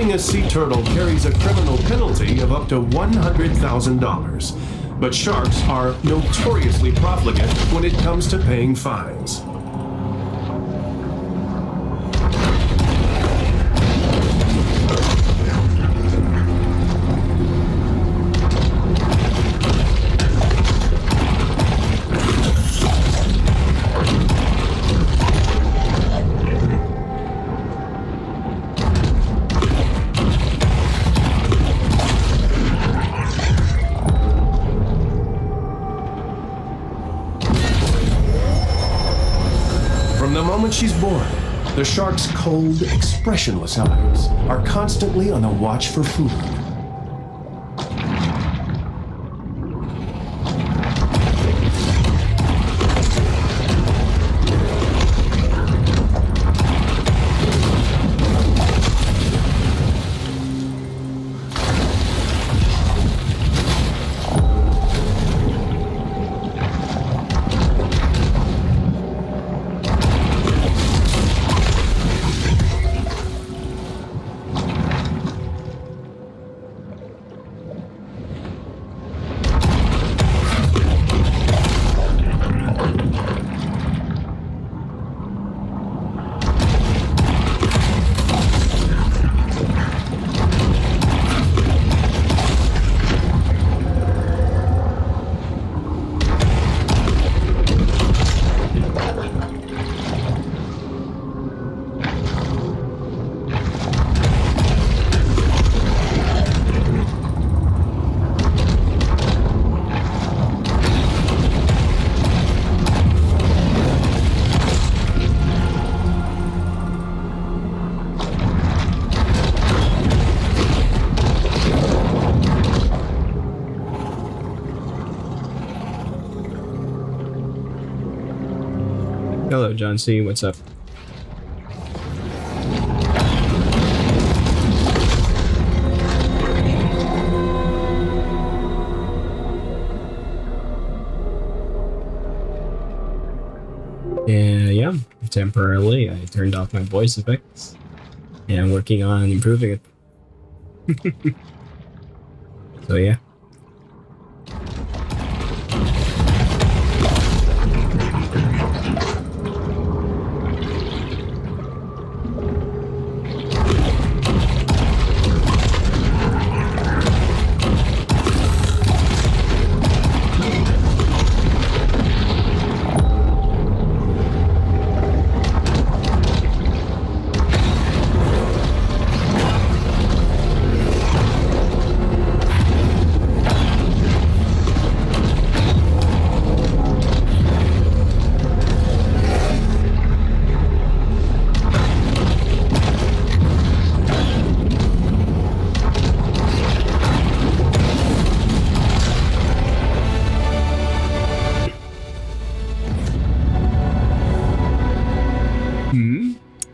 Killing a sea turtle carries a criminal penalty of up to $100,000. But sharks are notoriously profligate when it comes to paying fines. When she's born, the shark's cold, expressionless eyes are constantly on the watch for food. Hello, John C. What's up? Yeah, temporarily I turned off my voice effects and I'm working on improving it. So yeah.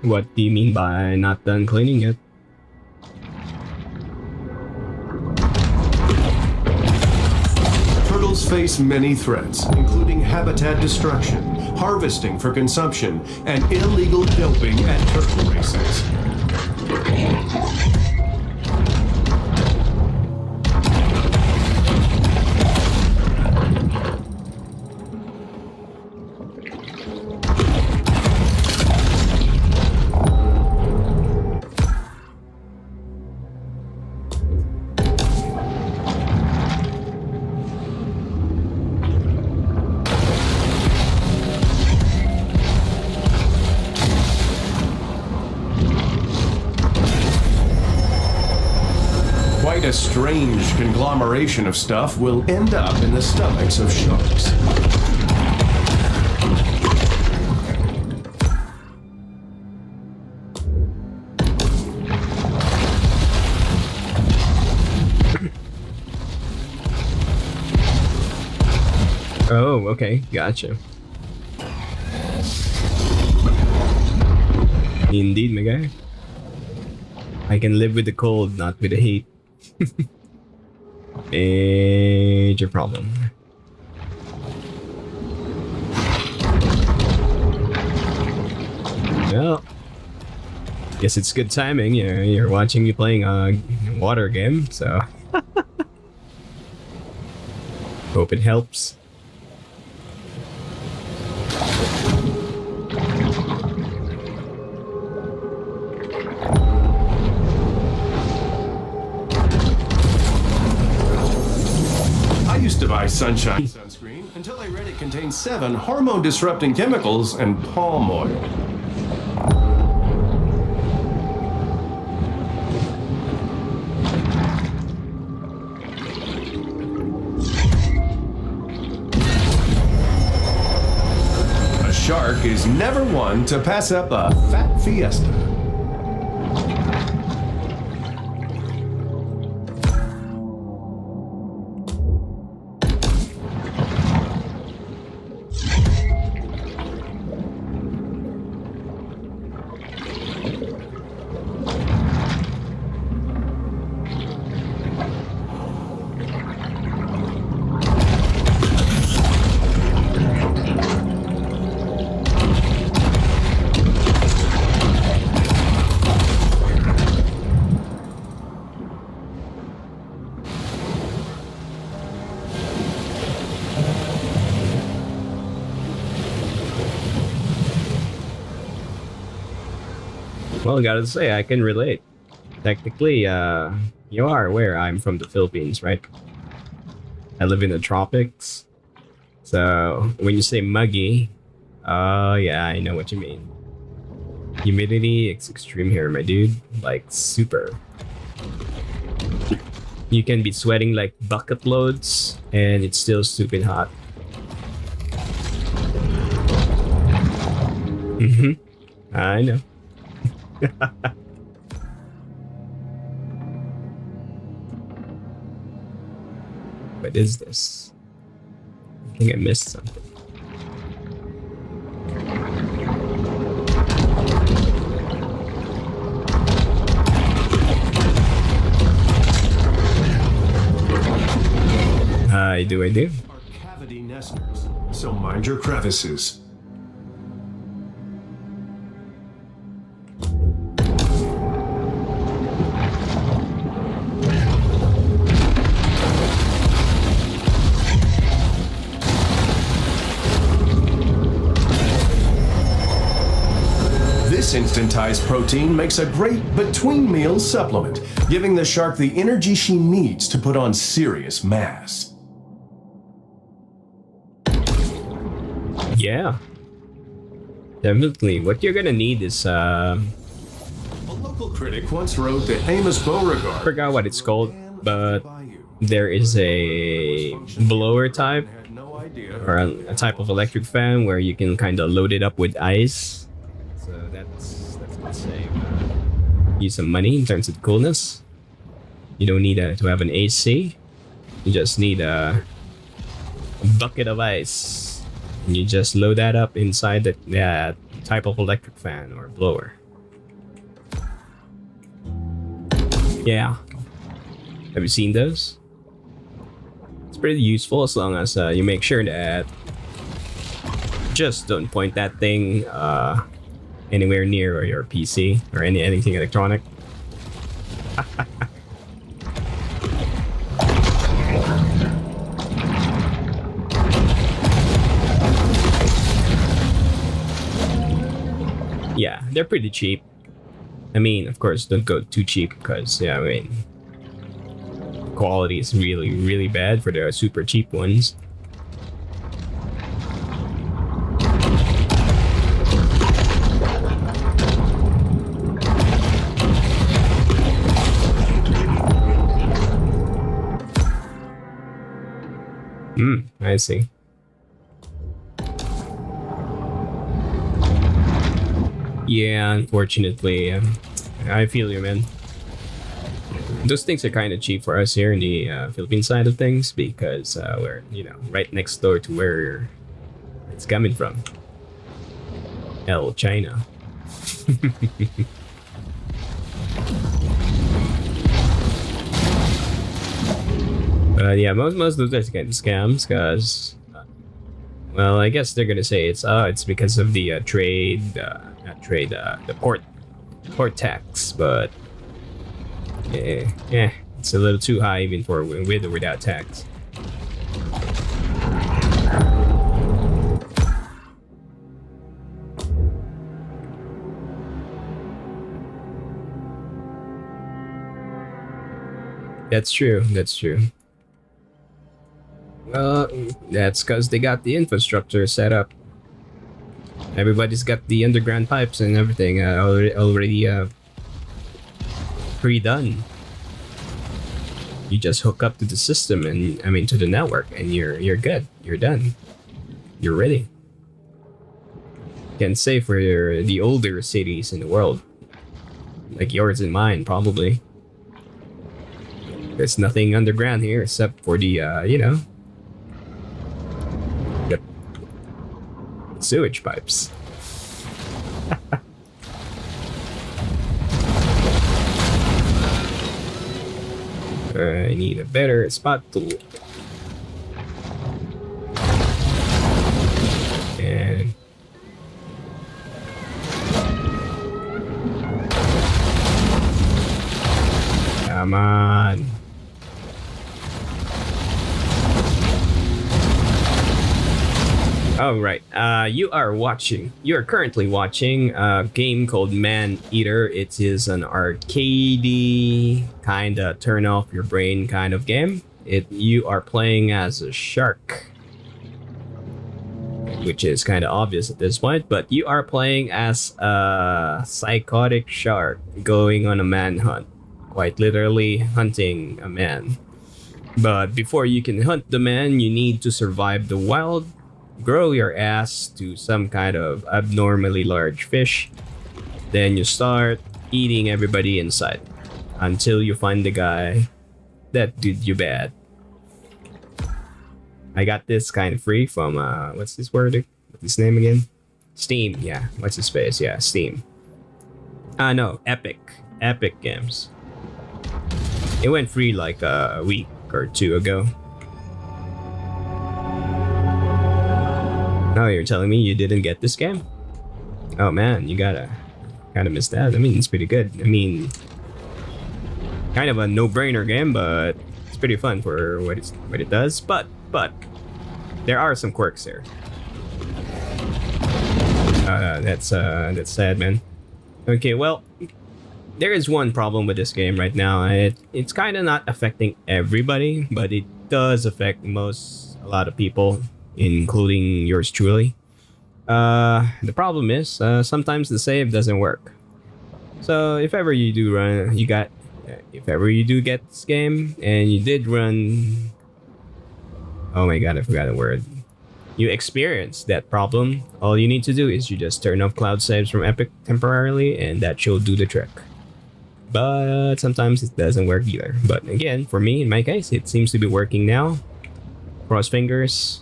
What do you mean by not done cleaning it? Turtles face many threats, including habitat destruction, harvesting for consumption, and illegal doping at turtle races. A strange conglomeration of stuff will end up in the stomachs of sharks. Oh, okay, gotcha. Indeed, my guy. I can live with the cold, not with the heat. Major problem. Well, Guess it's good timing. You're watching me playing a water game, so hope it helps. I used to buy Sunshine sunscreen until I read it contains 7 hormone-disrupting chemicals and palm oil. A shark is never one to pass up a fat fiesta. Well, I gotta say, I can relate. Technically, you are aware I'm from the Philippines, right? I live in the tropics. So, when you say muggy, yeah, I know what you mean. Humidity, it's extreme here, my dude. Like, super. You can be sweating like bucket loads, and it's still stupid hot. I know. What is this? I think I missed something. I do. Are cavity nesters, so mind your crevices. This instantized protein makes a great between meals supplement, giving the shark the energy she needs to put on serious mass. Yeah. Definitely. What you're gonna need is A local critic once wrote that Amos Beauregard. I forgot what it's called, but there is a blower type or a type of electric fan where you can kind of load it up with ice. So that's gonna save you some money in terms of coolness. You don't need to have an AC. You just need a bucket of ice. And you just load that up inside that type of electric fan or blower. Yeah. Have you seen those? It's pretty useful as long as you make sure that just don't point that thing anywhere near your PC or anything electronic. Yeah, they're pretty cheap. I mean, of course, don't go too cheap because, yeah, I mean, quality is really, really bad for the super cheap ones. I see. Yeah, unfortunately, I feel you, man. Those things are kind of cheap for us here in the Philippine side of things because we're, right next door to where it's coming from. China. But yeah, most of those are kind of scams because, well, I guess they're gonna say it's because of the the port or tax, but yeah, it's a little too high even for with or without tax. That's true. That's true. Well, that's because they got the infrastructure set up. Everybody's got the underground pipes and everything already pre-done. You just hook up to the system and to the network, and you're good. You're done. You're ready. Can say for the older cities in the world, like yours and mine, probably. There's nothing underground here except for the the sewage pipes. I need a better spot tool. And come on. Oh, right. You are currently watching a game called Maneater. It is an arcadey kind of turn off your brain kind of game. You are playing as a shark, which is kind of obvious at this point, but you are playing as a psychotic shark going on a manhunt, quite literally hunting a man. But before you can hunt the man, you need to survive the wild, grow your ass to some kind of abnormally large fish, then you start eating everybody inside until you find the guy that did you bad. I got this kind of free from what's this word? What's his name again? Steam. Yeah, what's his face? Yeah, Steam. No, Epic Games. It went free like a week or two ago. Oh, you're telling me you didn't get this game? Oh man, you kind of missed that. It's pretty good. Kind of a no-brainer game, but it's pretty fun for what it does. But there are some quirks there. That's sad, man. Okay, well, there is one problem with this game right now. It's kind of not affecting everybody, but it does affect a lot of people, including yours truly. The problem is sometimes the save doesn't work. So if ever you do get this game and you did run, oh my god, I forgot a word. You experience that problem, all you need to do is you just turn off cloud saves from Epic temporarily, and that should do the trick. But sometimes it doesn't work either. But again, for me, in my case, it seems to be working now. Cross fingers.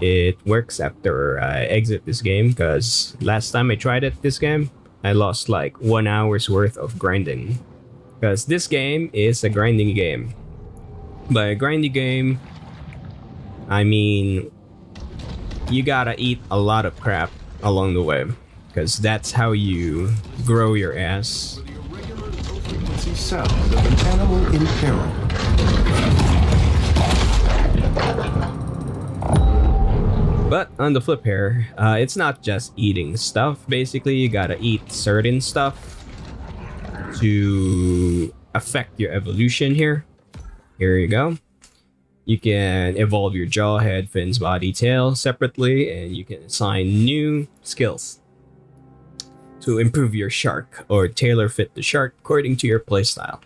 It works after I exit this game, because last time I tried this game, I lost like 1 hour's worth of grinding. Because this game is a grinding game. By a grinding game, I mean you gotta eat a lot of crap along the way, because that's how you grow your ass. For the irregular low-frequency sound of an animal in peril. But on the flip here, it's not just eating stuff. Basically, you gotta eat certain stuff to affect your evolution here. Here you go. You can evolve your jaw, head, fins, body, tail separately, and you can assign new skills to improve your shark or tailor fit the shark according to your playstyle.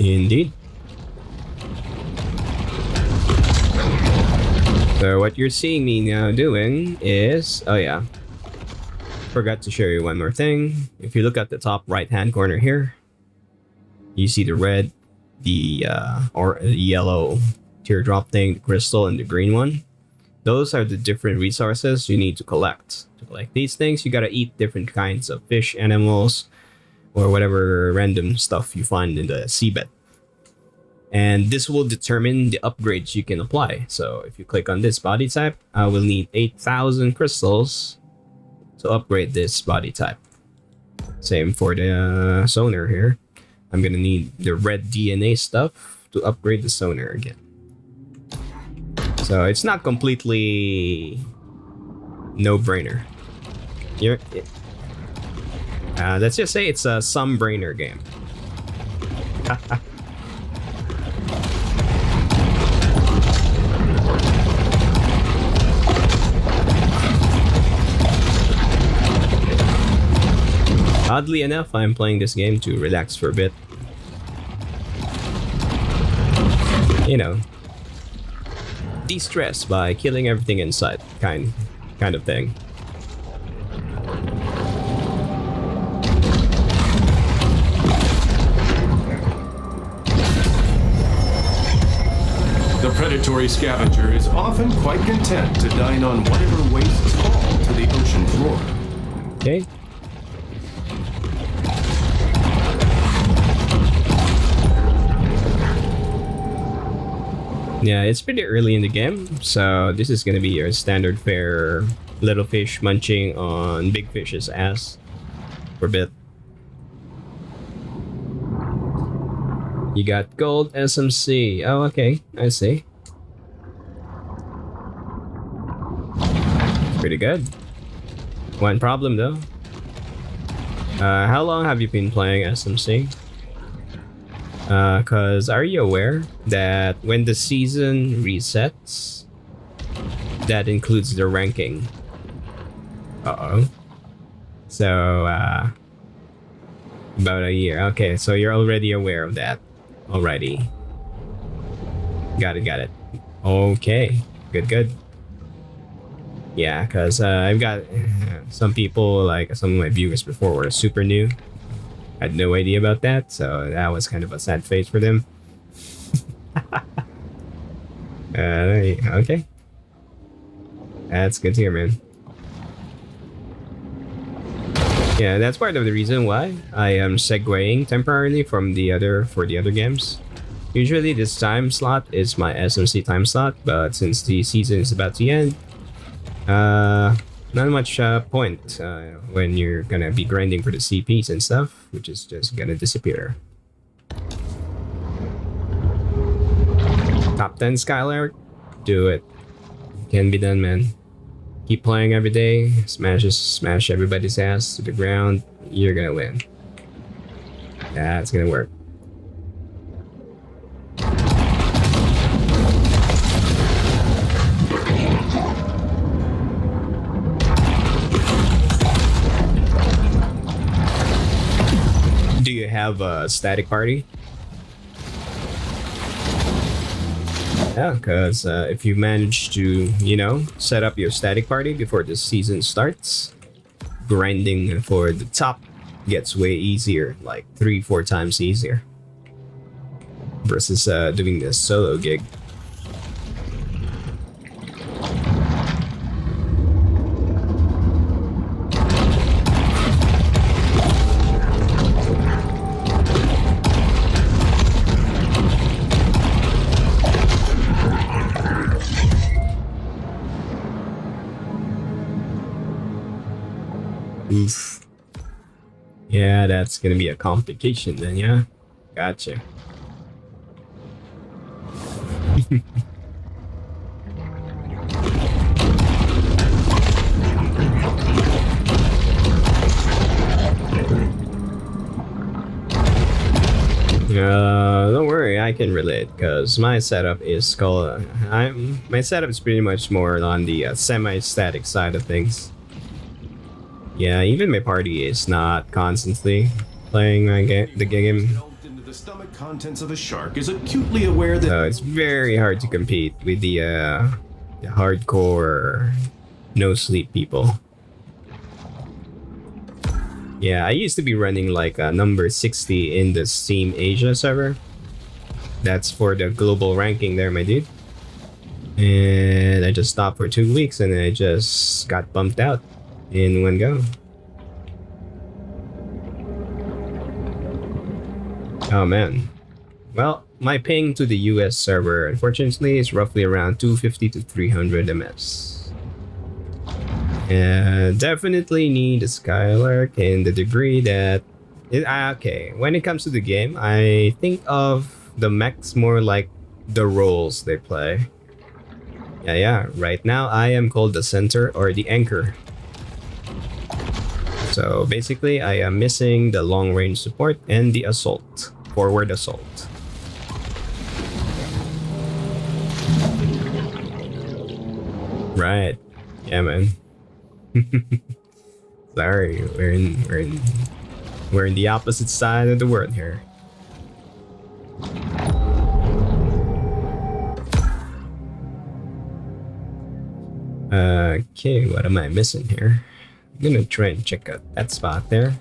Indeed. So what you're seeing me now doing is, oh yeah, forgot to show you one more thing. If you look at the top right hand corner here, you see the red, the yellow teardrop thing, the crystal, and the green one. Those are the different resources you need to collect. To collect these things, you gotta eat different kinds of fish, animals, or whatever random stuff you find in the seabed. And this will determine the upgrades you can apply. So if you click on this body type, I will need 8,000 crystals to upgrade this body type. Same for the sonar here. I'm gonna need the red DNA stuff to upgrade the sonar again. So it's not completely no-brainer. Let's just say it's a some-brainer game. Oddly enough, I'm playing this game to relax for a bit. You know, de-stress by killing everything in sight, kind of thing. The predatory scavenger is often quite content to dine on whatever wastes fall to the ocean floor. Okay. Yeah, it's pretty early in the game, so this is gonna be your standard fare little fish munching on big fish's ass for a bit. You got gold SMC. Oh, okay, I see. Pretty good. One problem though. How long have you been playing SMC? Cause are you aware that when the season resets, that includes the ranking? So, about a year. Okay, so you're already aware of that already. Got it. Okay, good. Yeah, cause I've got some people, like some of my viewers before were super new. Had no idea about that, so that was kind of a sad face for them. Okay. That's good to hear, man. Yeah, that's part of the reason why I am segueing temporarily from the other games. Usually this time slot is my SMC time slot, but since the season is about to end, not much point when you're gonna be grinding for the CPs and stuff, which is just gonna disappear. Top 10 Skylark, do it. Can be done, man. Keep playing every day. Smash everybody's ass to the ground. You're gonna win. That's gonna work. Do you have a static party? Yeah, because if you manage to, set up your static party before the season starts, grinding for the top gets way easier, like 3-4 times easier, versus doing this solo gig. Oof. Yeah, that's gonna be a complication then, yeah? Gotcha. Don't worry, I can relate, because my setup is called... my setup is pretty much more on the semi-static side of things. Yeah, even my party is not constantly playing the game. The stomach contents of a shark is acutely aware that So it's very hard to compete with the hardcore no sleep people. Yeah, I used to be running like number 60 in the Steam Asia server. That's for the global ranking there, my dude. And I just stopped for 2 weeks and I just got bumped out in one go. Oh man. Well, my ping to the US server, unfortunately, is roughly around 250 to 300 ms. Definitely need a Skylark in the degree that... okay, when it comes to the game, I think of the mechs more like the roles they play. Yeah, right now I am called the center or the anchor. So basically, I am missing the long range support and the assault, forward assault. Right. Yeah, man. Sorry, we're in the opposite side of the world here. Okay, what am I missing here? I'm gonna try and check out that spot there.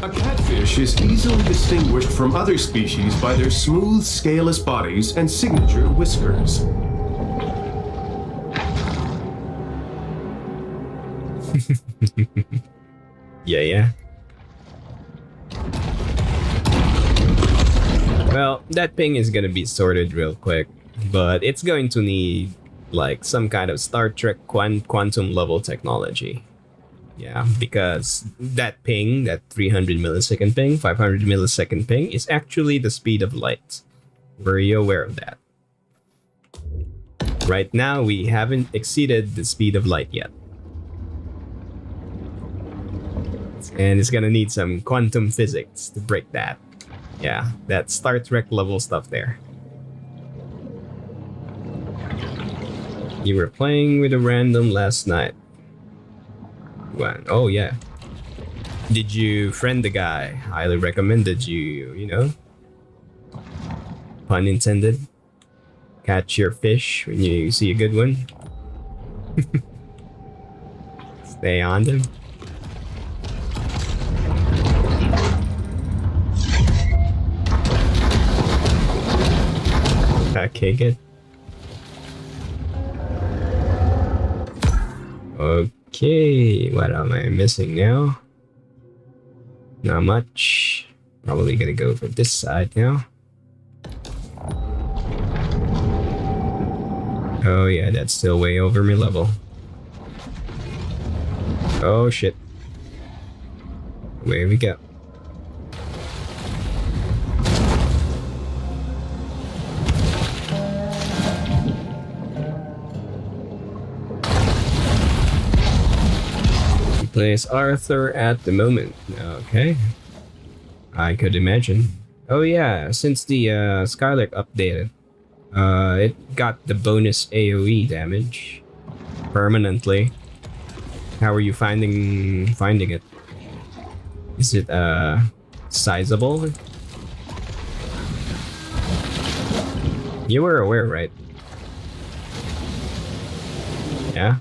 A catfish is easily distinguished from other species by their smooth, scaleless bodies and signature whiskers. Yeah. Well, that ping is gonna be sorted real quick, but it's going to need like some kind of Star Trek quantum level technology. Yeah, because that ping, that 300 millisecond ping, 500 millisecond ping is actually the speed of light. Were you aware of that? Right now, we haven't exceeded the speed of light yet. And it's gonna need some quantum physics to break that. Yeah, that Star Trek level stuff there. You were playing with a random last night. What? Oh yeah. Did you friend the guy? Highly recommended you know? Pun intended. Catch your fish when you see a good one. Stay on them. Okay, good. Okay, what am I missing now? Not much. Probably gonna go for this side now. Oh yeah, that's still way over my level. Oh shit. Away we go. Plays Arthur at the moment. Okay. I could imagine. Oh yeah, since the Skylark updated, it got the bonus AoE damage permanently. How are you finding it? Is it sizable? You were aware, right? Yeah.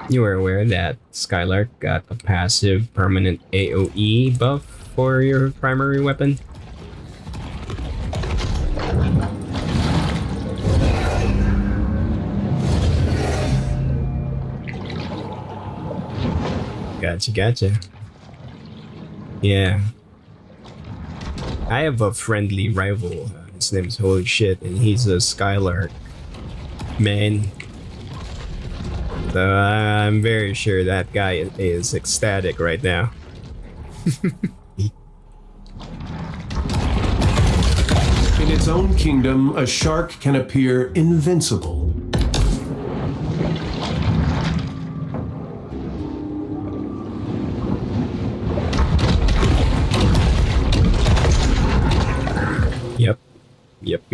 You were aware that Skylark got a passive permanent AoE buff for your primary weapon? Gotcha. Yeah. I have a friendly rival. His name's Holy Shit, and he's a Skylark man. So I'm very sure that guy is ecstatic right now. In its own kingdom, a shark can appear invincible. Yep.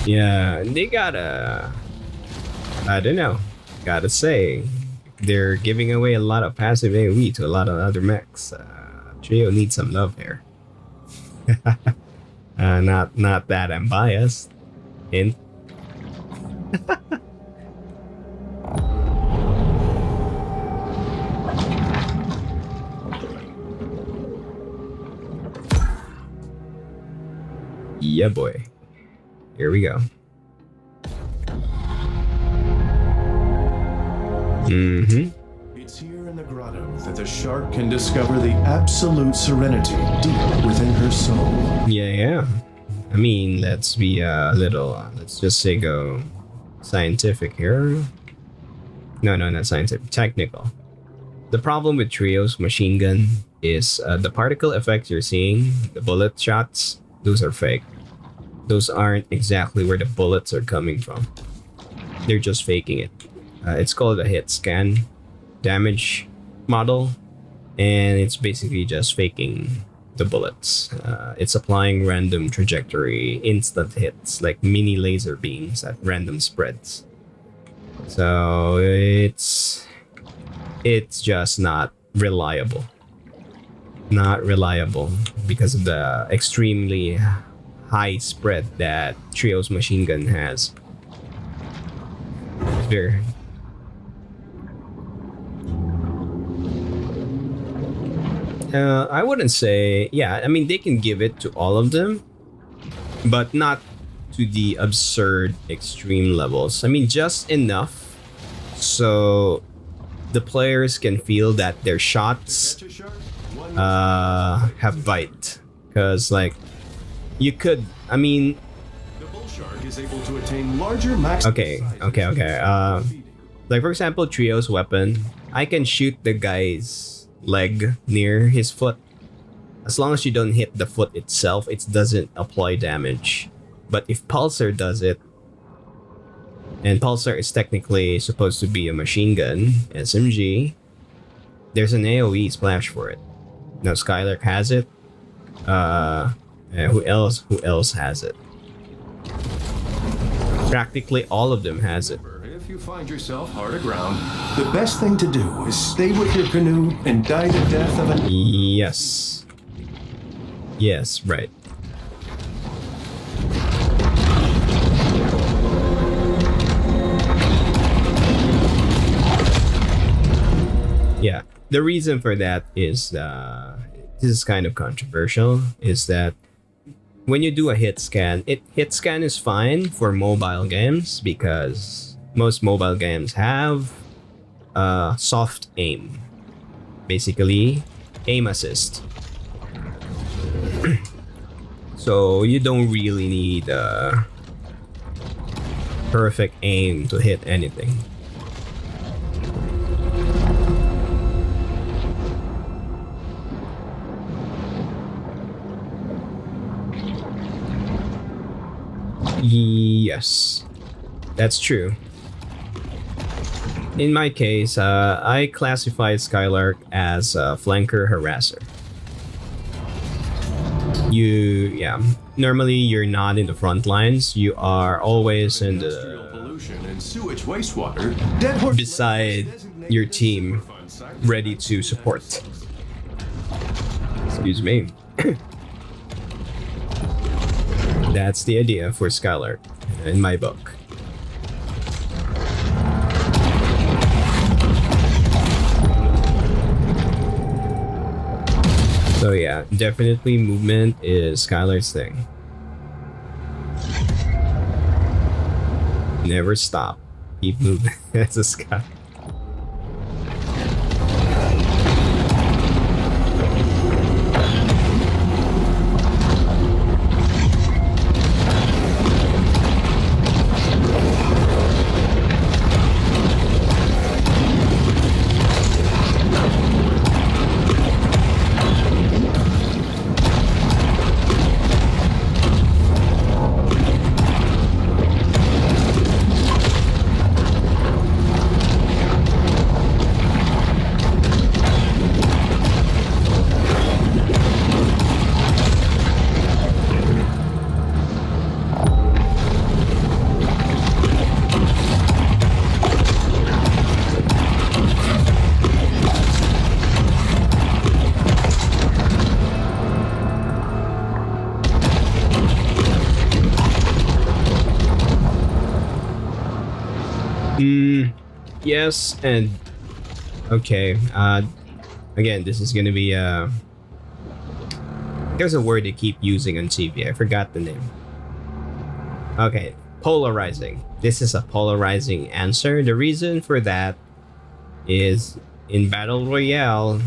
Yeah, they gotta... I don't know. Gotta say, they're giving away a lot of passive AoE to a lot of other mechs. Trio needs some love here. Not that I'm biased. Hint. Yeah, boy. Here we go. It's here in the grotto that the shark can discover the absolute serenity deep within her soul. Yeah. I mean, let's be a little, let's just say go scientific here. No, not scientific, technical. The problem with Trio's machine gun is the particle effects you're seeing, the bullet shots, those are fake. Those aren't exactly where the bullets are coming from. They're just faking it. It's called a hit scan damage model, and it's basically just faking the bullets. It's applying random trajectory instant hits like mini laser beams at random spreads. So it's just not reliable. Not reliable because of the extremely high spread that Trio's machine gun has. It's very I wouldn't say, yeah, I mean, they can give it to all of them, but not to the absurd extreme levels. I mean, just enough so the players can feel that their shots have bite. Because, like, you could, I mean, the bull shark is able to attain larger max. Okay. Like, for example, Trio's weapon, I can shoot the guy's leg near his foot. As long as you don't hit the foot itself, it doesn't apply damage. But if Pulsar does it, and Pulsar is technically supposed to be a machine gun, SMG, there's an AoE splash for it. Now Skylark has it. Who else has it? Practically all of them has it. If you find yourself hard aground, the best thing to do is stay with your canoe and die the death of an... Yes, right. Yeah, the reason for that is, this is kind of controversial, is that when you do a hit scan is fine for mobile games because most mobile games have soft aim, basically aim assist. So you don't really need perfect aim to hit anything. Yes, that's true. In my case, I classified Skylark as a flanker harasser. Normally you're not in the front lines. You are always in the pollution and sewage wastewater beside your team, ready to support. Excuse me. That's the idea for Skylark in my book. So yeah, definitely movement is Skylar's thing. Never stop. Keep moving. That's a Sky. Yes, and okay. Again, this is gonna be There's a word they keep using on TV. I forgot the name. Okay, polarizing. This is a polarizing answer. The reason for that is in Battle Royale,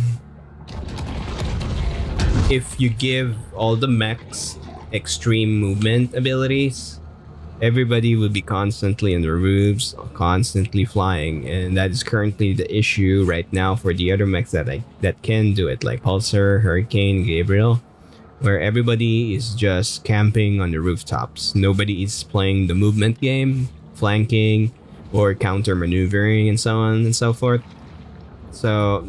if you give all the mechs extreme movement abilities, everybody will be constantly on the roofs, constantly flying, and that is currently the issue right now for the other mechs that can do it, like Pulsar, Hurricane, Gabriel, where everybody is just camping on the rooftops. Nobody is playing the movement game, flanking, or counter maneuvering, and so on and so forth. So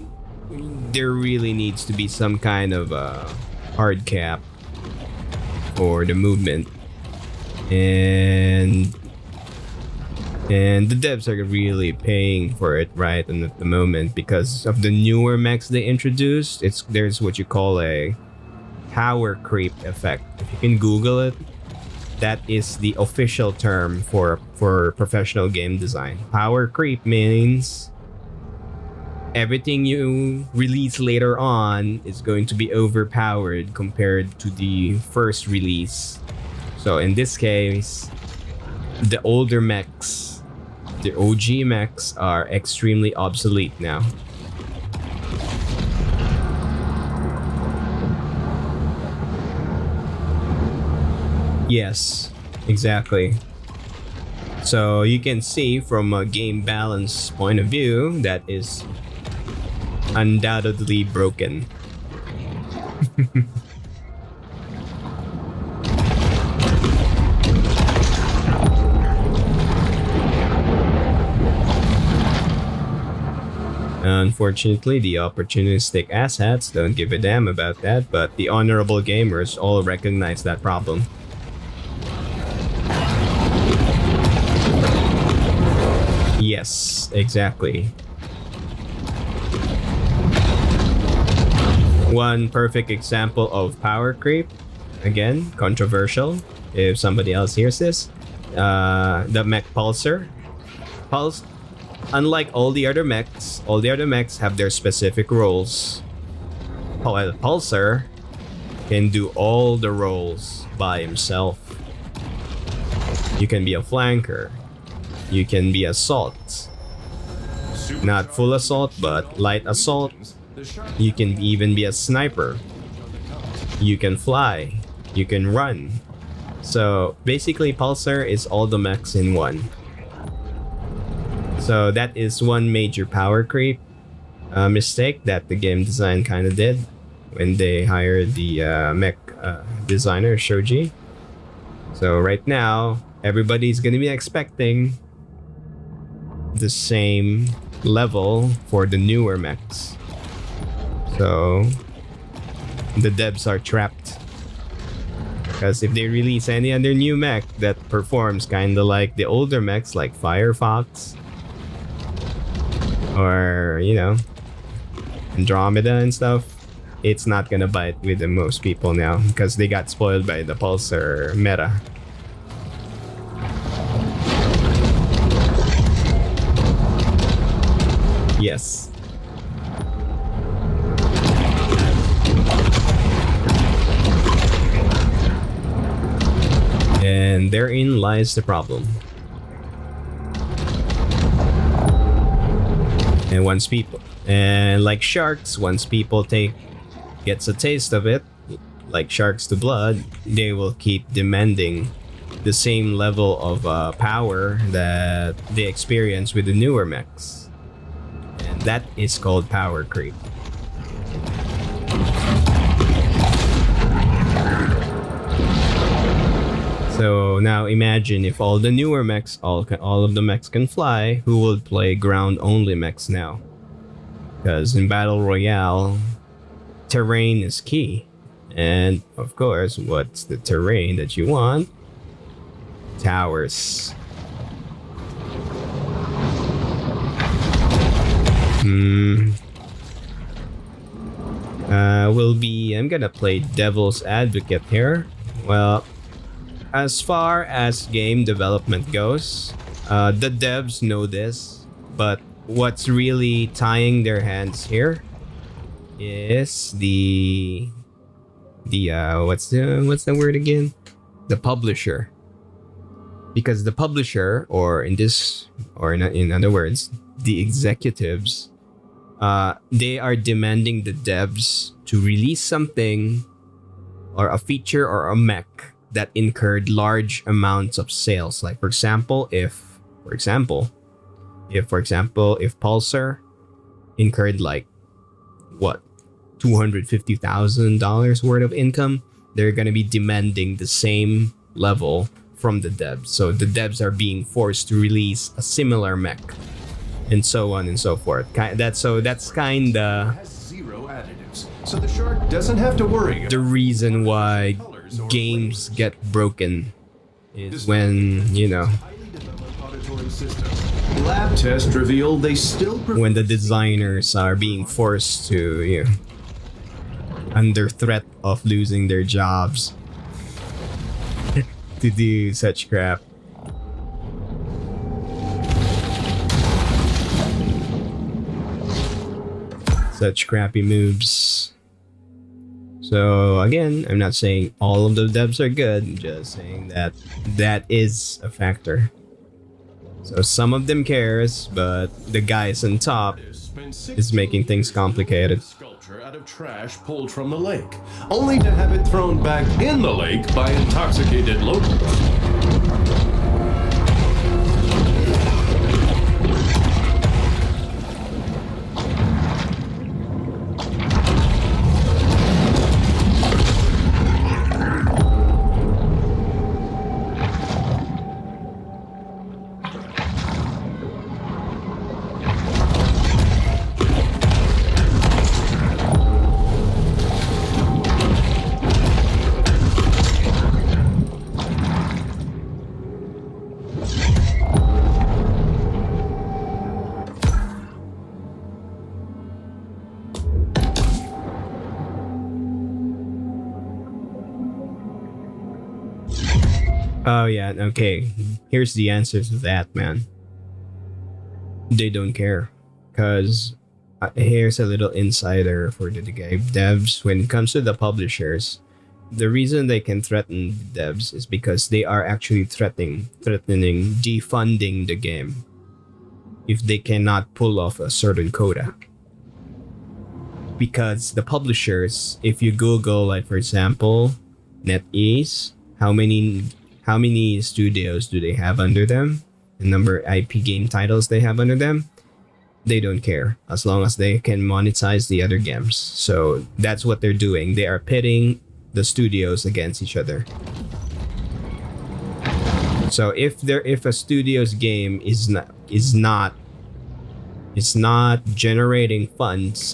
there really needs to be some kind of hard cap for the movement, and the devs are really paying for it right and at the moment because of the newer mechs they introduced. There's what you call a power creep effect. If you can Google it, that is the official term for professional game design. Power creep means everything you release later on is going to be overpowered compared to the first release. So in this case, the older mechs, the OG mechs, are extremely obsolete now. Yes, exactly. So you can see from a game balance point of view that is undoubtedly broken. Unfortunately, the opportunistic asshats don't give a damn about that, but the honorable gamers all recognize that problem. Yes, exactly. One perfect example of power creep, again, controversial if somebody else hears this, the mech Pulsar. Unlike all the other mechs have their specific roles. However, Pulsar can do all the roles by himself. You can be a flanker. You can be assault. Not full assault, but light assault. You can even be a sniper. You can fly. You can run. So basically, Pulsar is all the mechs in one. So that is one major power creep mistake that the game design kind of did when they hired the mech designer Shoji. So right now, everybody's gonna be expecting the same level for the newer mechs. So the devs are trapped, because if they release any other new mech that performs kind of like the older mechs like Firefox or, you know, Andromeda and stuff, it's not gonna bite with the most people now because they got spoiled by the Pulsar meta. Yes. And therein lies the problem. And like sharks, once people gets a taste of it, like sharks to blood, they will keep demanding the same level of power that they experience with the newer mechs. And that is called power creep. So now imagine if all the newer mechs, all of the mechs can fly, who would play ground only mechs now? Because in Battle Royale, terrain is key. And of course, what's the terrain that you want? Towers. I'm gonna play devil's advocate here. Well, as far as game development goes, the devs know this, but what's really tying their hands here is the the what's the word again? The publisher. Because the publisher, or in other words, the executives, they are demanding the devs to release something or a feature or a mech that incurred large amounts of sales. Like for example, if Pulsar incurred like what $250,000 worth of income, they're gonna be demanding the same level from the devs. So the devs are being forced to release a similar mech, and so on and so forth. That's kinda Has zero additives, so the shark doesn't have to worry. the reason why games get broken is when, you know, Highly developed auditory system. Lab test revealed they still when the designers are being forced to, you know, under threat of losing their jobs to do such crap. Such crappy moves. So again, I'm not saying all of the devs are good, I'm just saying that that is a factor. So some of them cares, but the guys on top is making things complicated. Sculpture out of trash pulled from the lake, only to have it thrown back in the lake by intoxicated locals. Oh yeah, okay. Here's the answer to that, man. They don't care. Cause here's a little insider for the game devs. When it comes to the publishers, the reason they can threaten devs is because they are actually threatening defunding the game if they cannot pull off a certain quota. Because the publishers, if you Google, like for example, NetEase, how many studios do they have under them? The number of IP game titles they have under them? They don't care as long as they can monetize the other games. So that's what they're doing. They are pitting the studios against each other. So if a studio's game is not generating funds,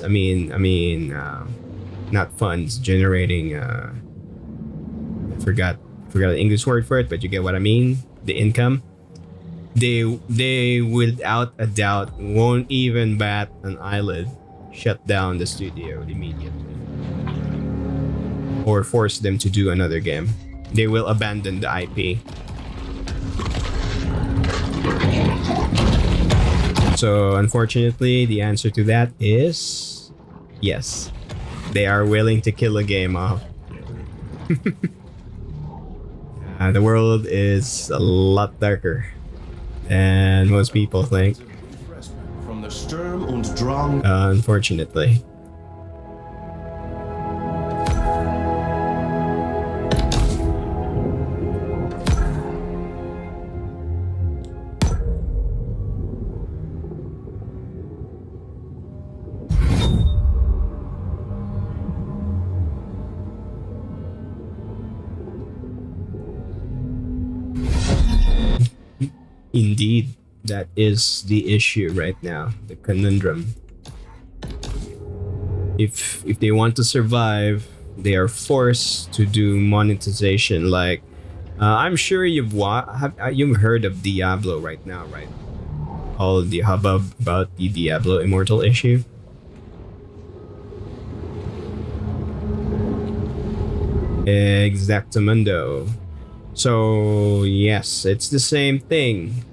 not funds, generating I forgot the English word for it, but you get what I mean, the income, they without a doubt won't even bat an eyelid, shut down the studio immediately, or force them to do another game. They will abandon the IP. So unfortunately, the answer to that is yes. They are willing to kill a game off. The world is a lot darker than most people think. From the Sturm und Drang. Unfortunately. Indeed, that is the issue right now, the conundrum. If they want to survive, they are forced to do monetization. Like, I'm sure you've heard of Diablo right now, right? All the hubbub about the Diablo Immortal issue. Exactamundo. So yes, it's the same thing,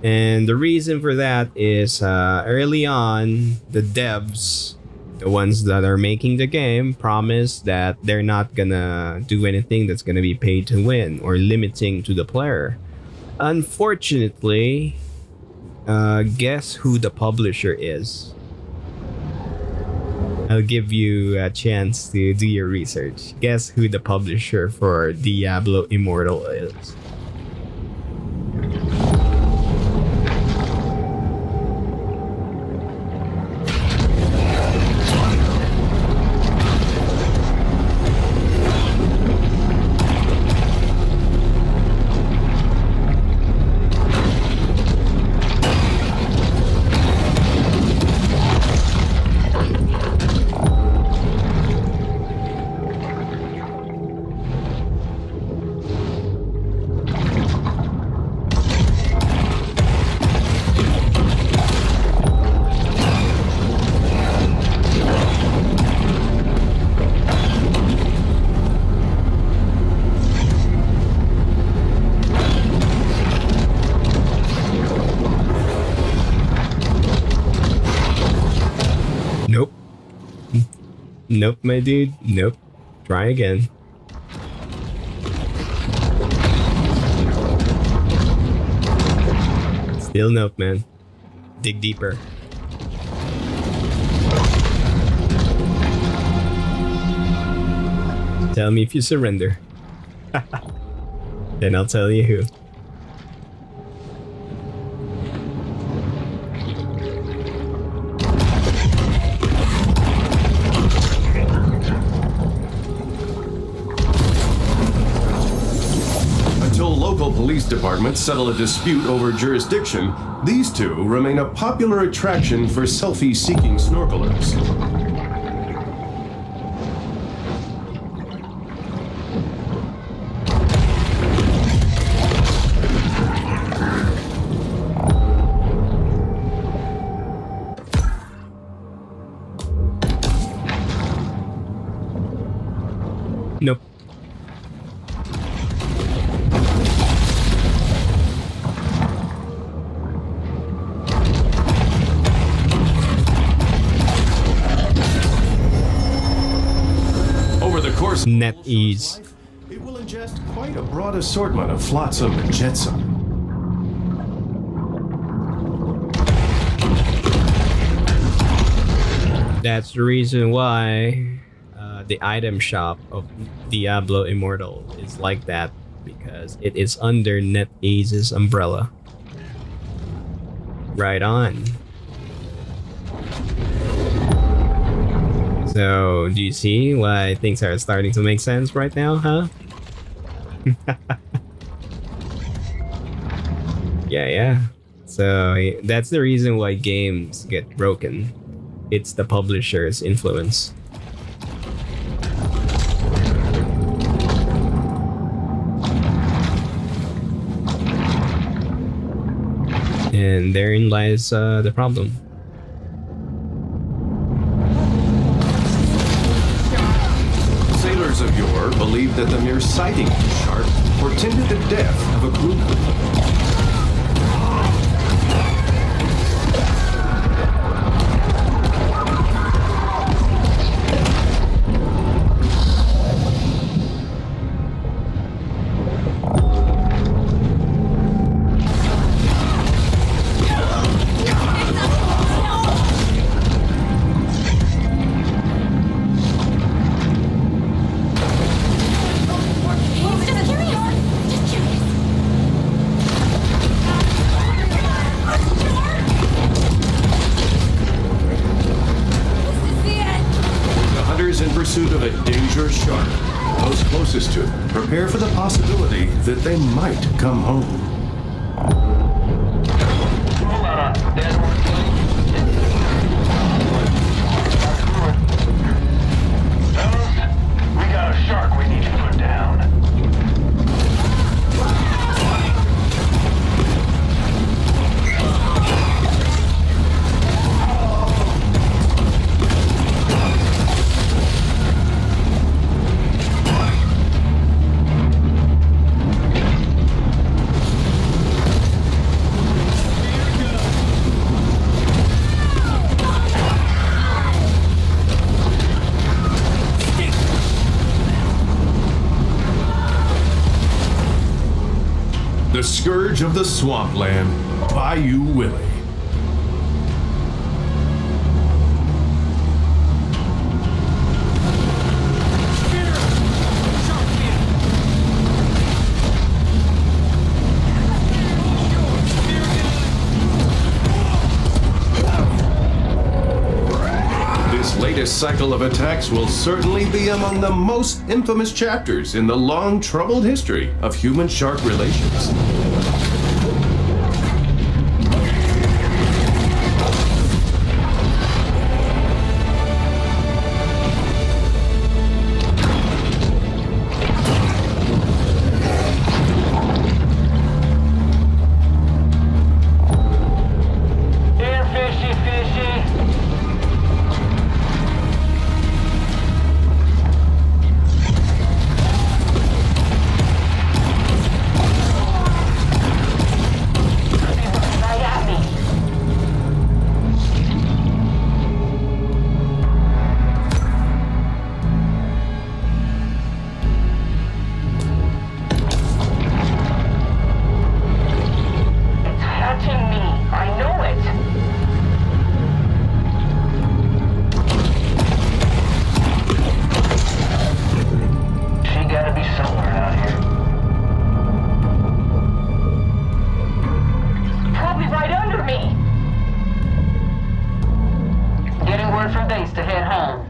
and the reason for that is early on the devs, The ones that are making the game promise that they're not gonna do anything that's gonna be paid to win or limiting to the player. Unfortunately, guess who the publisher is? I'll give you a chance to do your research. Guess who the publisher for Diablo Immortal is? Nope. Nope, my dude. Nope. Try again. Still nope, man. Dig deeper. Tell me if you surrender. Then I'll tell you who. Local police departments settle a dispute over jurisdiction, these two remain a popular attraction for selfie-seeking snorkelers. Nope. NetEase. It will ingest quite a broad assortment of flotsam and jetsam. That's the reason why the item shop of Diablo Immortal is like that, because it is under NetEase's umbrella. Right on. So, do you see why things are starting to make sense right now, huh? Yeah. So, that's the reason why games get broken. It's the publisher's influence. And therein lies the problem. Sailors of yore believed that the mere sighting of a shark portended the death of a group of them. Prepare for the possibility that they might come home. We got a shark we need to put down. The Scourge of the Swampland, Bayou Willie. This latest cycle of attacks will certainly be among the most infamous chapters in the long, troubled history of human-shark relations. Here, fishy, fishy. Right at me. It's catching me. I know it. She gotta be somewhere out here. Probably right under me. Getting word from base to head home.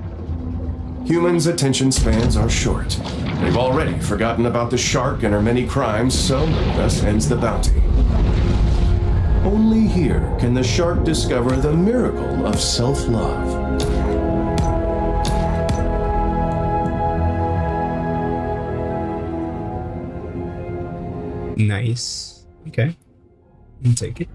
Humans' attention spans are short. They've already forgotten about the shark and her many crimes, so thus ends the bounty. Only here can the shark discover the miracle of self-love. Nice. Okay. I'll take it.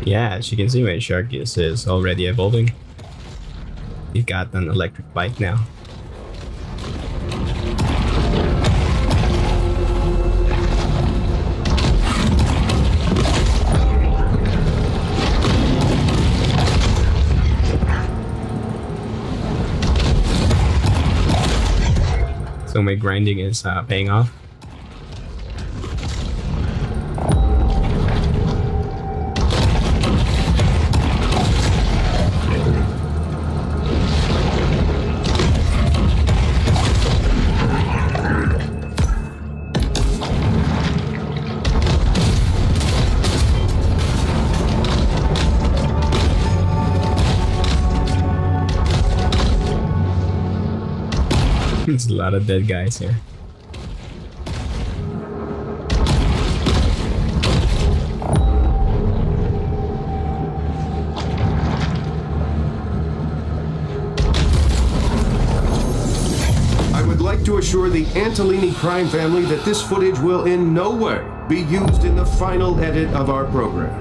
Yeah, as you can see, my shark is already evolving. You've got an electric bike now. So my grinding is paying off. There's a lot of dead guys here. I would like to assure the Antolini crime family that this footage will in no way be used in the final edit of our program.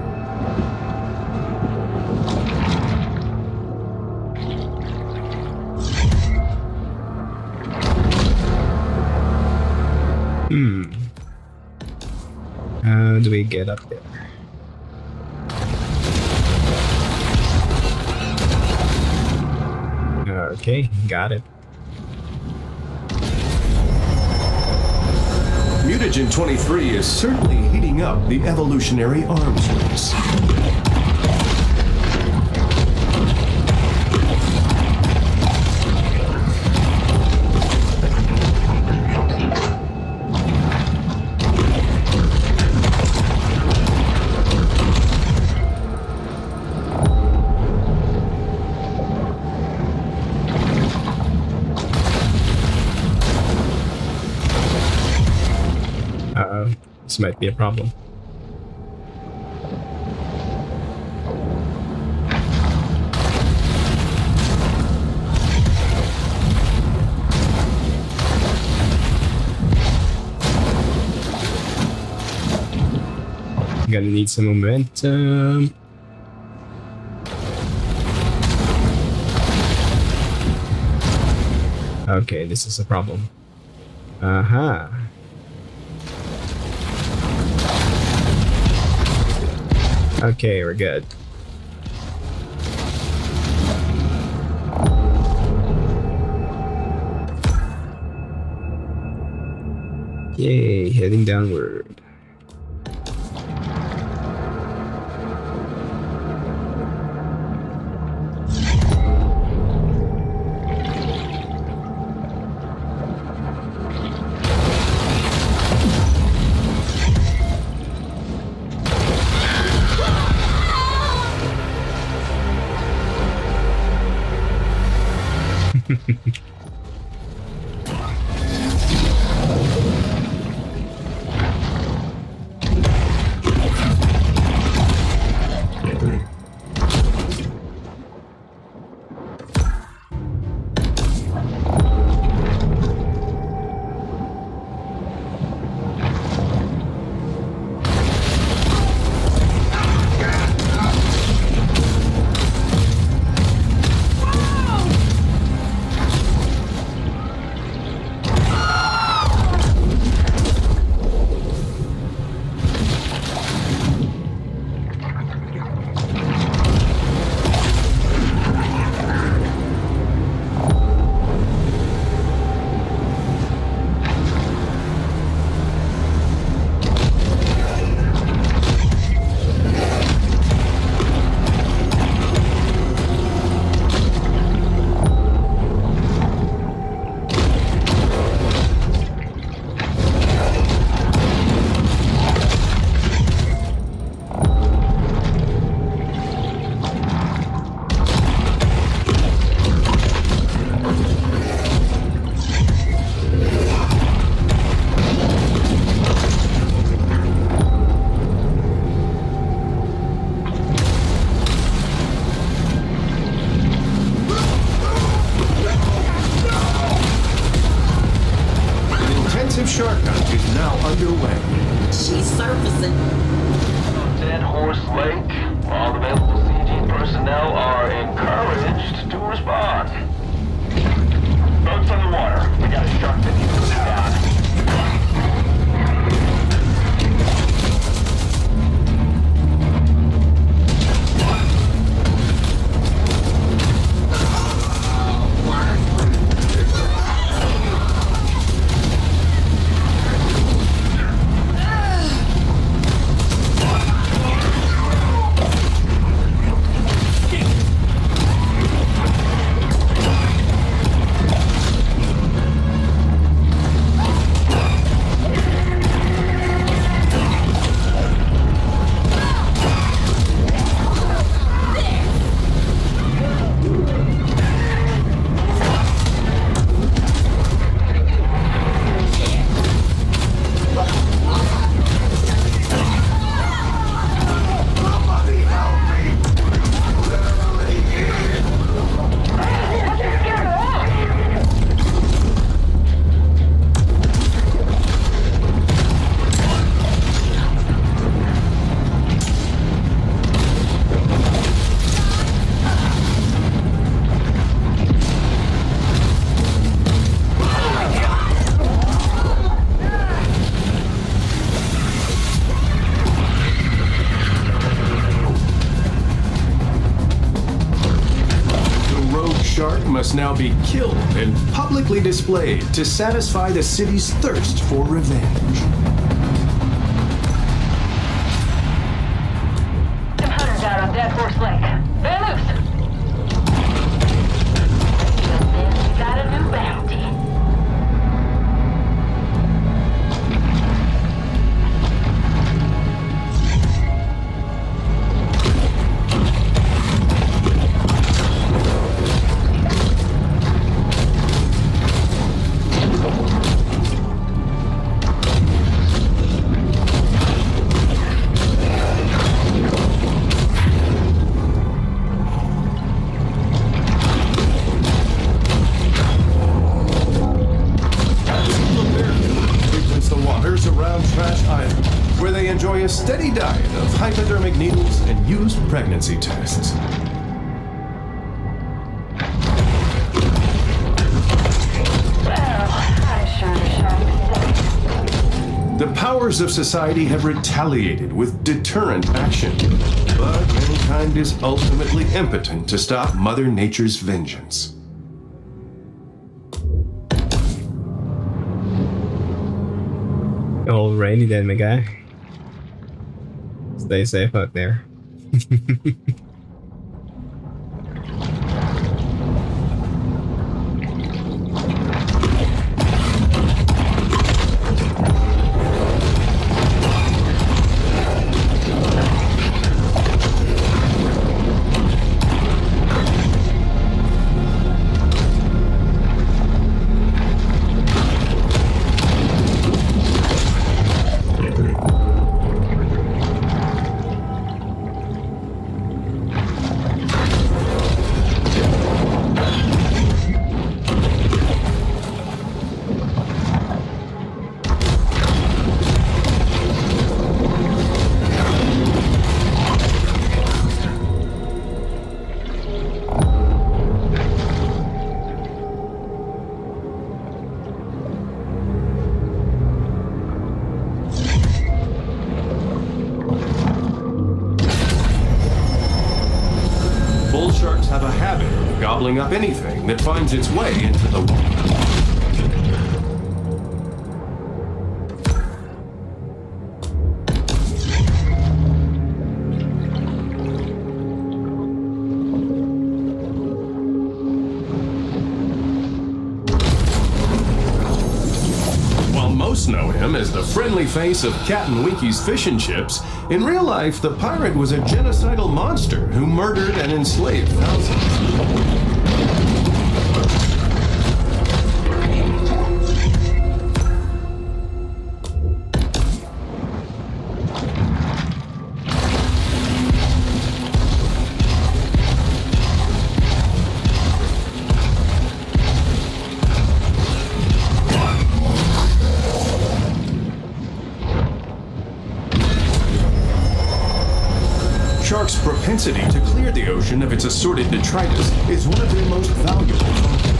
How do we get up there? Okay, got it. Mutagen 23 is certainly heating up the evolutionary arms race. This might be a problem. Gonna need some momentum. Okay, this is a problem. Aha. Okay, we're good. Yay, heading downward. Shark hunt is now underway. She's surfacing. Dead Horse Lake. All available CG personnel are encouraged to respond. Boats on the water. We got a shark that needs to be down. shark must now be killed and publicly displayed to satisfy the city's thirst for revenge. Some hunters out on Dead Horse Lake. They're loose. But then we got a new bounty. Enjoy a steady diet of hypodermic needles and used pregnancy tests. Well, I'm sure the shark is The powers of society have retaliated with deterrent action, but mankind is ultimately impotent to stop Mother Nature's vengeance. Alrighty then, my guy. Stay safe out there. Up anything that finds its way into the water. While most know him as the friendly face of Captain Winky's Fish and Chips, in real life the pirate was a genocidal monster who murdered and enslaved thousands. Sharks' propensity to clear the ocean of its assorted detritus is one of their most valuable functions.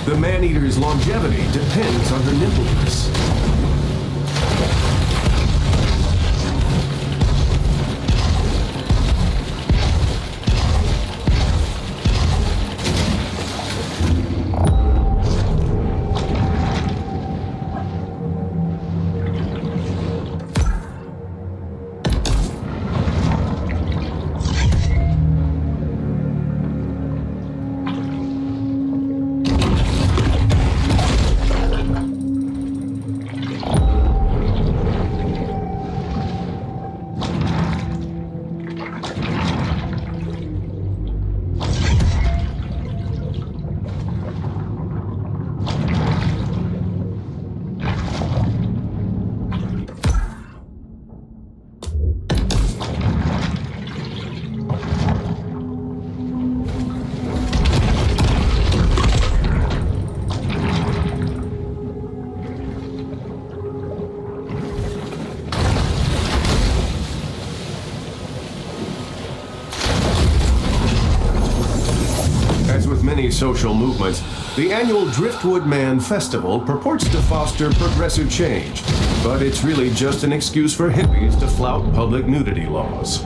The Maneater's longevity depends on her nimbleness. social movements, the annual Driftwood Man Festival purports to foster progressive change, but it's really just an excuse for hippies to flout public nudity laws.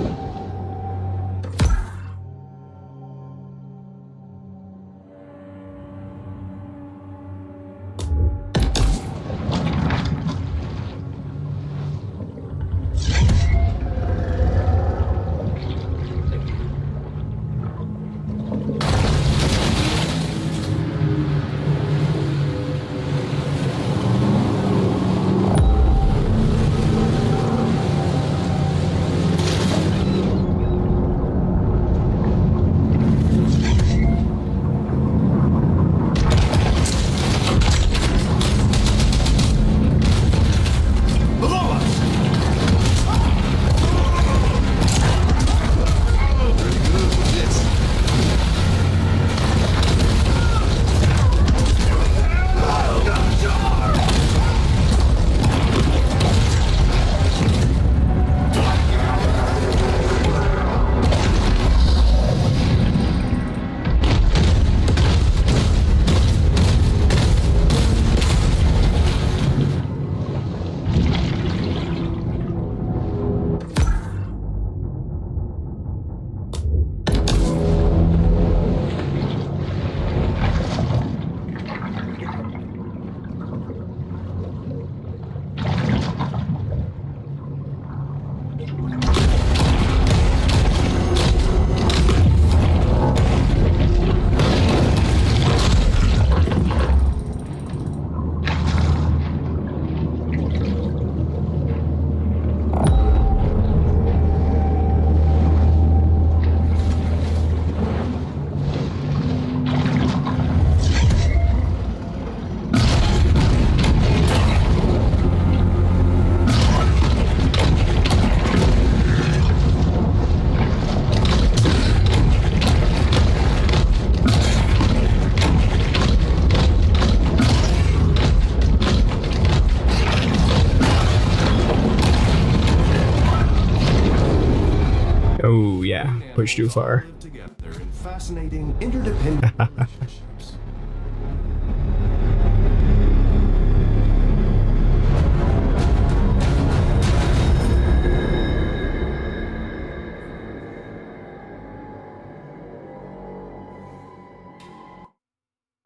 Oh yeah, pushed too far. Together in fascinating interdependent relationships.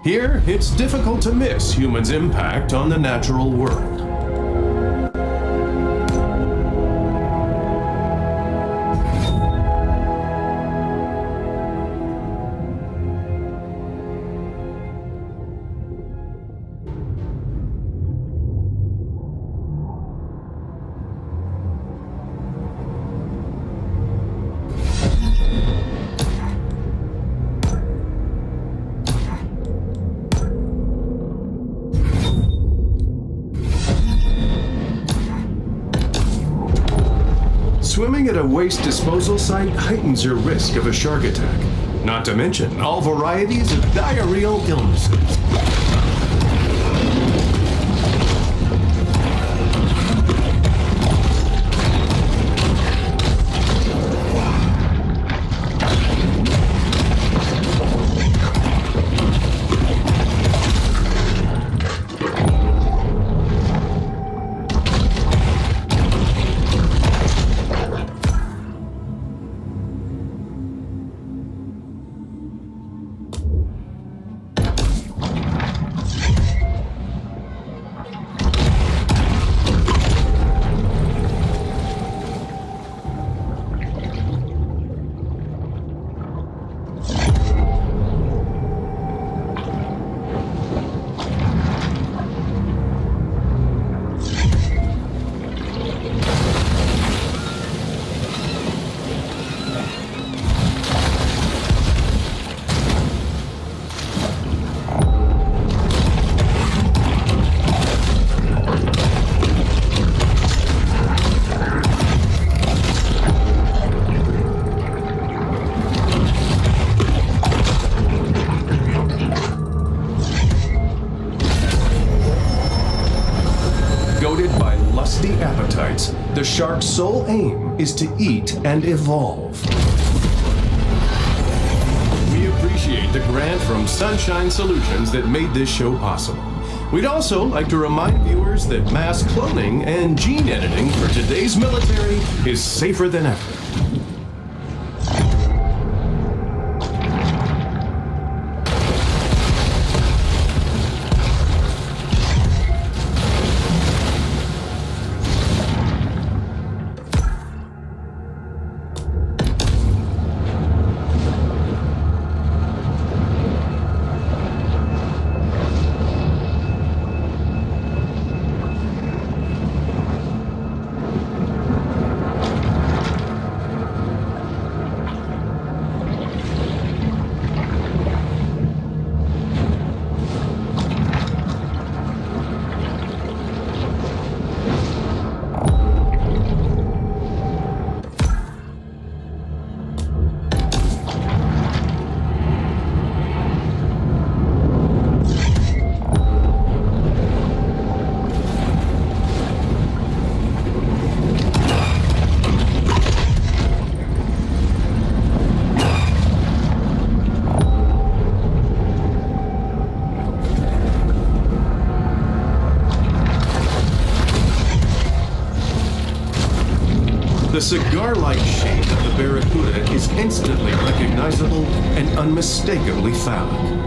Here, it's difficult to miss humans' impact on the natural world. Swimming at a waste disposal site heightens your risk of a shark attack, not to mention all varieties of diarrheal illnesses. Goaded by lusty appetites, the shark's sole aim is to eat and evolve. We appreciate appreciate the grant from Sunshine Solutions that made this show possible. We'd also like to remind viewers that mass cloning and gene editing for today's military is safer than ever. The cigar-like shape of the Barracuda is instantly recognizable and unmistakably phallic.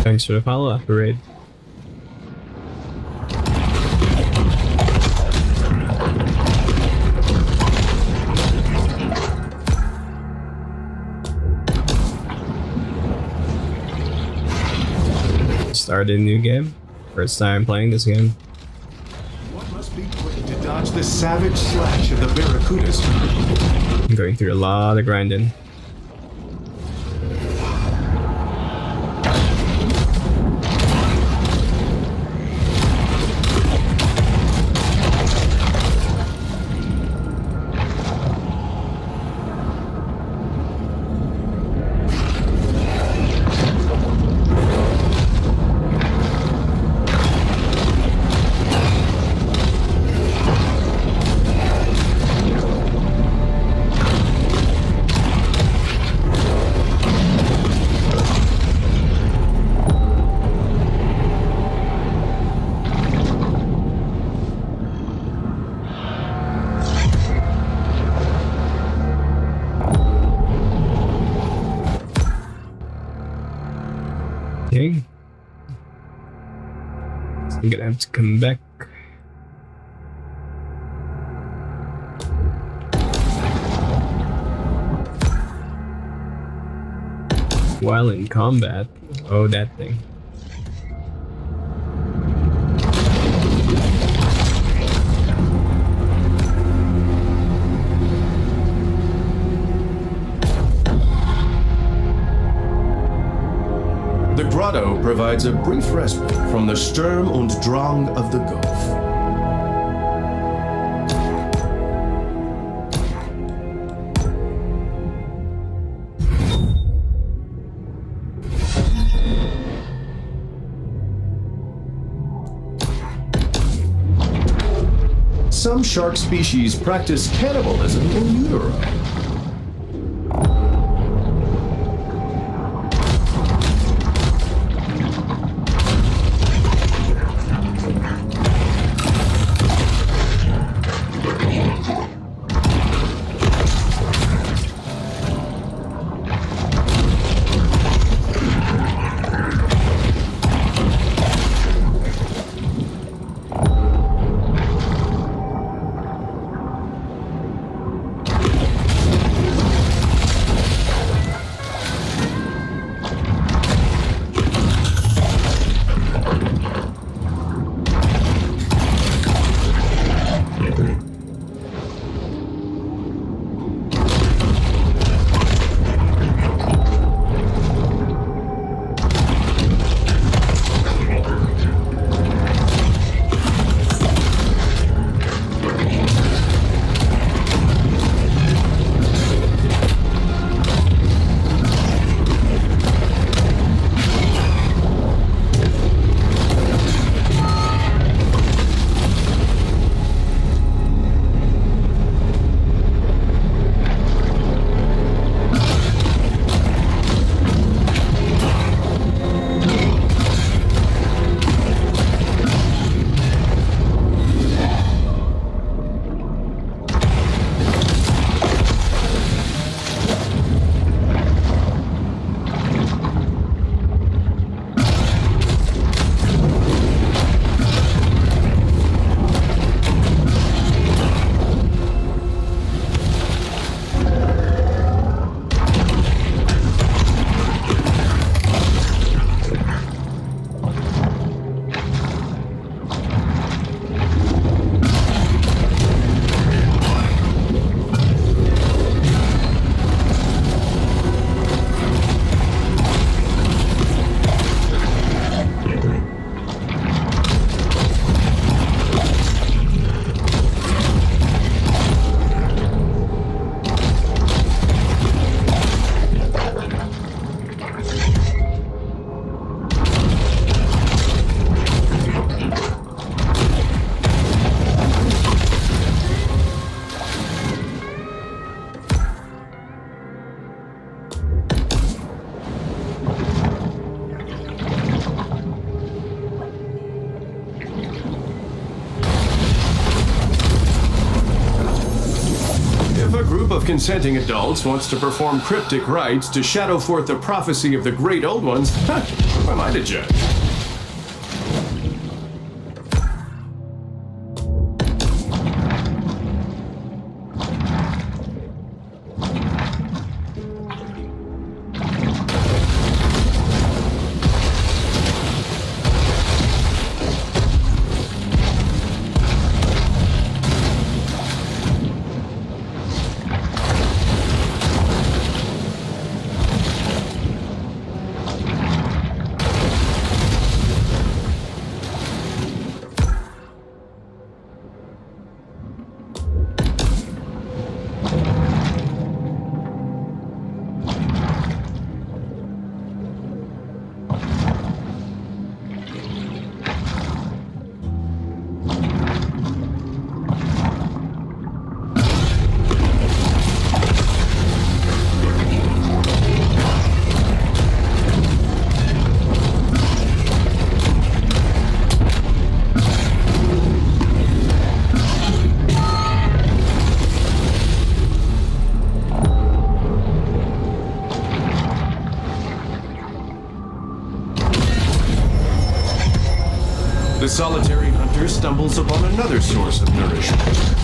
Thanks for the follow-up, Raid. Started a new game. First time playing this game. What must be quick to dodge the savage slash of the Barracudas? I'm going through a lot of grinding. Okay. So I'm gonna have to come back. While in combat. Oh, that thing. The grotto provides a brief respite from the Sturm und Drang of the Gulf. Some shark species practice cannibalism in utero. of consenting adults wants to perform cryptic rites to shadow forth the prophecy of the great old ones, who am I to judge? The solitary hunter stumbles upon another source of nourishment.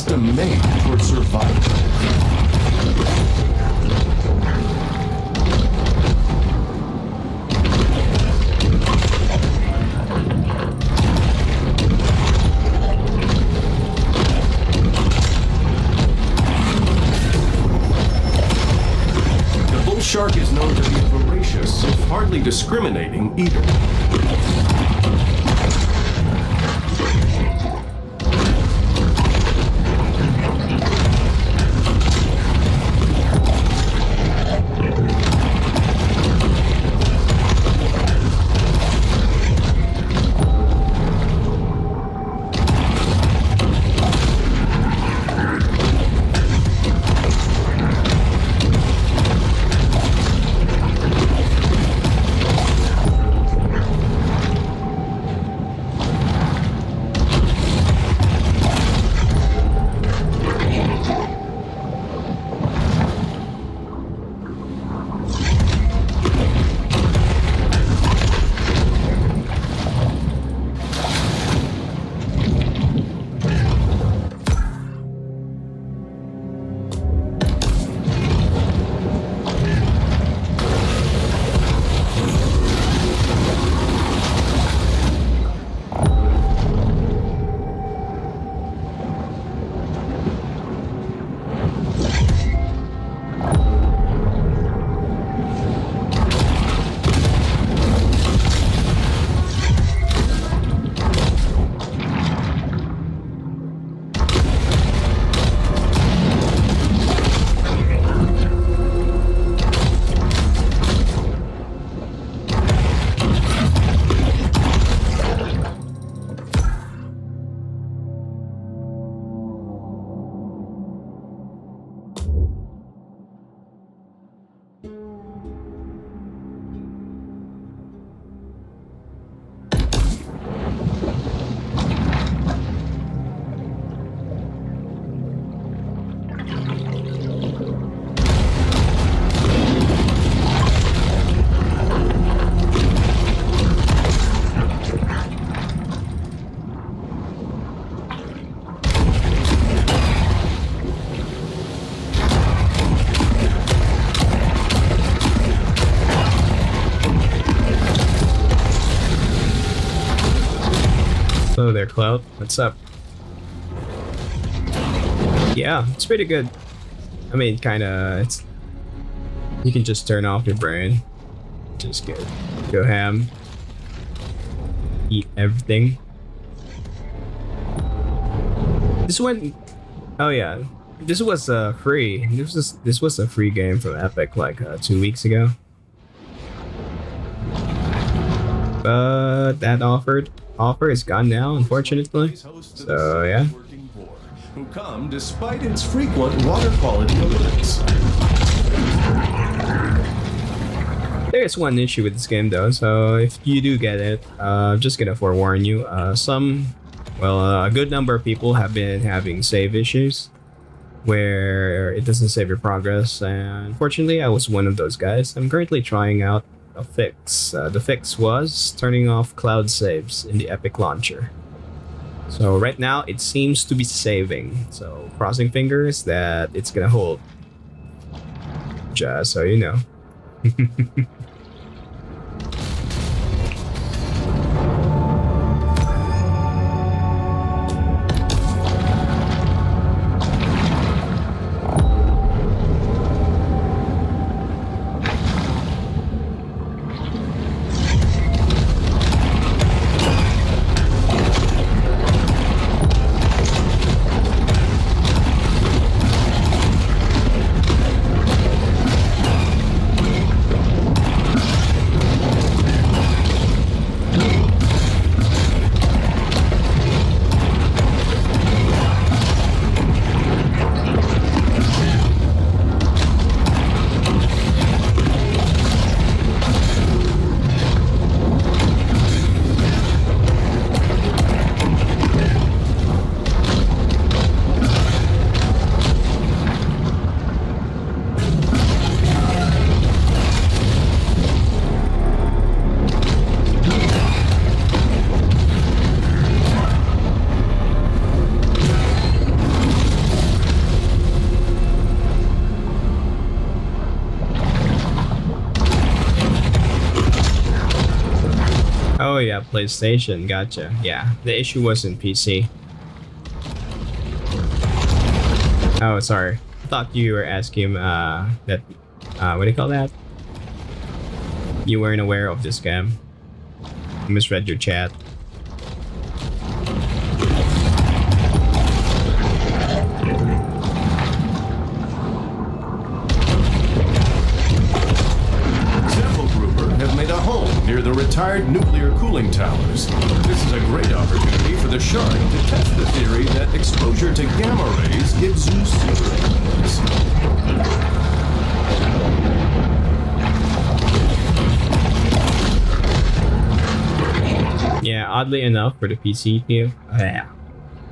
custom made for survival. The bull shark is known to be voracious, if hardly discriminating either. Hello there, Cloud. What's up? Yeah, it's pretty good. I mean, it's... You can just turn off your brain. Just go ham. Eat everything. This one... Oh yeah. This was free. This was a free game from Epic like 2 weeks ago. But that offer is gone now, unfortunately. So yeah. Who come despite its frequent water quality alerts. There's one issue with this game though, so if you do get it, just gonna forewarn you. A good number of people have been having save issues where it doesn't save your progress, and unfortunately I was one of those guys. I'm currently trying out a fix. The fix was turning off cloud saves in the Epic launcher. So right now it seems to be saving, so crossing fingers that it's gonna hold. Just so you know. Oh yeah, PlayStation. Gotcha. Yeah, the issue was in PC. Oh, sorry. I thought you were asking that. What do you call that? You weren't aware of this scam. I misread your chat. Have made a home near the retired nuclear cooling towers. This is a great opportunity for the shark to test the theory that exposure to gamma rays gives you superpowers. Yeah, oddly enough, for the PC team,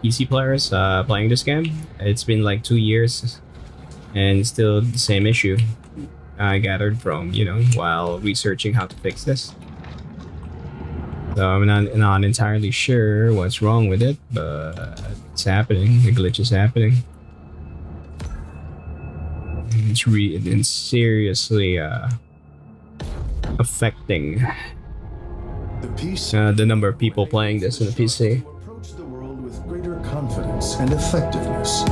PC players playing this game, it's been like 2 years and still the same issue. I gathered from, while researching how to fix this. So I'm not entirely sure what's wrong with it, but it's happening. The glitch is happening. It's seriously affecting the number of people playing this in the PC. Approach the world with greater confidence and effectiveness.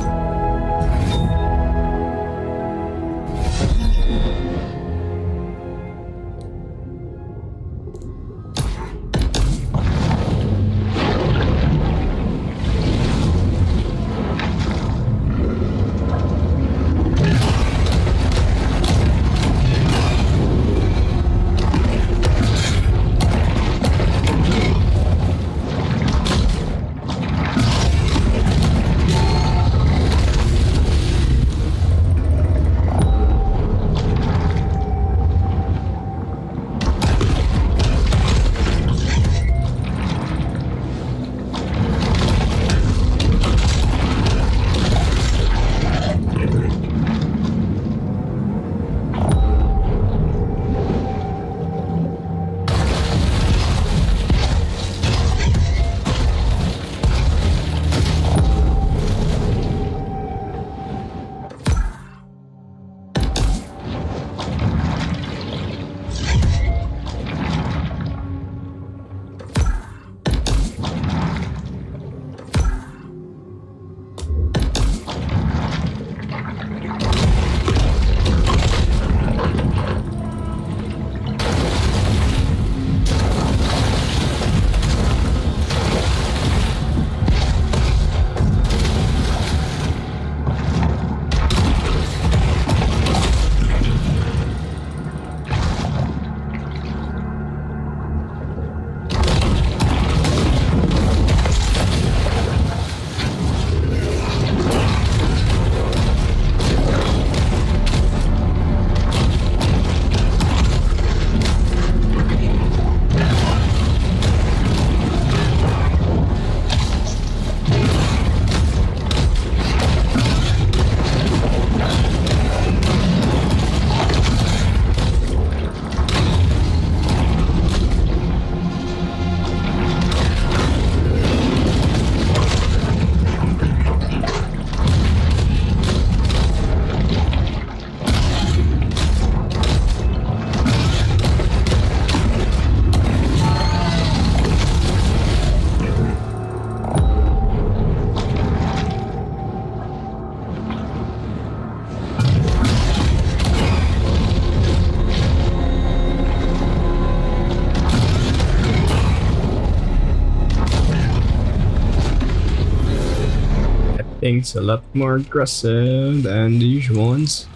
Things a lot more aggressive than the usual ones.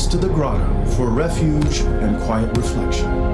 heads to the grotto for refuge and quiet reflection.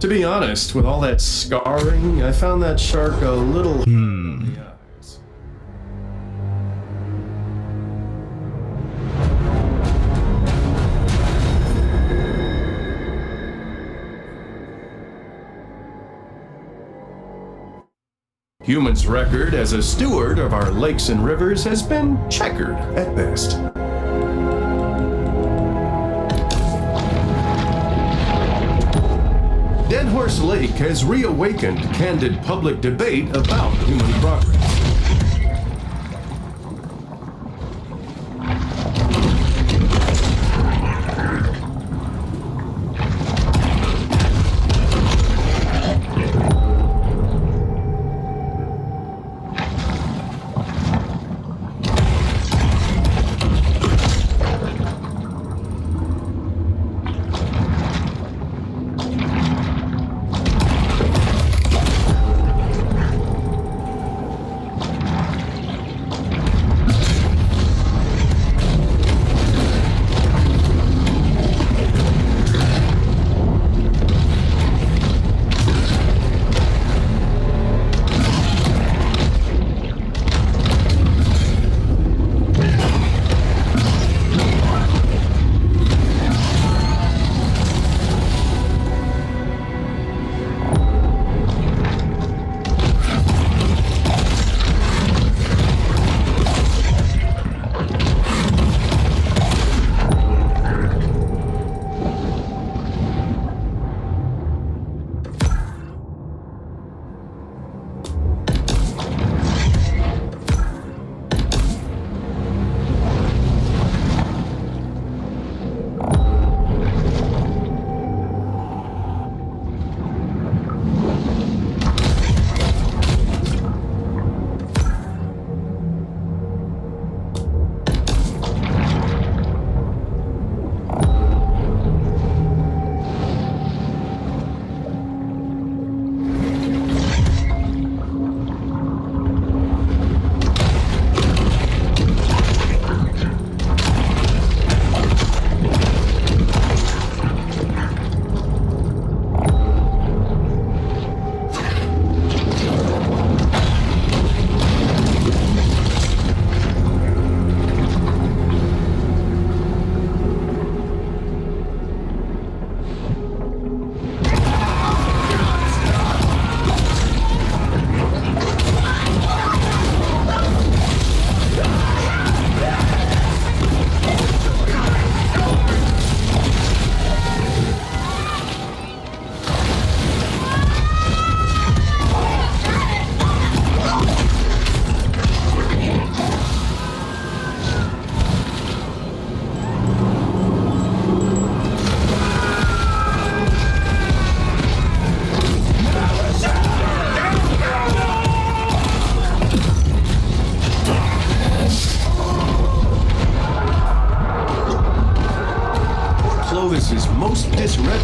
To be honest, with all that scarring, I found that shark a little on the eyes. Humans' record as a steward of our lakes and rivers has been checkered at best. Dead Horse Lake has reawakened candid public debate about human progress.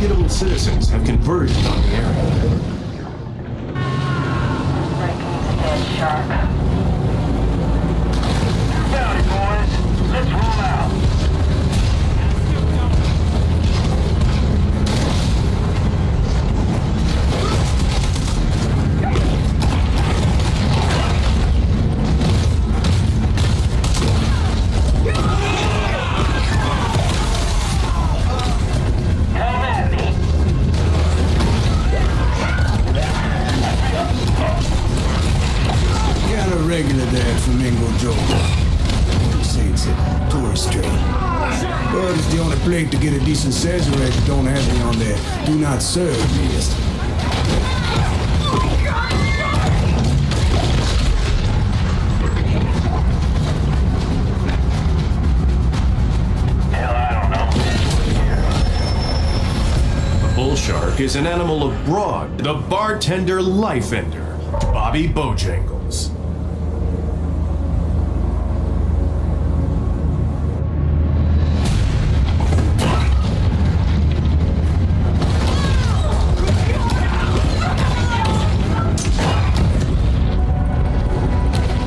reputable citizens have converged on the area. Breaking head shark. Howdy, boys. Let's roll out. Come at me. Got a regular there at Flamingo Joe. They say it's a tourist trade. But it's the only place to get a decent cigarette that don't have me on their do not serve list. Hell, I don't know. The bull shark is an animal of broad, the bartender life ender, Bobby Bojangles.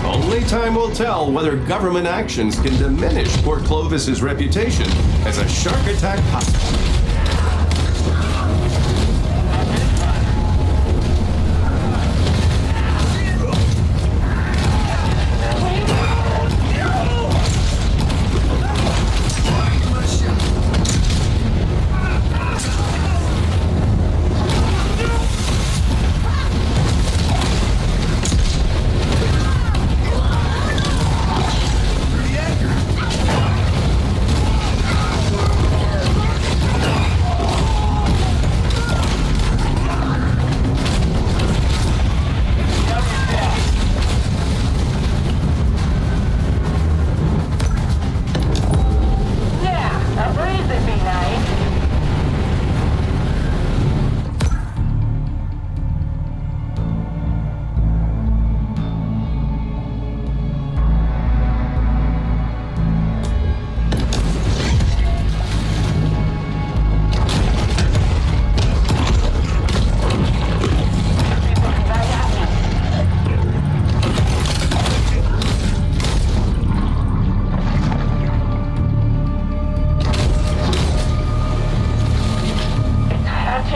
Only time will tell whether government actions can diminish Port Clovis's reputation as a shark attack hotspot. Yeah, a breeze would be nice. Looking right at me.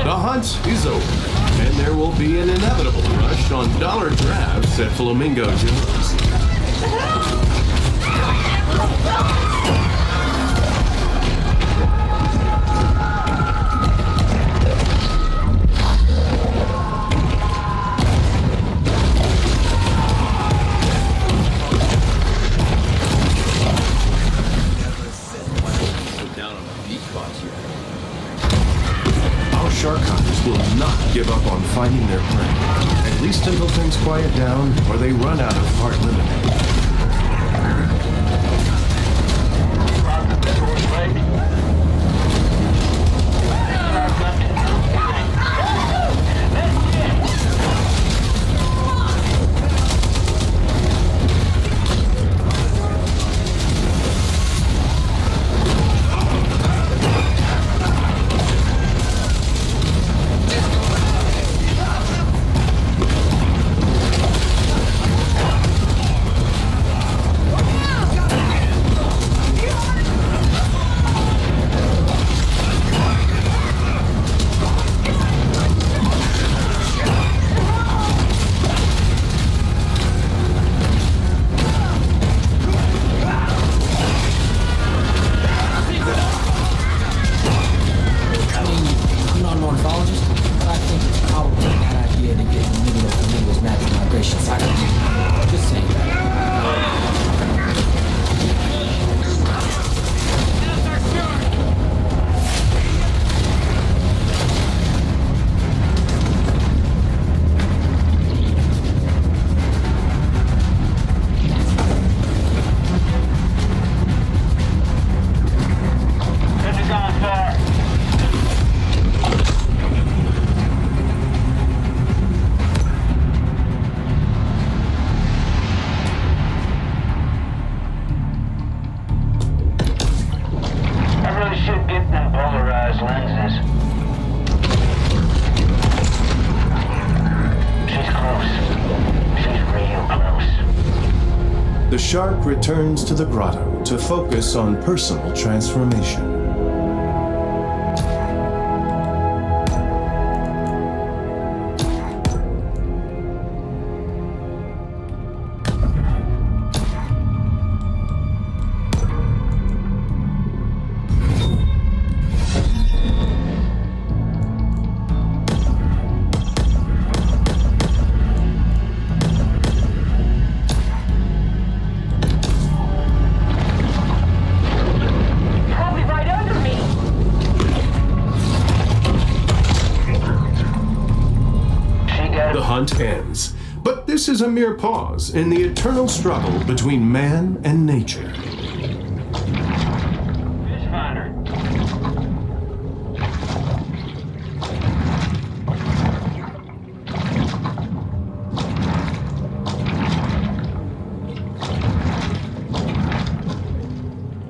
The hunt is over, and there will be an inevitable rush on dollar drafts at Flamingo Joe's. Our shark hunters will not give up on finding their prey, at least until things quiet down or they run out of hard lemonade. Crossed at that horse lake. Shark left it. That's it. shark returns to the grotto to focus on personal transformation. Probably right under me. She got The it. hunt ends, but this is a mere pause in the eternal struggle between man and nature. Fish finder.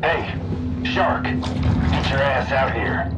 Hey, shark, get your ass out here.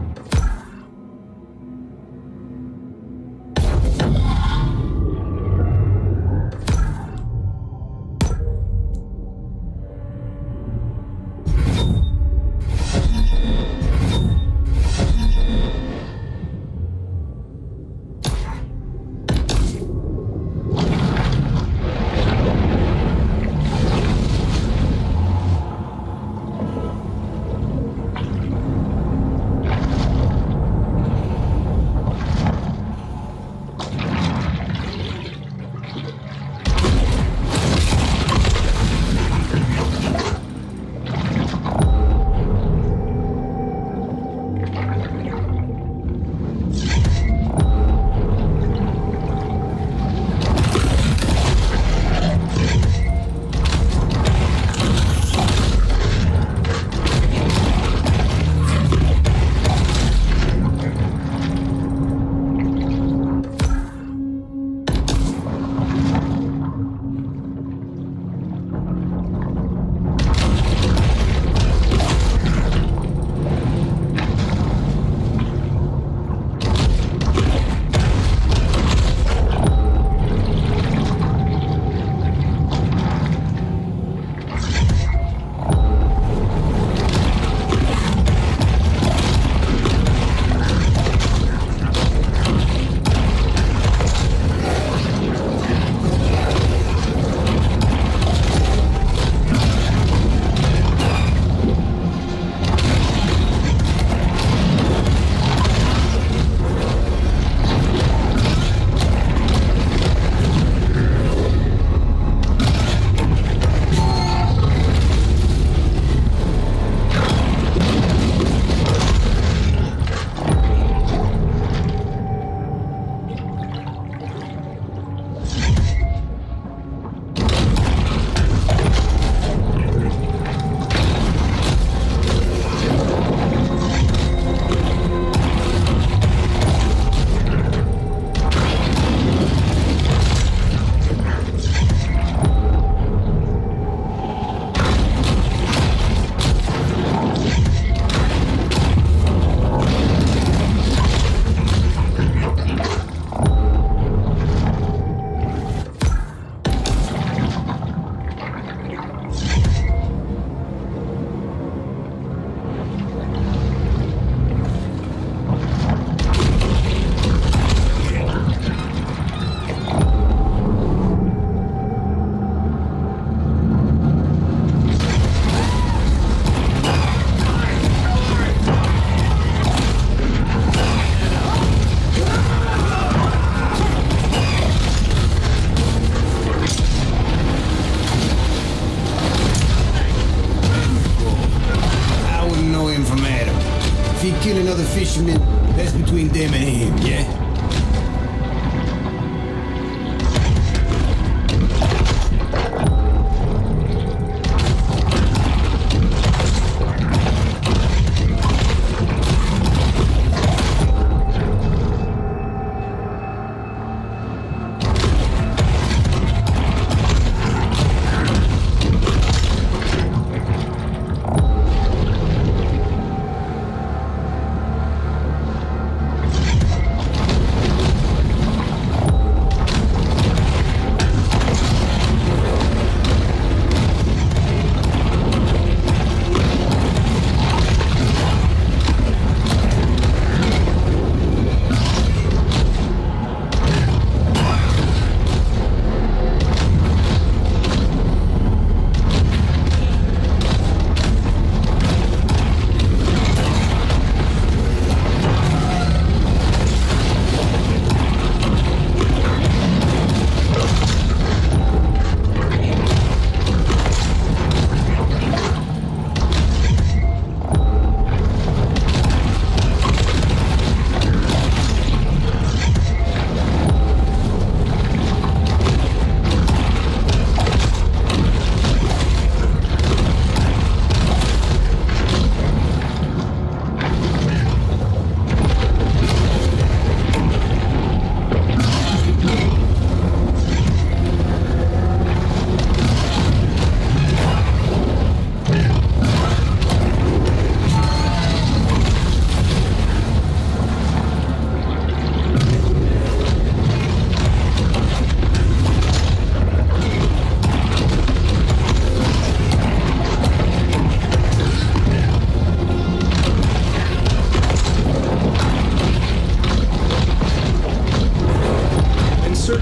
kill another fisherman, that's between them and him, yeah?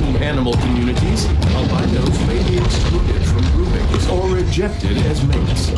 certain animal communities, albinos may be excluded from groupings or rejected as mates.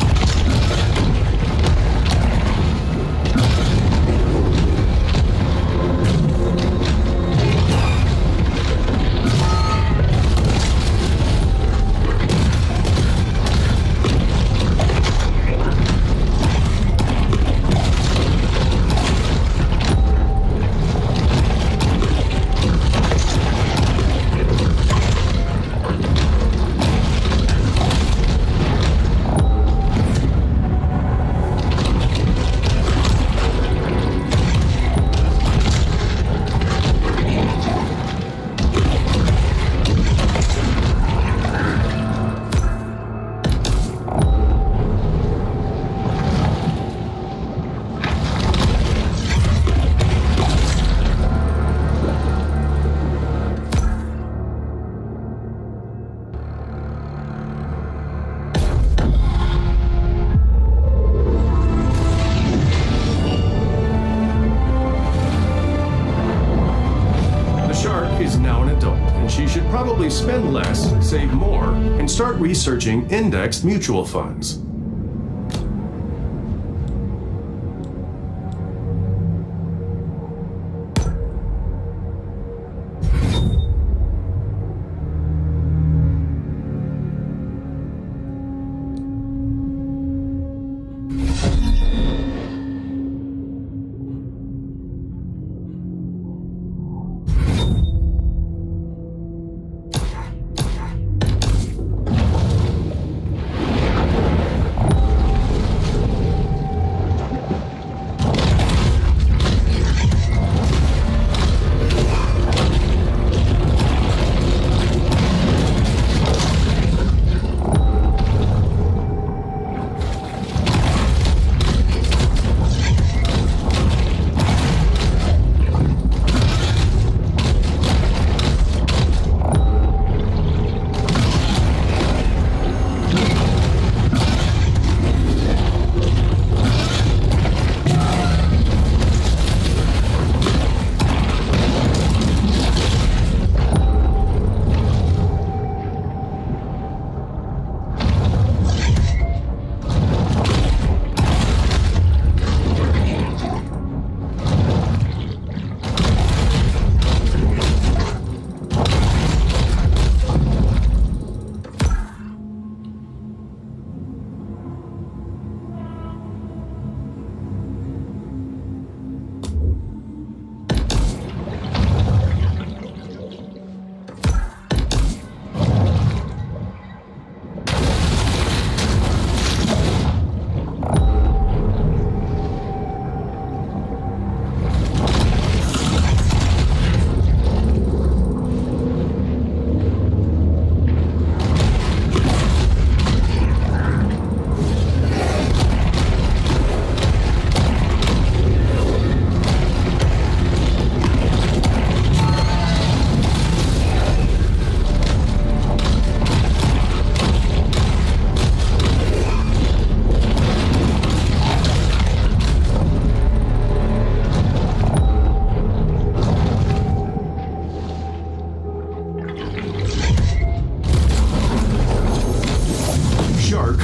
Probably spend less, save more, and start researching indexed mutual funds.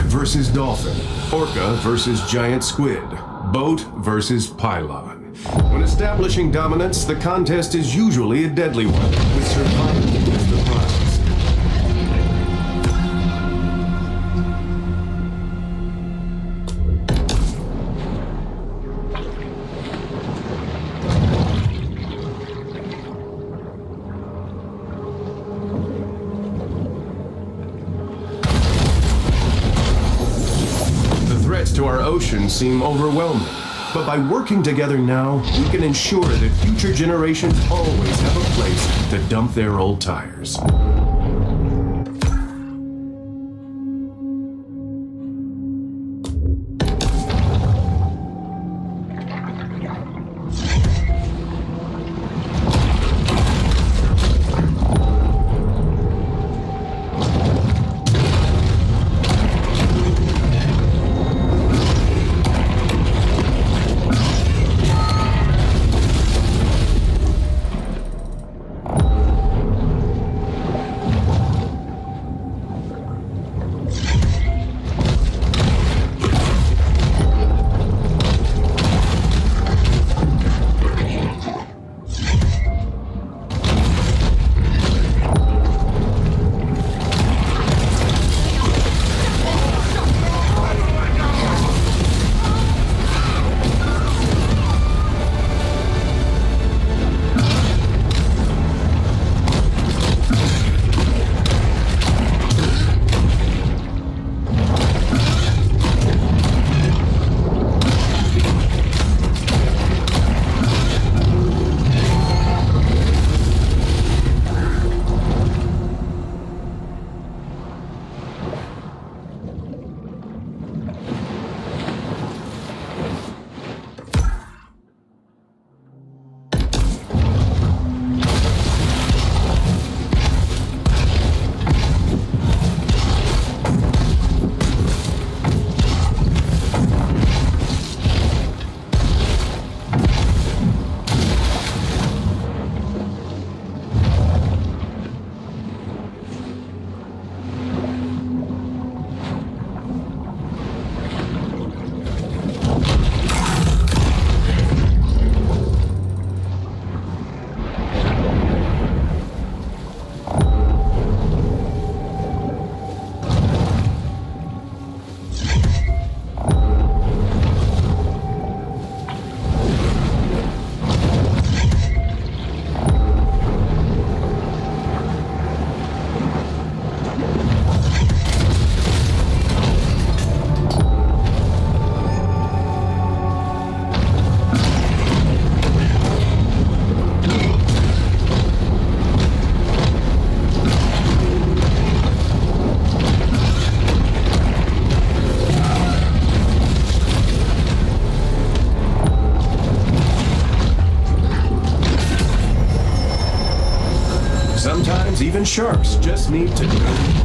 Versus dolphin, orca versus giant squid, boat versus pylon. When establishing dominance, the contest is usually a deadly one, with survival as the prize. To our ocean seem overwhelming, but by working together now, we can ensure that future generations always have a place to dump their old tires. and sharks just need to know.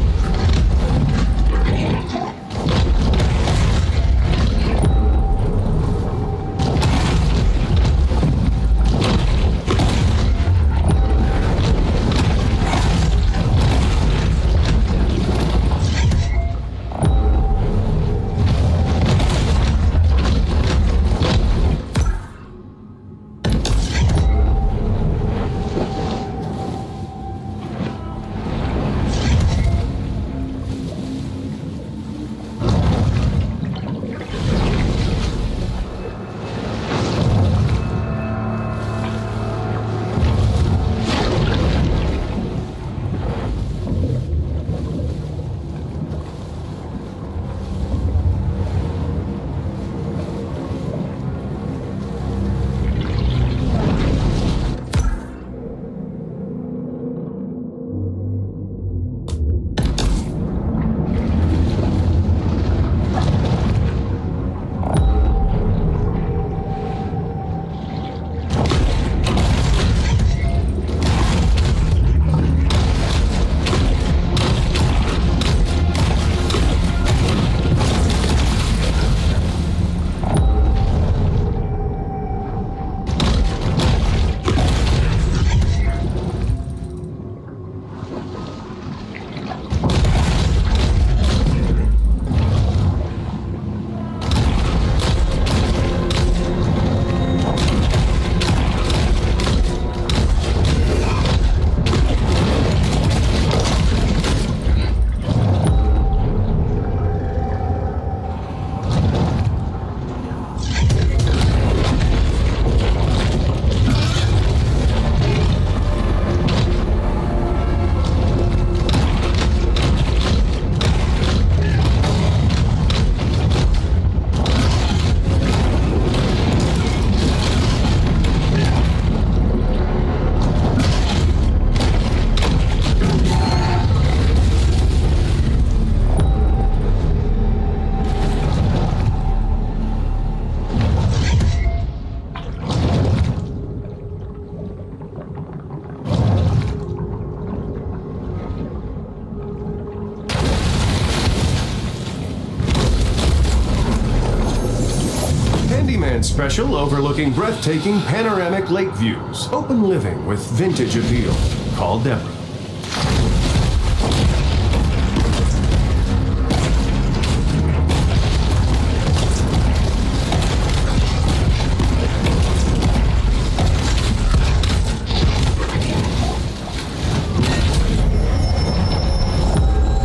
Special overlooking breathtaking panoramic lake views. Open living with vintage appeal. Call Deborah.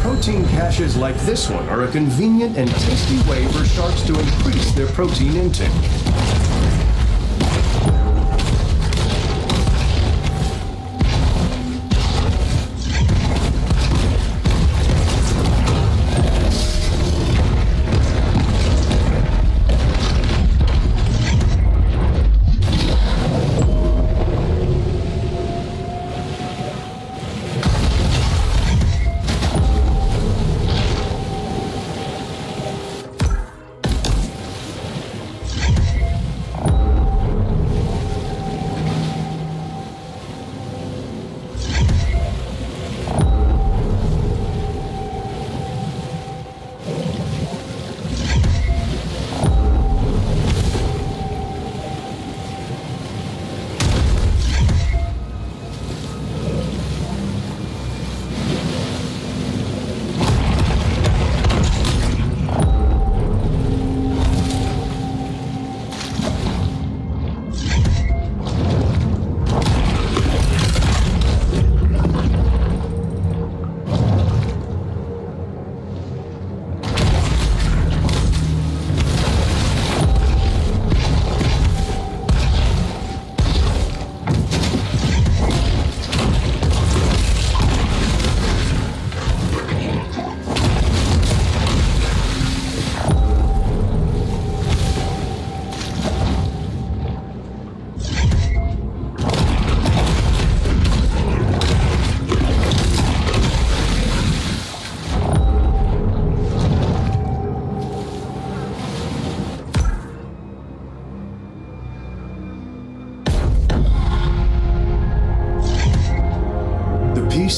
Protein caches like this one are a convenient and tasty way for sharks to increase their protein intake.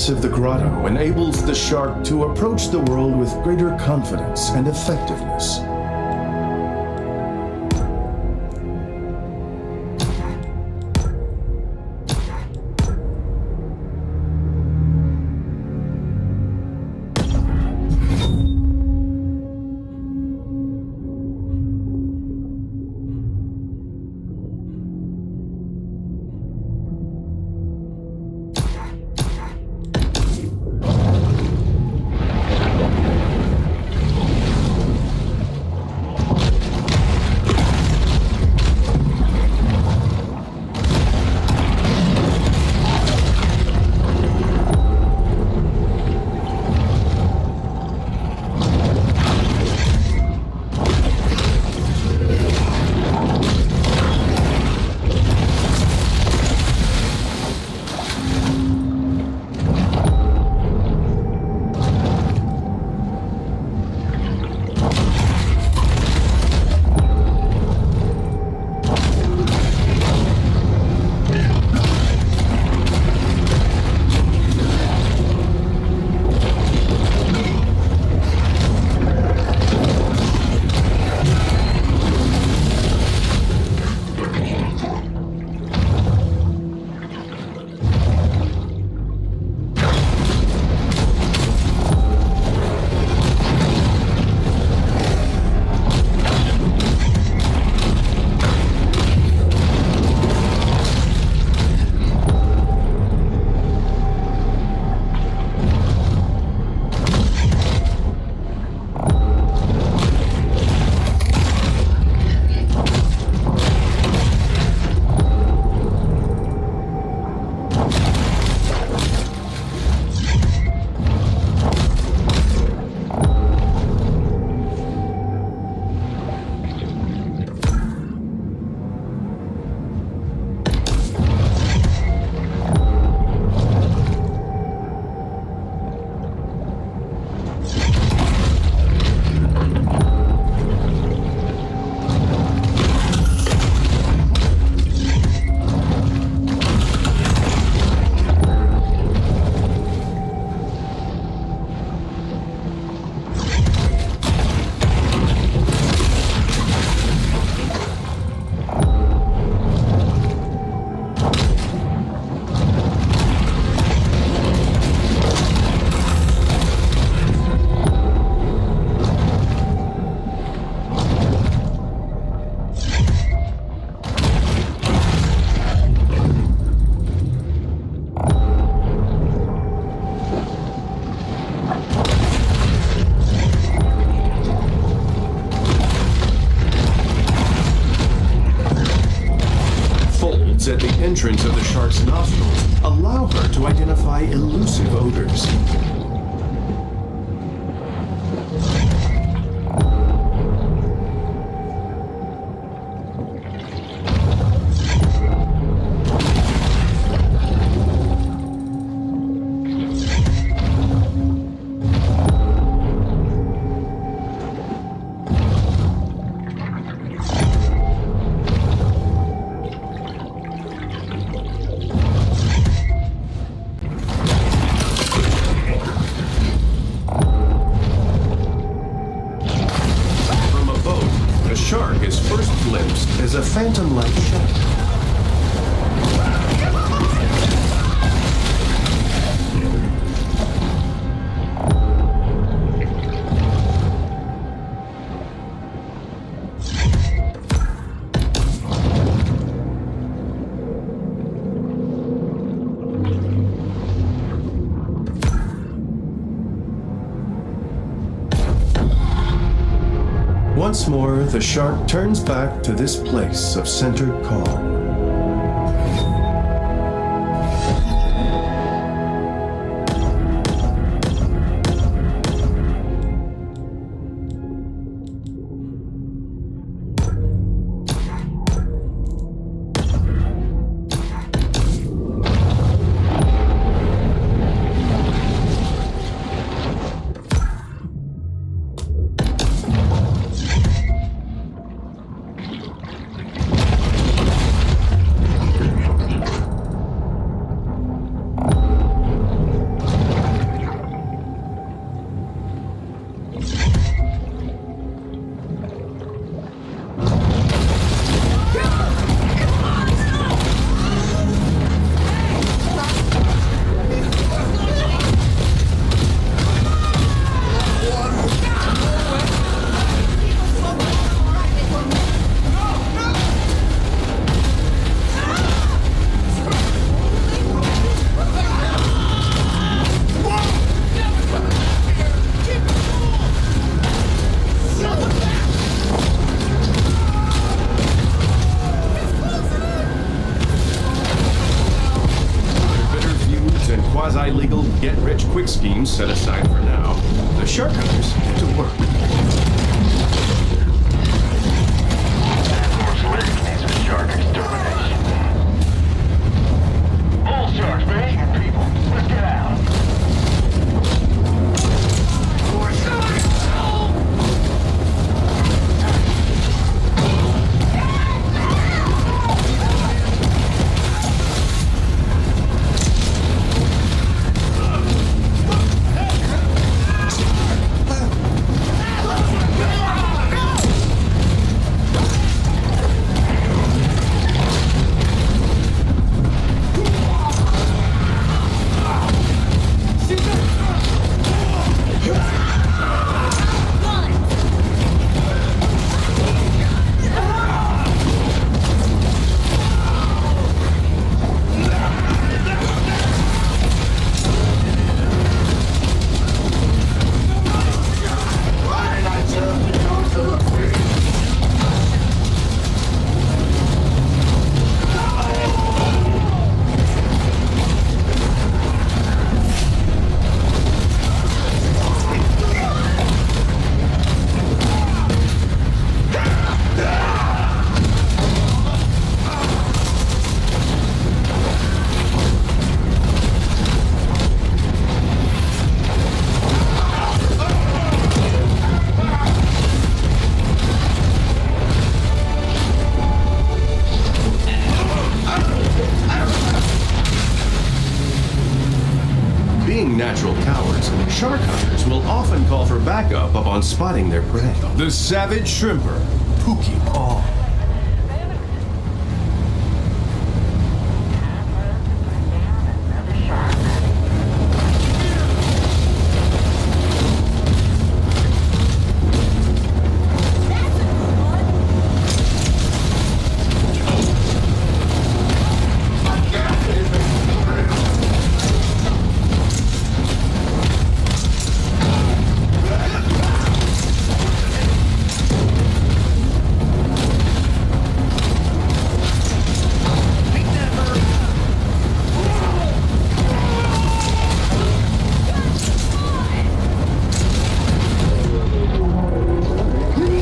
depths of the grotto enables the shark to approach the world with greater confidence and effectiveness. At the entrance of the shark's nostrils allow her to identify elusive odors. Shark is first glimpsed as a phantom-like shape. Once more, the shark turns back to this place of centered calm. schemes set aside for now, the shark hunters get to work. Horse Lake needs a shark extermination. Bull sharks, been eating people. Let's get out. Being natural cowards, shark hunters will often call for backup upon spotting their prey. The savage shrimper, Pookie Paw.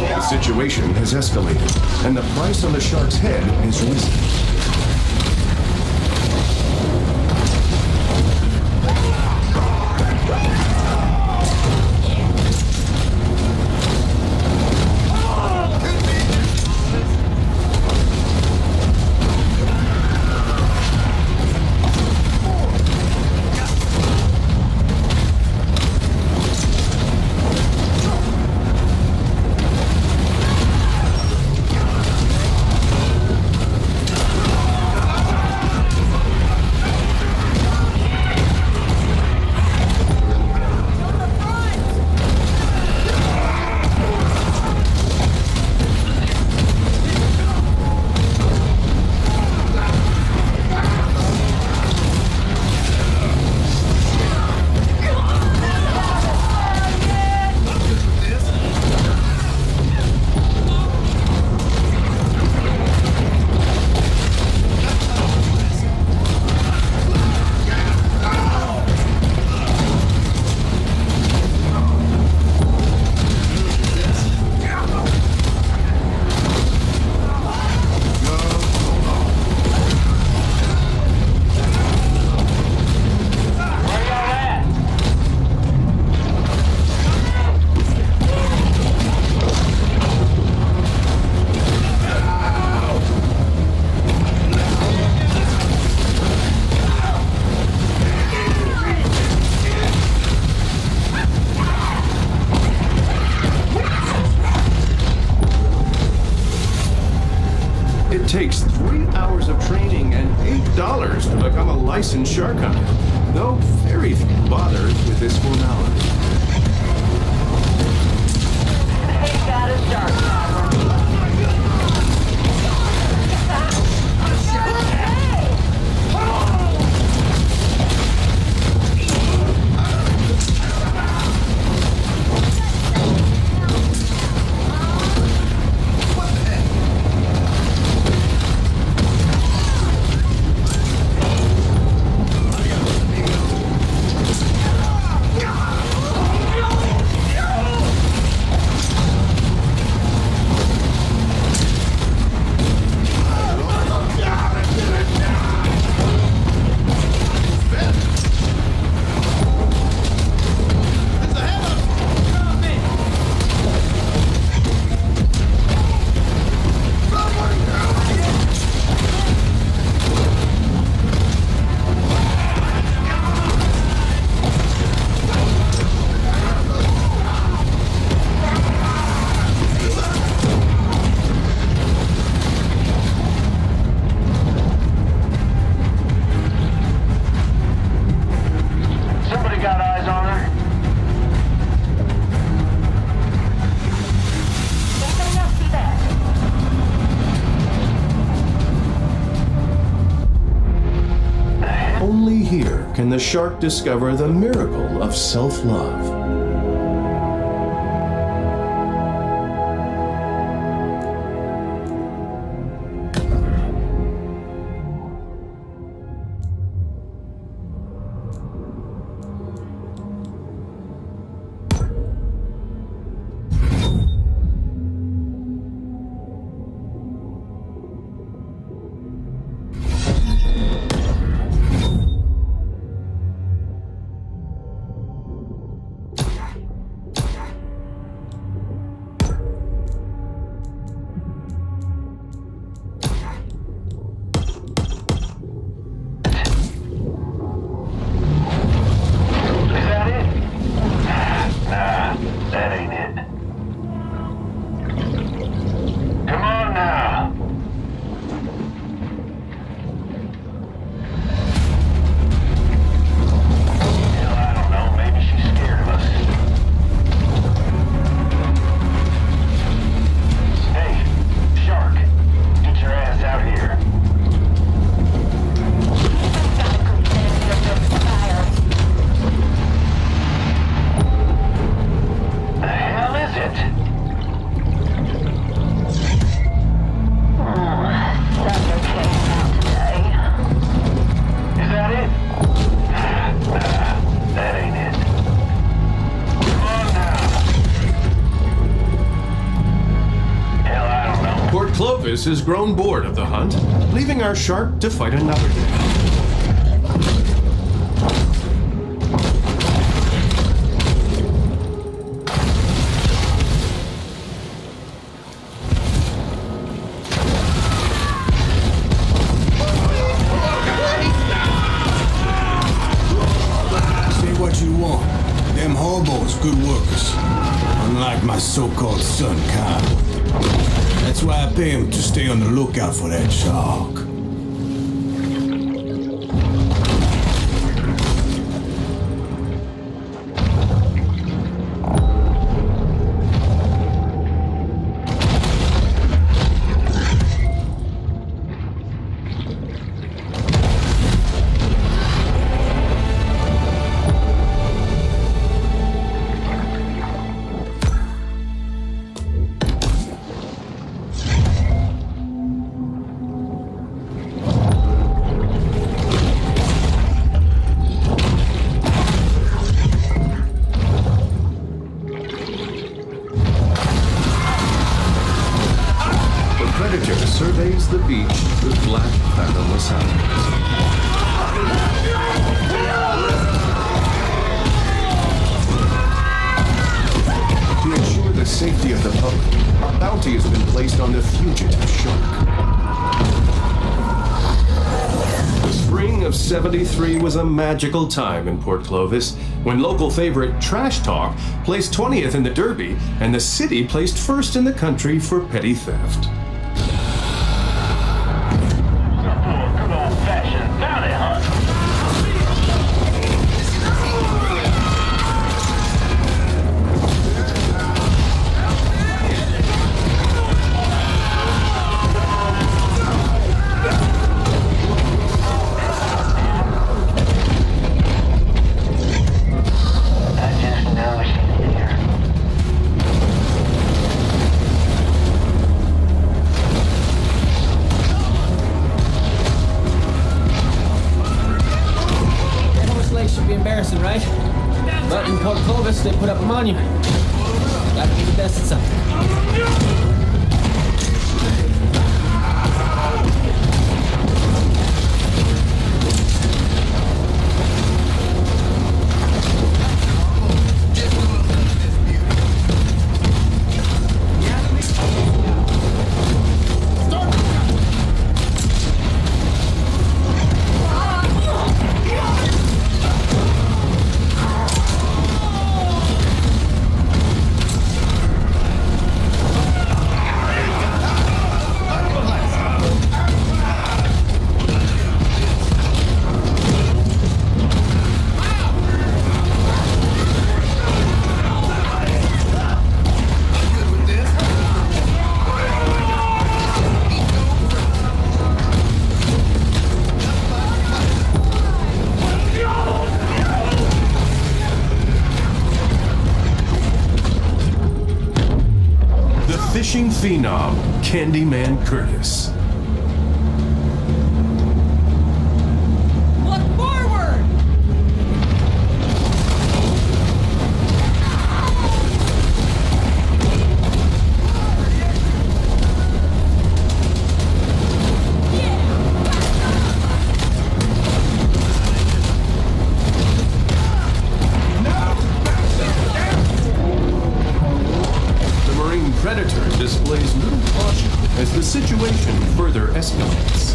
The situation has escalated, and the price on the shark's head has risen. It takes 3 hours of training and $8 to become a licensed shark hunter, though very few bother with this formality. Ain't got a shark camera. can the shark discover the miracle of self-love. Clovis has grown bored of the hunt, leaving our shark to fight another day. Say what you want. Them hobos, good workers. Unlike my so-called son, Kyle. That's why I pay him to stay on the lookout for that shark. Surveys the beach with black fathomless eyes. To ensure the safety of the public, a bounty has been placed on the fugitive shark. The spring of '73 was a magical time in Port Clovis when local favorite Trash Talk placed 20th in the Derby and the city placed first in the country for petty theft. Right? But in Port Clovis, they put up a monument. Gotta be the best at something. fishing phenom, Candyman Curtis. Look forward! The Marine Predator displays little caution as the situation further escalates.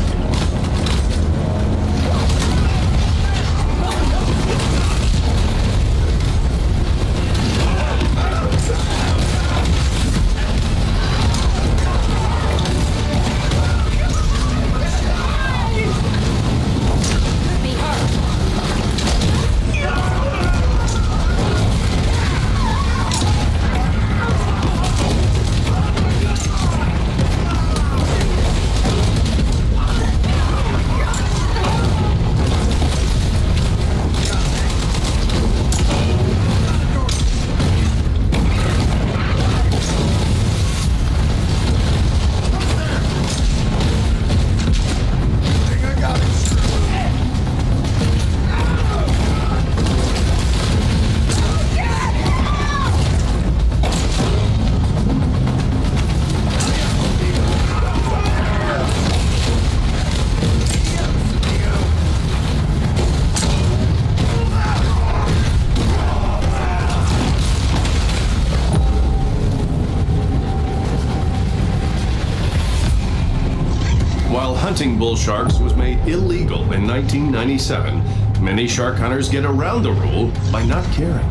While hunting bull sharks was made illegal in 1997, many shark hunters get around the rule by not caring.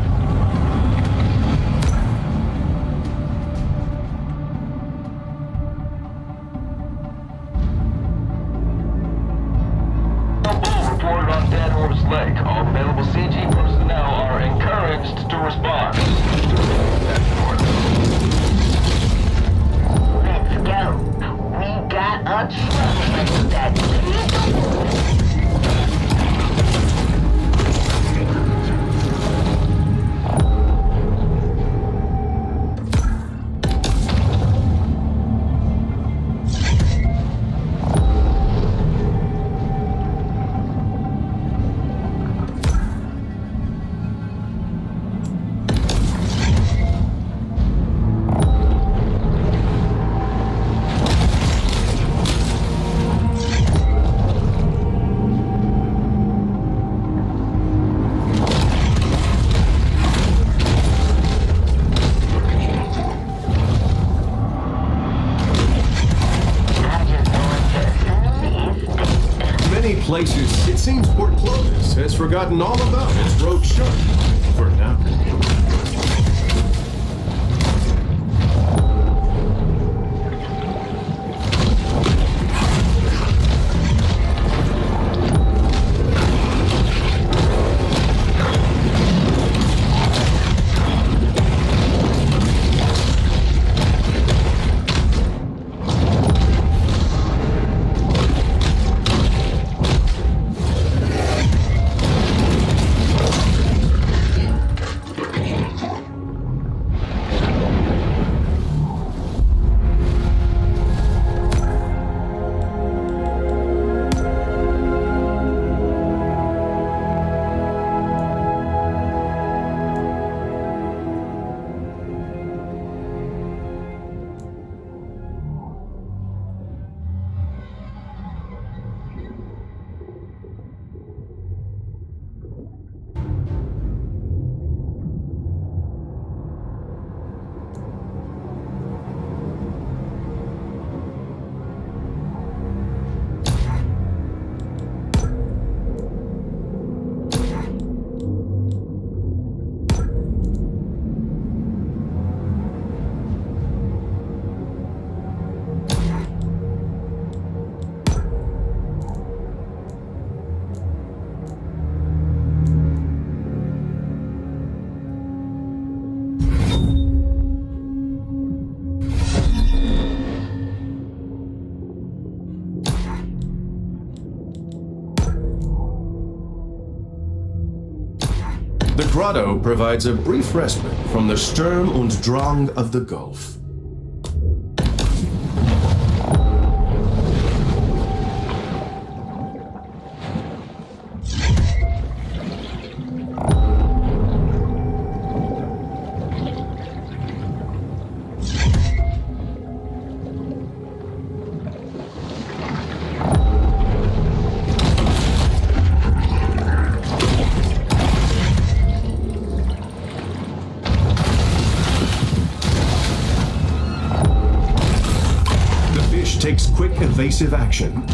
Bull reported on Dead Horse Lake. All available CG personnel are encouraged to respond. Let's go. We got a truck that Many places, it seems Port Clovis has forgotten all about its rogue shark. For now. The grotto provides a brief respite from the Sturm und Drang of the Gulf. which takes quick, evasive action.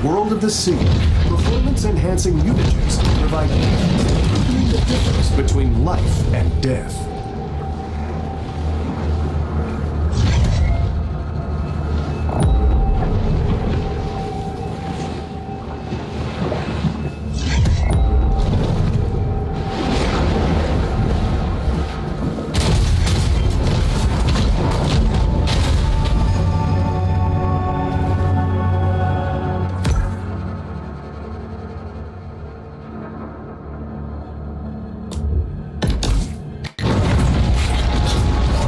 World of the sea, performance-enhancing mutagens provide the difference between life and death.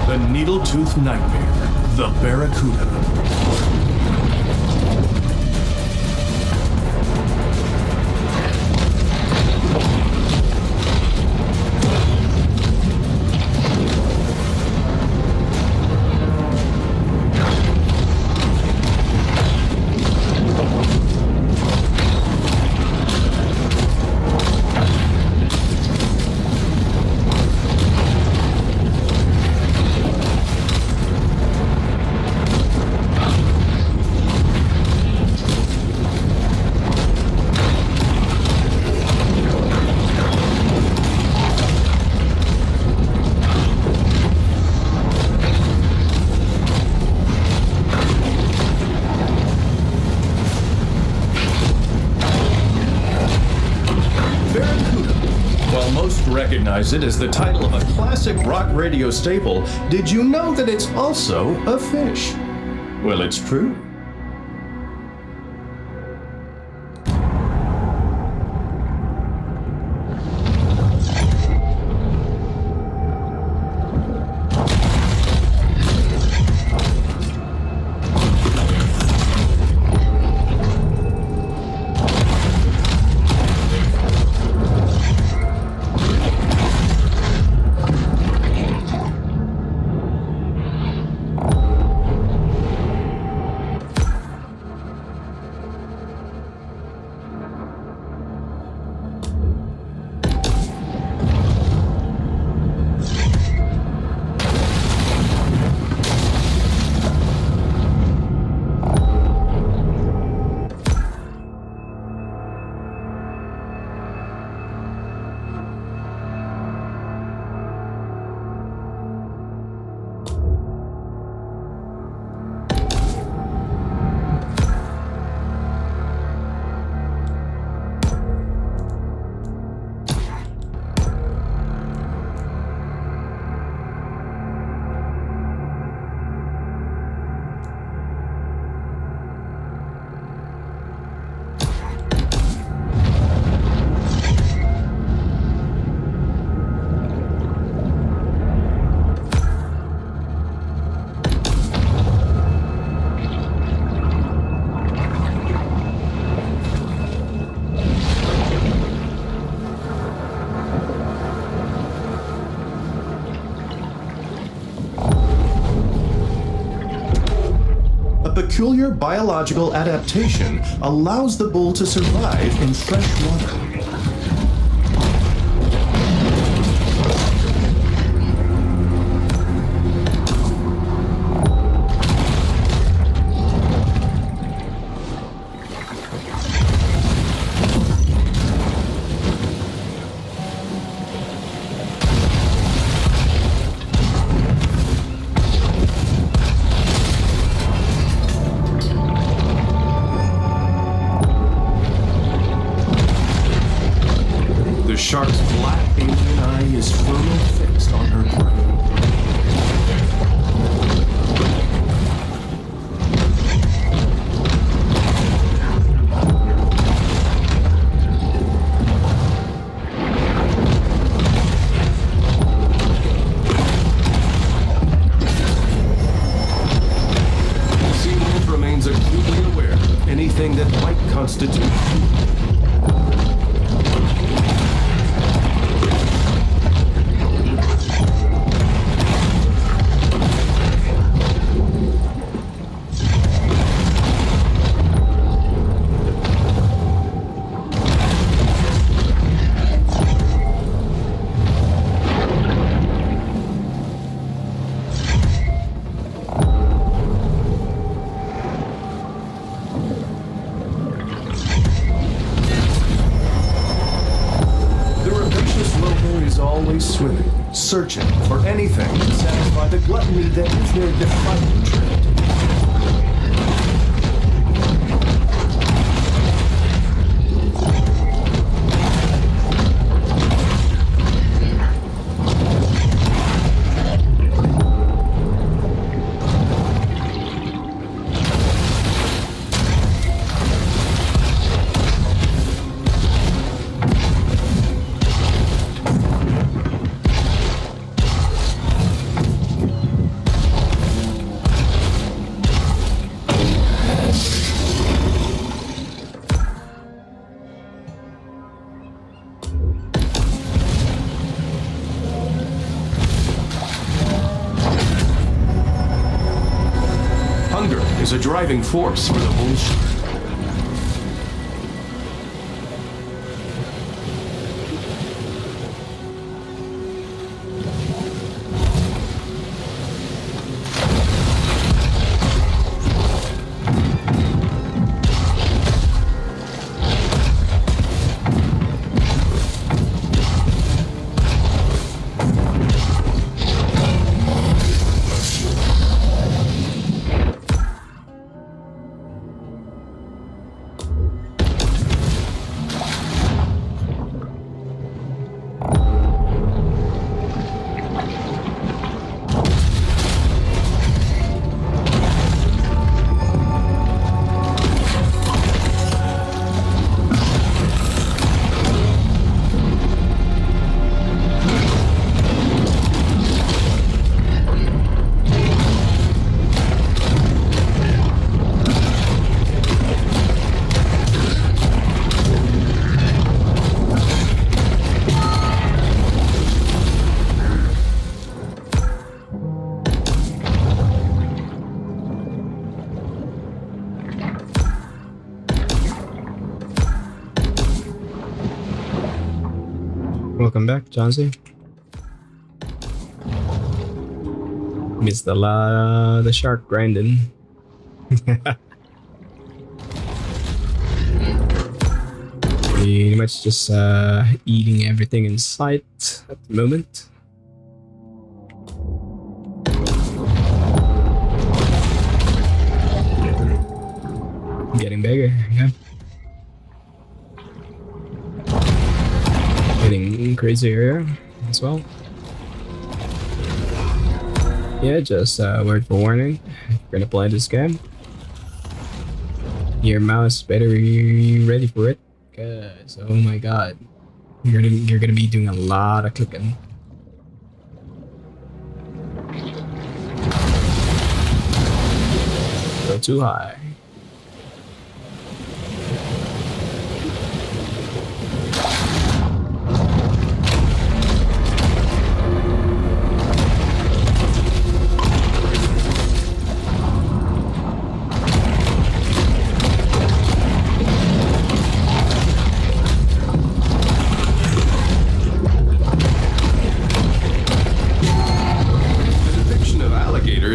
The needle-toothed nightmare, the Barracuda. Recognize it as the title of a classic rock radio staple, did you know that it's also a fish? Well, it's true. Peculiar biological adaptation allows the bull to survive in fresh water. constitution. Swimming, searching for anything to satisfy the gluttony that is their defining trait. Is a driving force for the whole show. Welcome back, Chauncey. Missed the shark grinding. Pretty much just eating everything in sight at the moment. Getting bigger, yeah. Getting crazier as well. Yeah, just word for warning. If you're gonna play this game, your mouse better be ready for it. Cause oh my god, you're gonna be doing a lot of clicking. Go too high.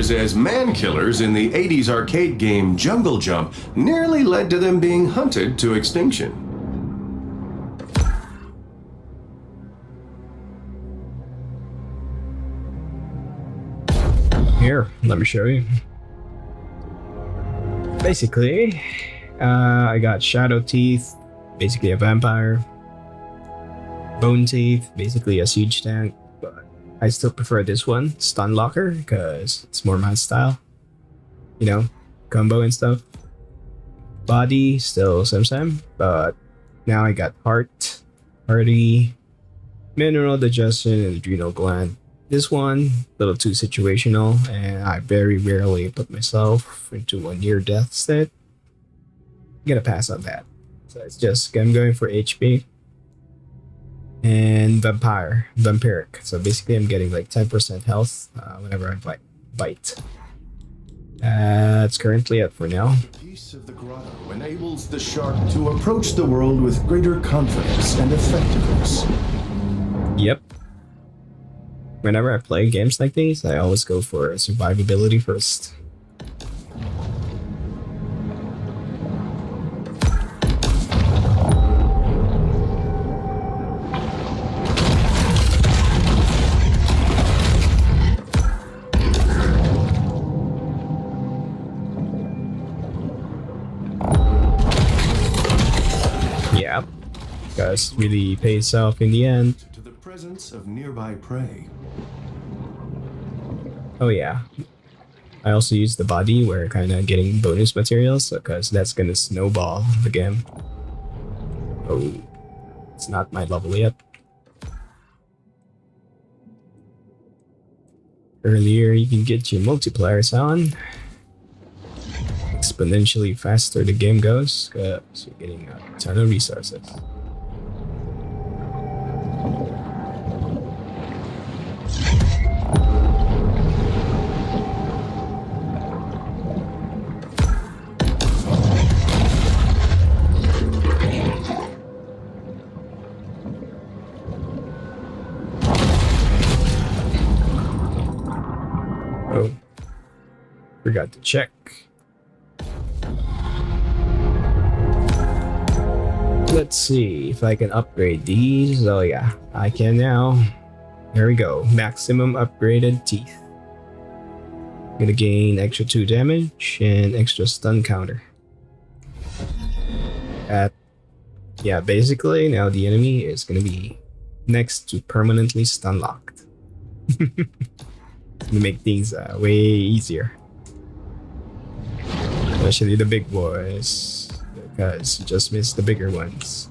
As man-killers in the 80s arcade game Jungle Jump nearly led to them being hunted to extinction. Here, let me show you. Basically, I got Shadow Teeth, basically a vampire. Bone Teeth, basically a siege tank. I still prefer this one, Stun Locker, because it's more my style. You know, combo and stuff. Body, still same, but now I got Heart, Hardy, Mineral Digestion, and Adrenal Gland. This one, a little too situational, and I very rarely put myself into a near-death state. I'm gonna pass on that. So it's just I'm going for HP and vampiric. So basically, I'm getting like 10% health whenever I bite. That's currently it for now. The peace of the grotto enables the shark to approach the world with greater confidence and effectiveness. Yep. Whenever I play games like these, I always go for survivability first. Yeah, guys, really pays off in the end. To the presence of nearby prey. Oh yeah, I also use the body where kind of getting bonus materials because that's gonna snowball the game. Oh, it's not my level yet. Earlier you can get your multipliers on. Exponentially faster the game goes because you're getting a ton of resources. Oh, forgot to check. Let's see if I can upgrade these. Oh yeah, I can now. There we go. Maximum upgraded teeth. Gonna gain extra 2 damage and extra stun counter. Yeah, basically now the enemy is gonna be next to permanently stun locked. It's gonna make things way easier. Especially the big boys, because you just missed the bigger ones.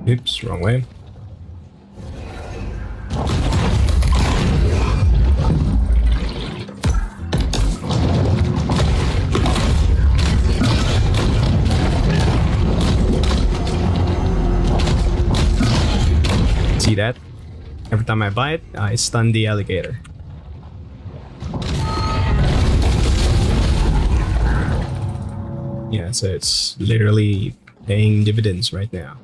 Oops, wrong way. See that? Every time I bite, I stun the alligator. Yeah, so it's literally paying dividends right now.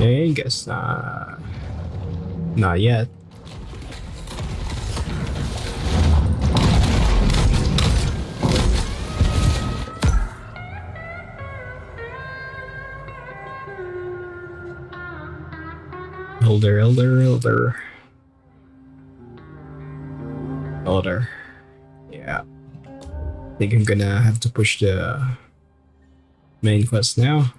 Okay, guess not yet. Elder. Yeah. I think I'm gonna have to push the main quest now.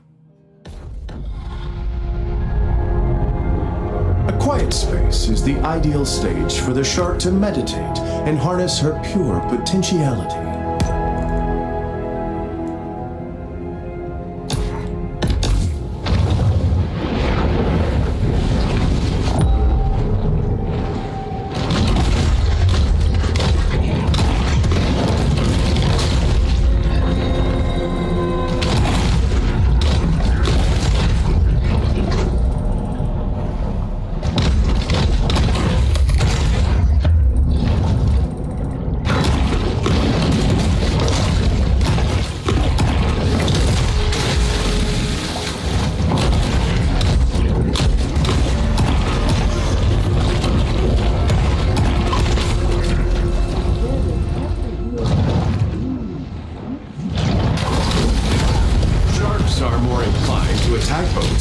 quiet space is the ideal stage for the shark to meditate and harness her pure potentiality.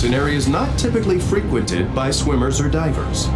In areas not typically frequented by swimmers or divers.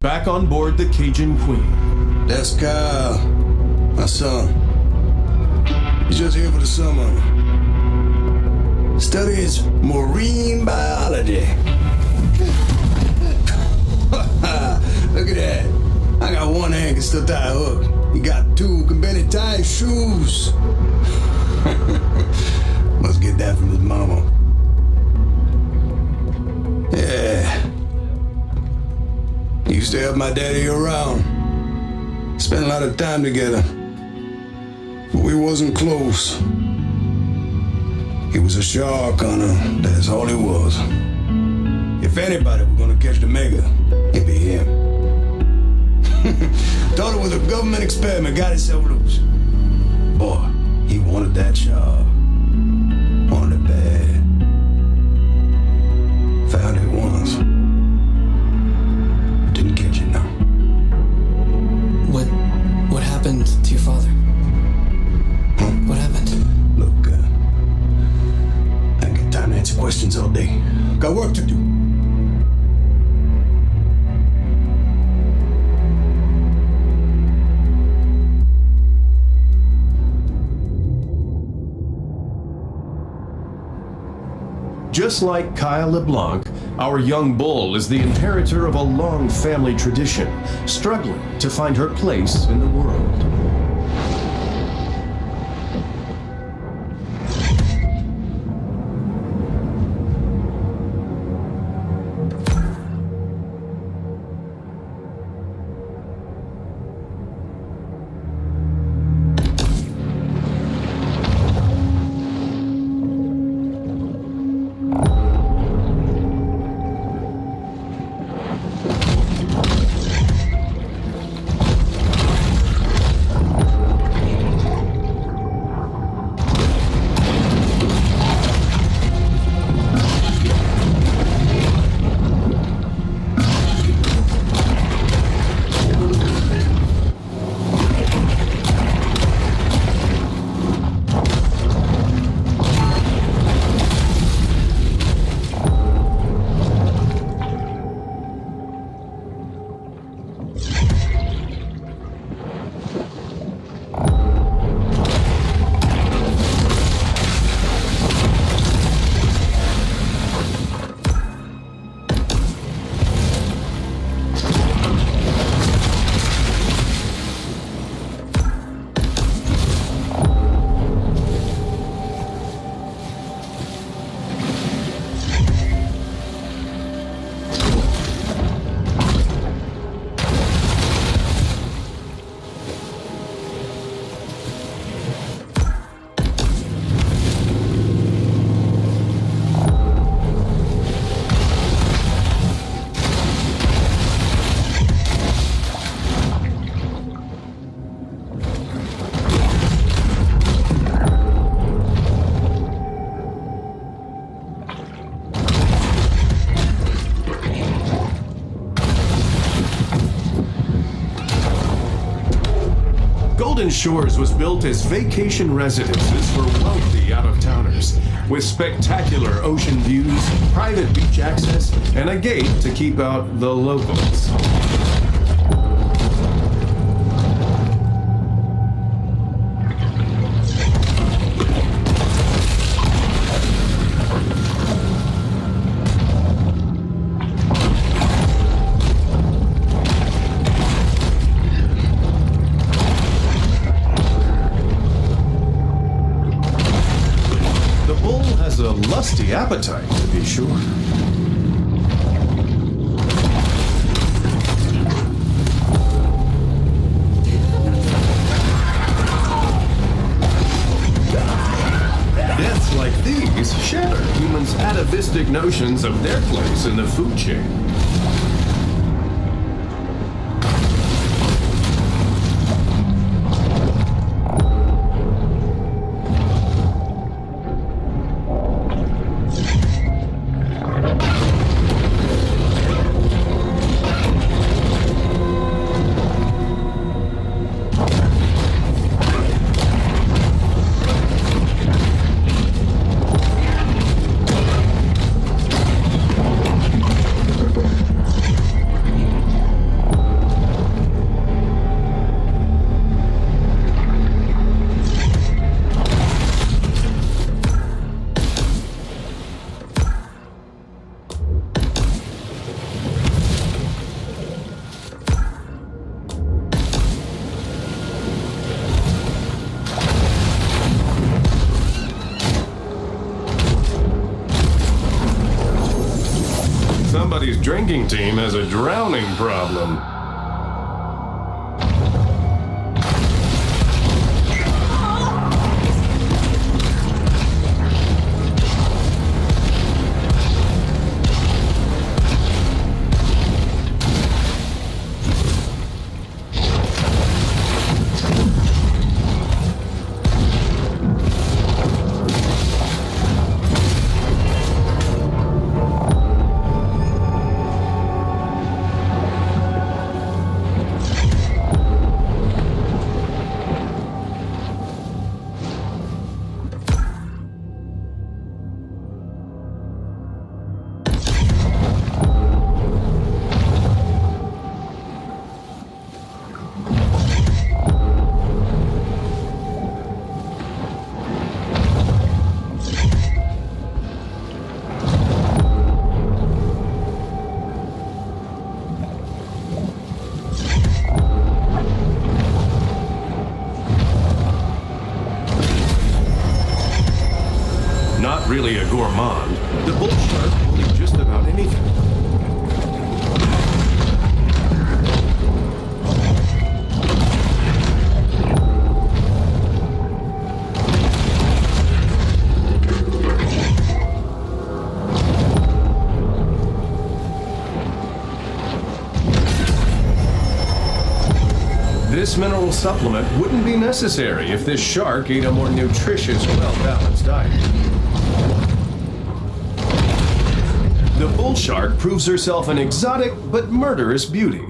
Back on board the Cajun Queen. That's Kyle, my son. He's just here for the summer. Studies marine biology. Look at that. I got one hand can still tie a hook. He got two can barely tie his shoes. Must get that from his mama. Yeah. He used to help my daddy around. Spent a lot of time together. But we wasn't close. He was a shark hunter, that's all he was. If anybody were gonna catch the mega, it'd be him. Thought it was a government experiment, got himself loose. Boy, he wanted that shark. Wanted it bad. Found it once. Didn't catch it, no. What happened to your father? Huh? What happened? Look, I ain't got time to answer questions all day. Got work to do. Just like Kyle LeBlanc, our young bull is the inheritor of a long family tradition, struggling to find her place in the world. Island Shores was built as vacation residences for wealthy out-of-towners, with spectacular ocean views, private beach access, and a gate to keep out the locals. A lusty appetite, to be sure. Deaths like these shatter humans' atavistic notions of their place in the food chain. Somebody's drinking team has a drowning problem. Not really a gourmand, the bull shark will eat just about anything. This mineral supplement wouldn't be necessary if this shark ate a more nutritious, well-balanced diet. The bull shark proves herself an exotic but murderous beauty.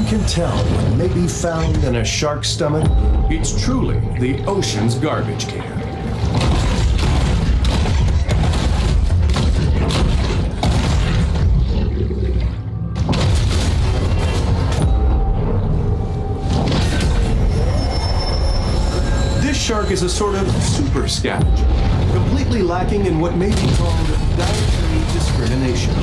Can tell what may be found in a shark's stomach. It's truly the ocean's garbage can. This shark is a sort of super scavenger, completely lacking in what may be called dietary discrimination.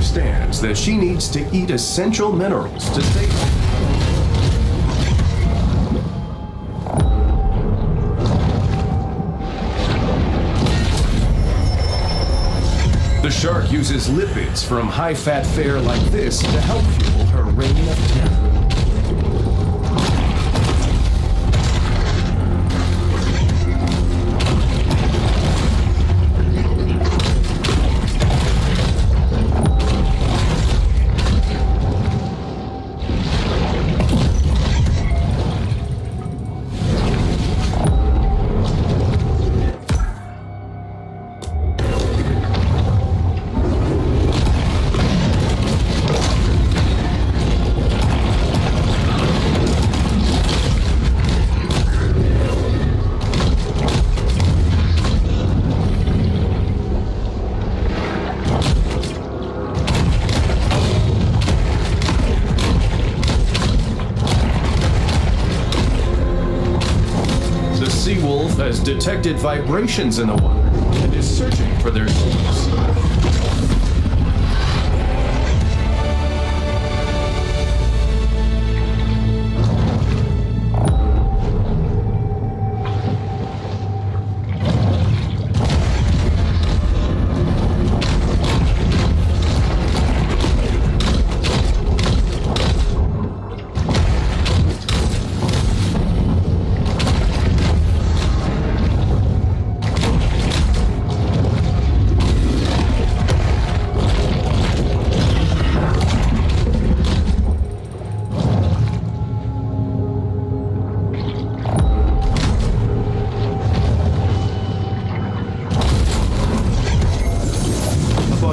understands that she needs to eat essential minerals to stay healthy. The shark uses lipids from high-fat fare like this to help fuel her reign of terror. Has detected vibrations in the water and is searching for their source.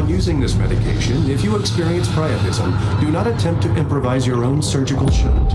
Using this medication, if you experience priapism, do not attempt to improvise your own surgical shunt.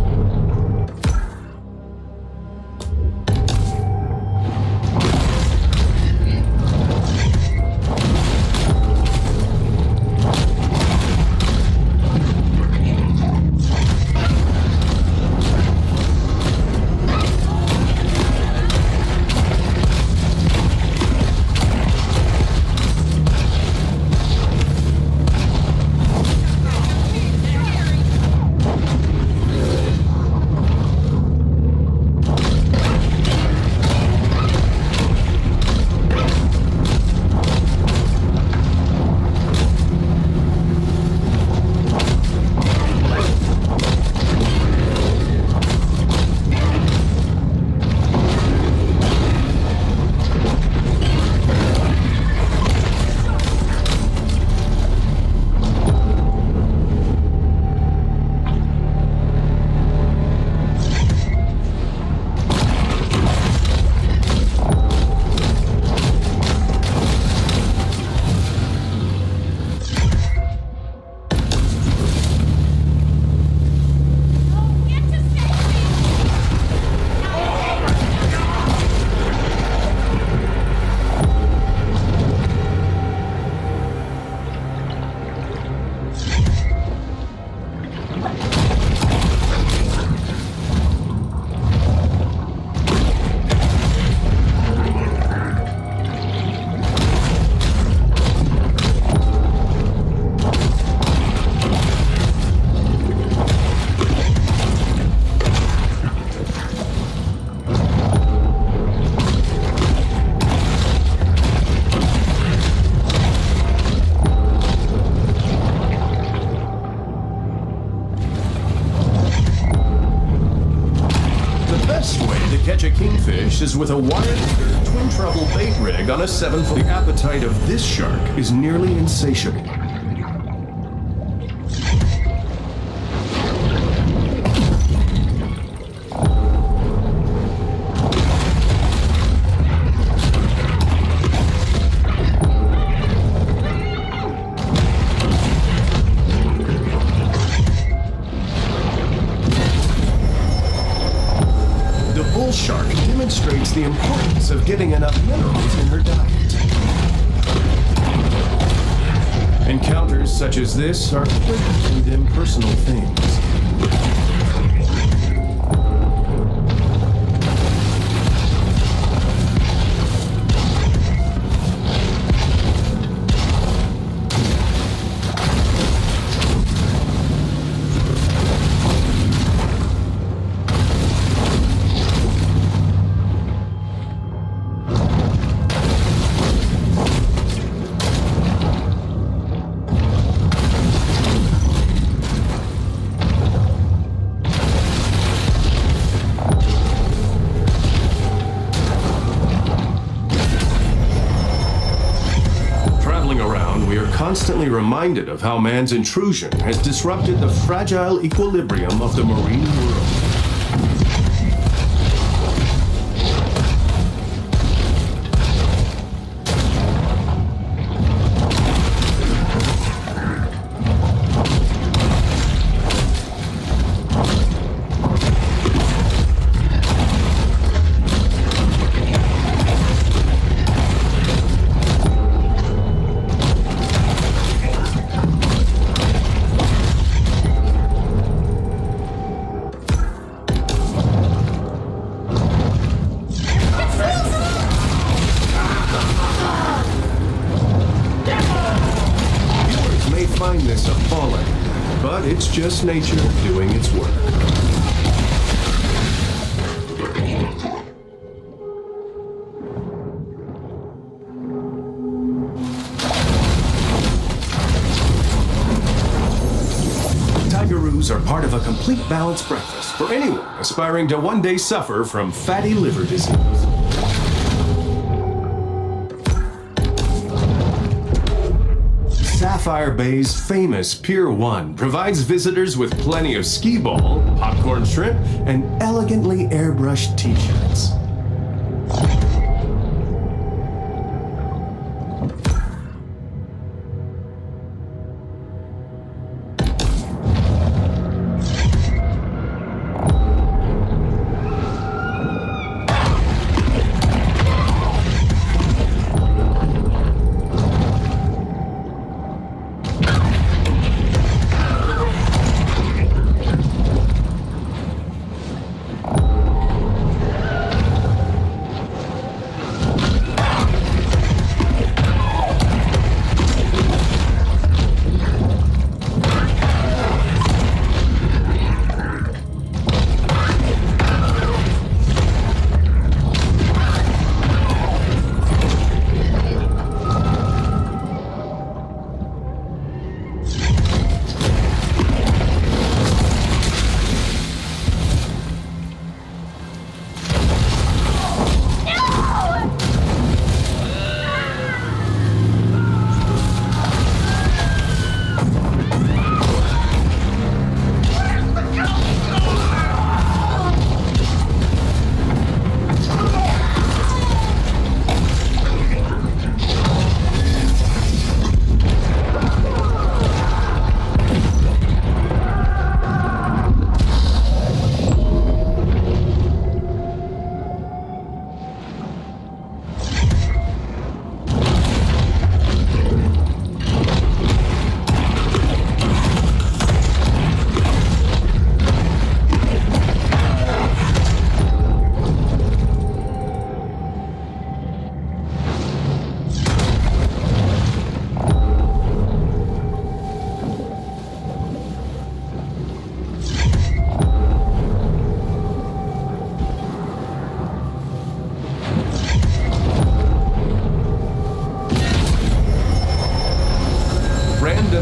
Kingfish is with a wire twin treble bait rig on a 7-foot. The appetite of this shark is nearly insatiable. Shark demonstrates the importance of getting enough minerals in her diet. Encounters such as this are quick and impersonal things. we are constantly reminded of how man's intrusion has disrupted the fragile equilibrium of the marine world. Find this appalling, but it's just nature doing its work. Tigeroos are part of a complete balanced breakfast for anyone aspiring to one day suffer from fatty liver disease. Sapphire Bay's famous Pier 1 provides visitors with plenty of skee ball, popcorn shrimp, and elegantly airbrushed t-shirts.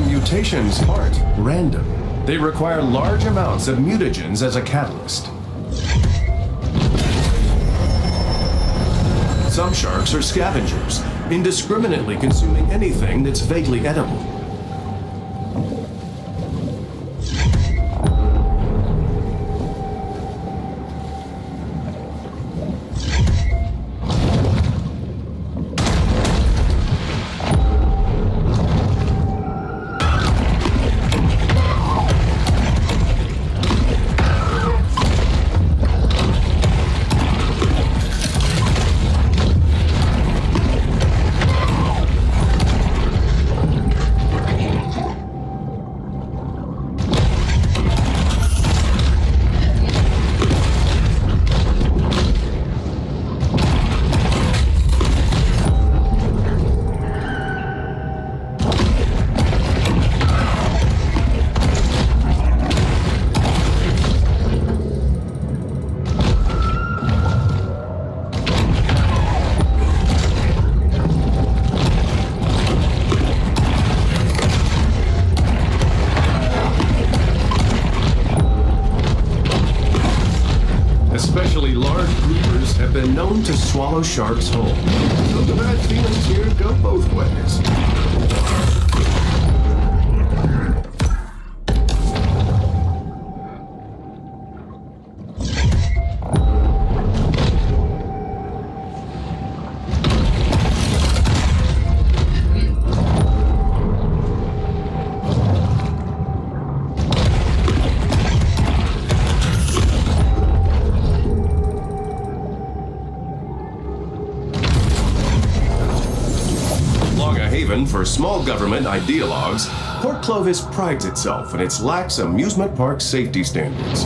Mutations aren't random. They require large amounts of mutagens as a catalyst. Some sharks are scavengers, indiscriminately consuming anything that's vaguely edible. Especially large groupers have been known to swallow sharks whole. So the bad feelings here go both ways. haven for small government ideologues, Port Clovis prides itself in its lax amusement park safety standards.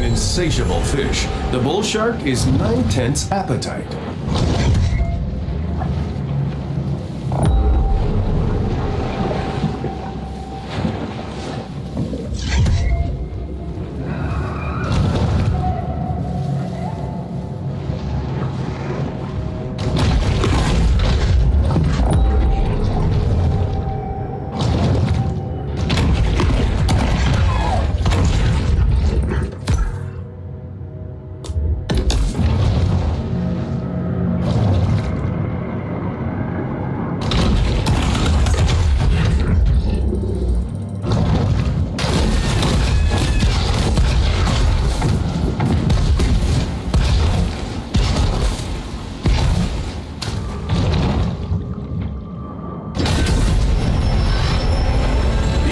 Insatiable fish, the bull shark is 9/10 appetite.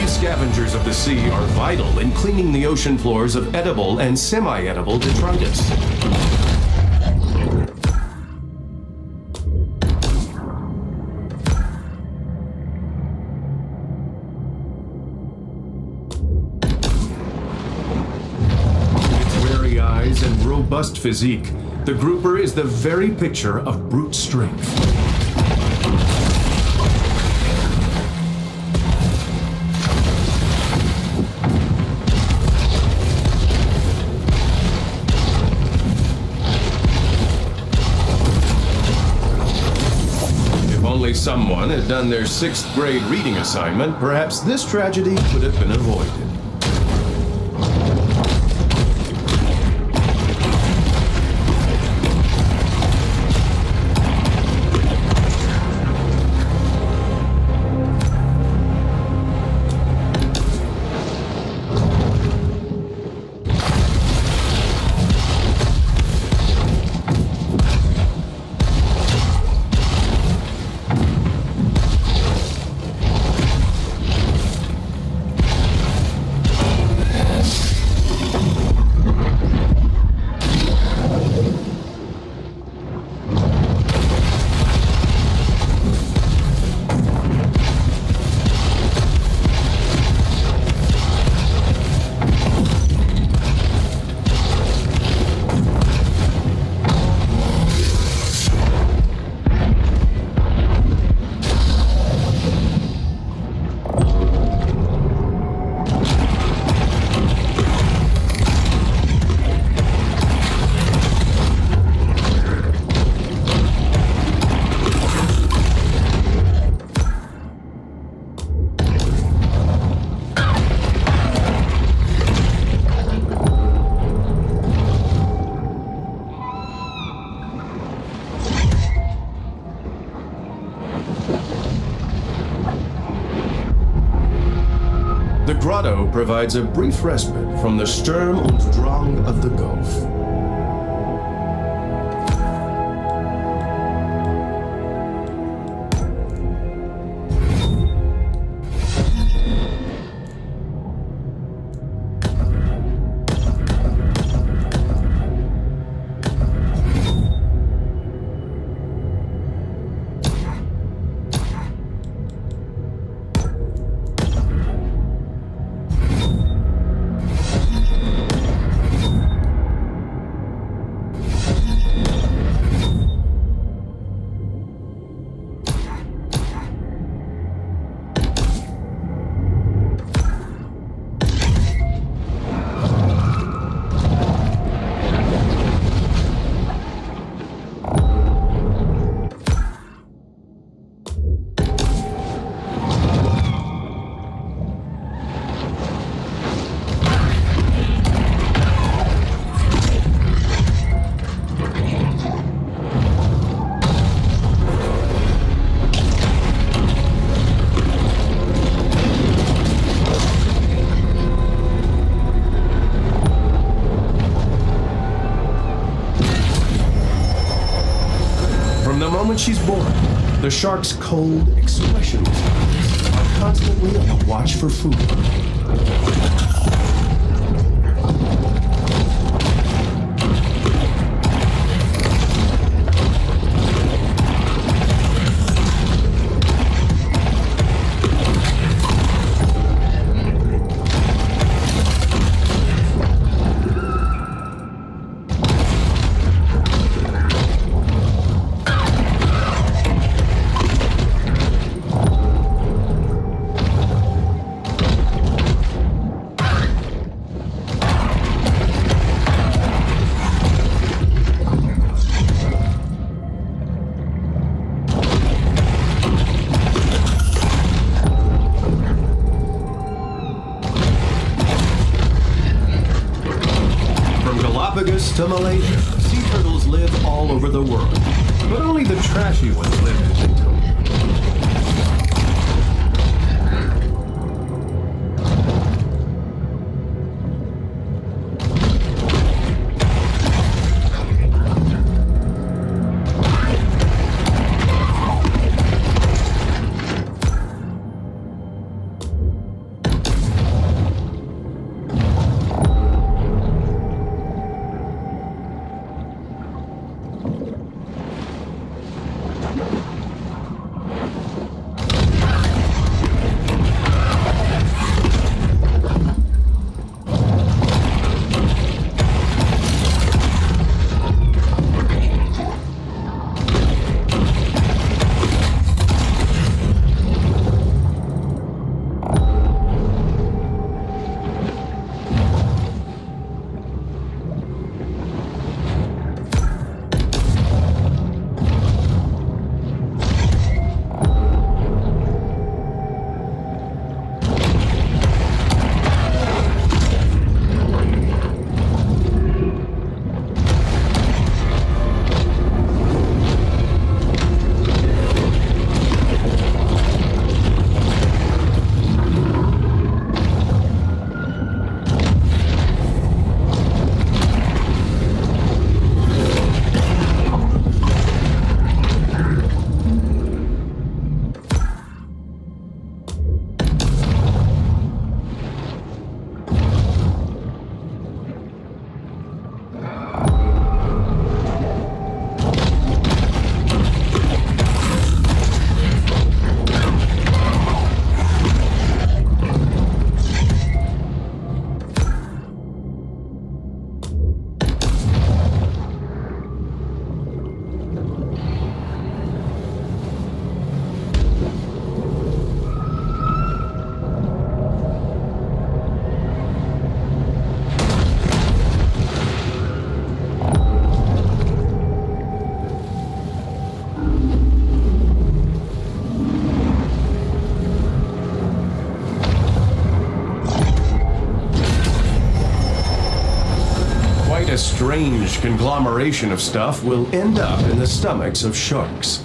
Scavengers of the sea are vital in cleaning the ocean floors of edible and semi-edible detritus. With wary eyes and robust physique, the grouper is the very picture of brute strength. Only someone had done their 6th grade reading assignment, perhaps this tragedy could have been avoided. The grotto provides a brief respite from the Sturm und Drang of the Gulf. moment she's born, the shark's cold, expressionless eyes are constantly on the watch for food. To Malaysia, sea turtles live all over the world, but only the trashy ones live in Victoria. A strange conglomeration of stuff will end up in the stomachs of sharks.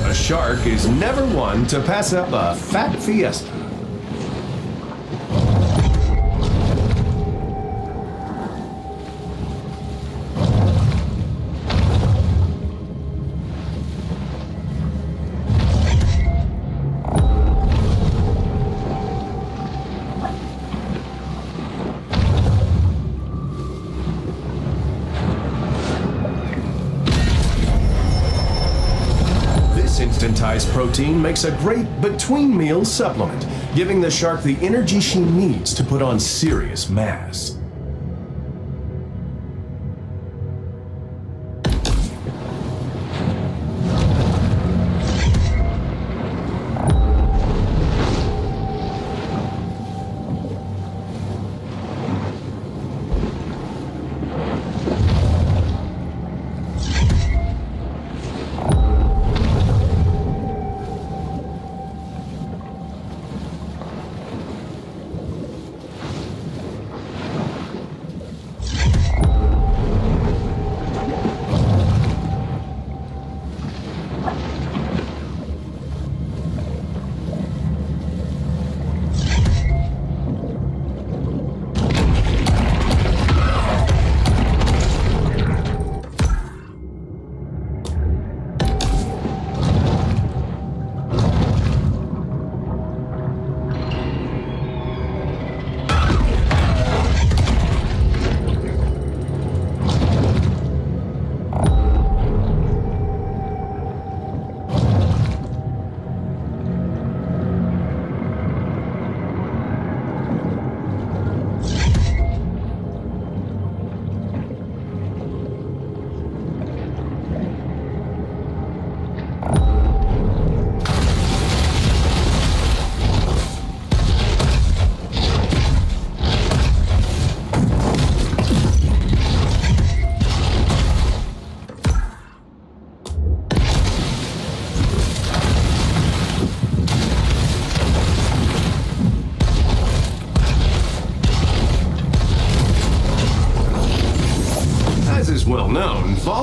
A shark is never one to pass up a fat fiesta. Instantized protein makes a great between-meal supplement, giving the shark the energy she needs to put on serious mass.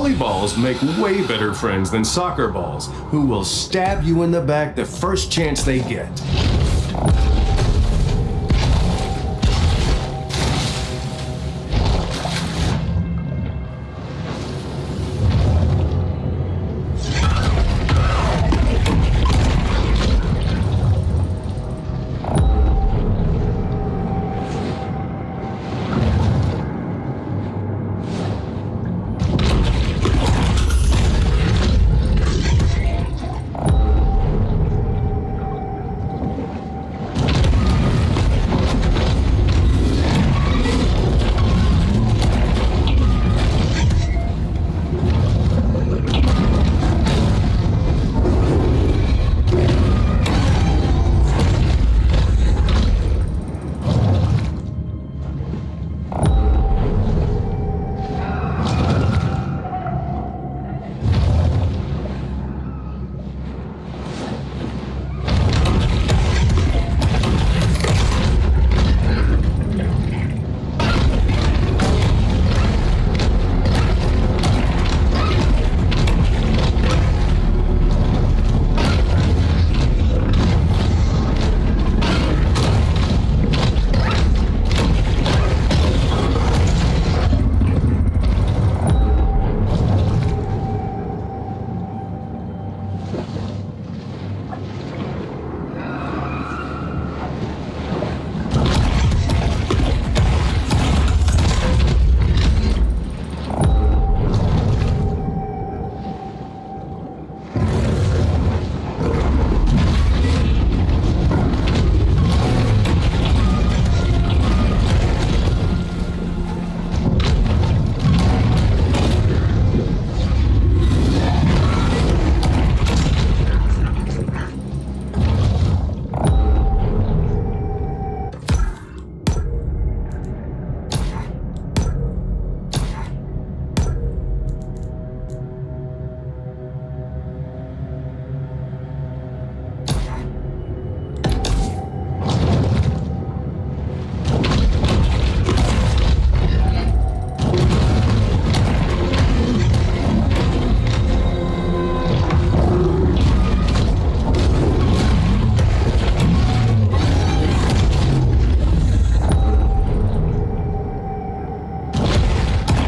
volleyballs make way better friends than soccer balls, who will stab you in the back the first chance they get.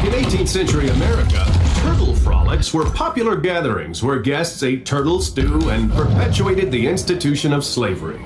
In 18th century America, turtle frolics were popular gatherings where guests ate turtle stew and perpetuated the institution of slavery.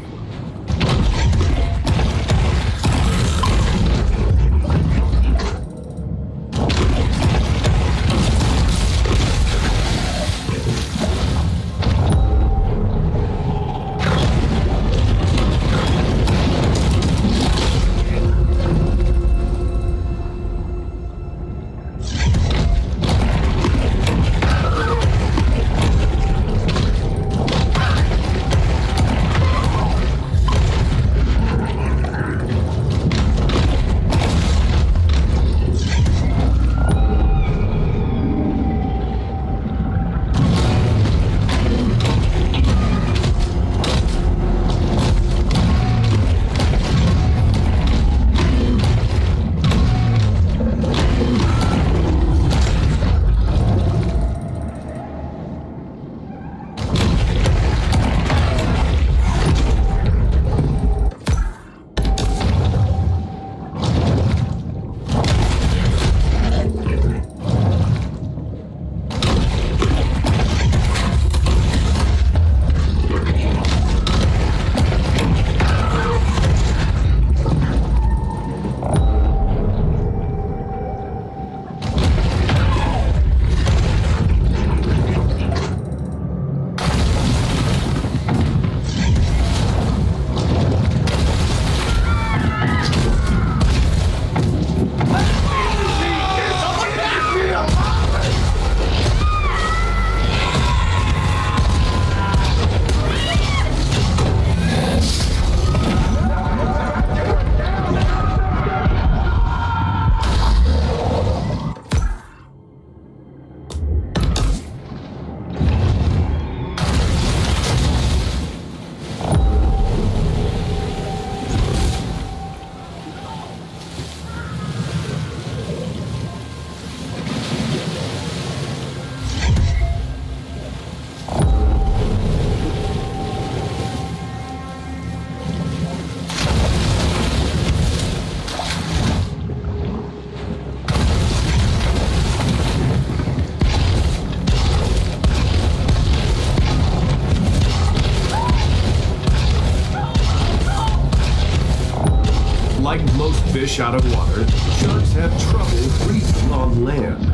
fish out of water, sharks have trouble breathing on land.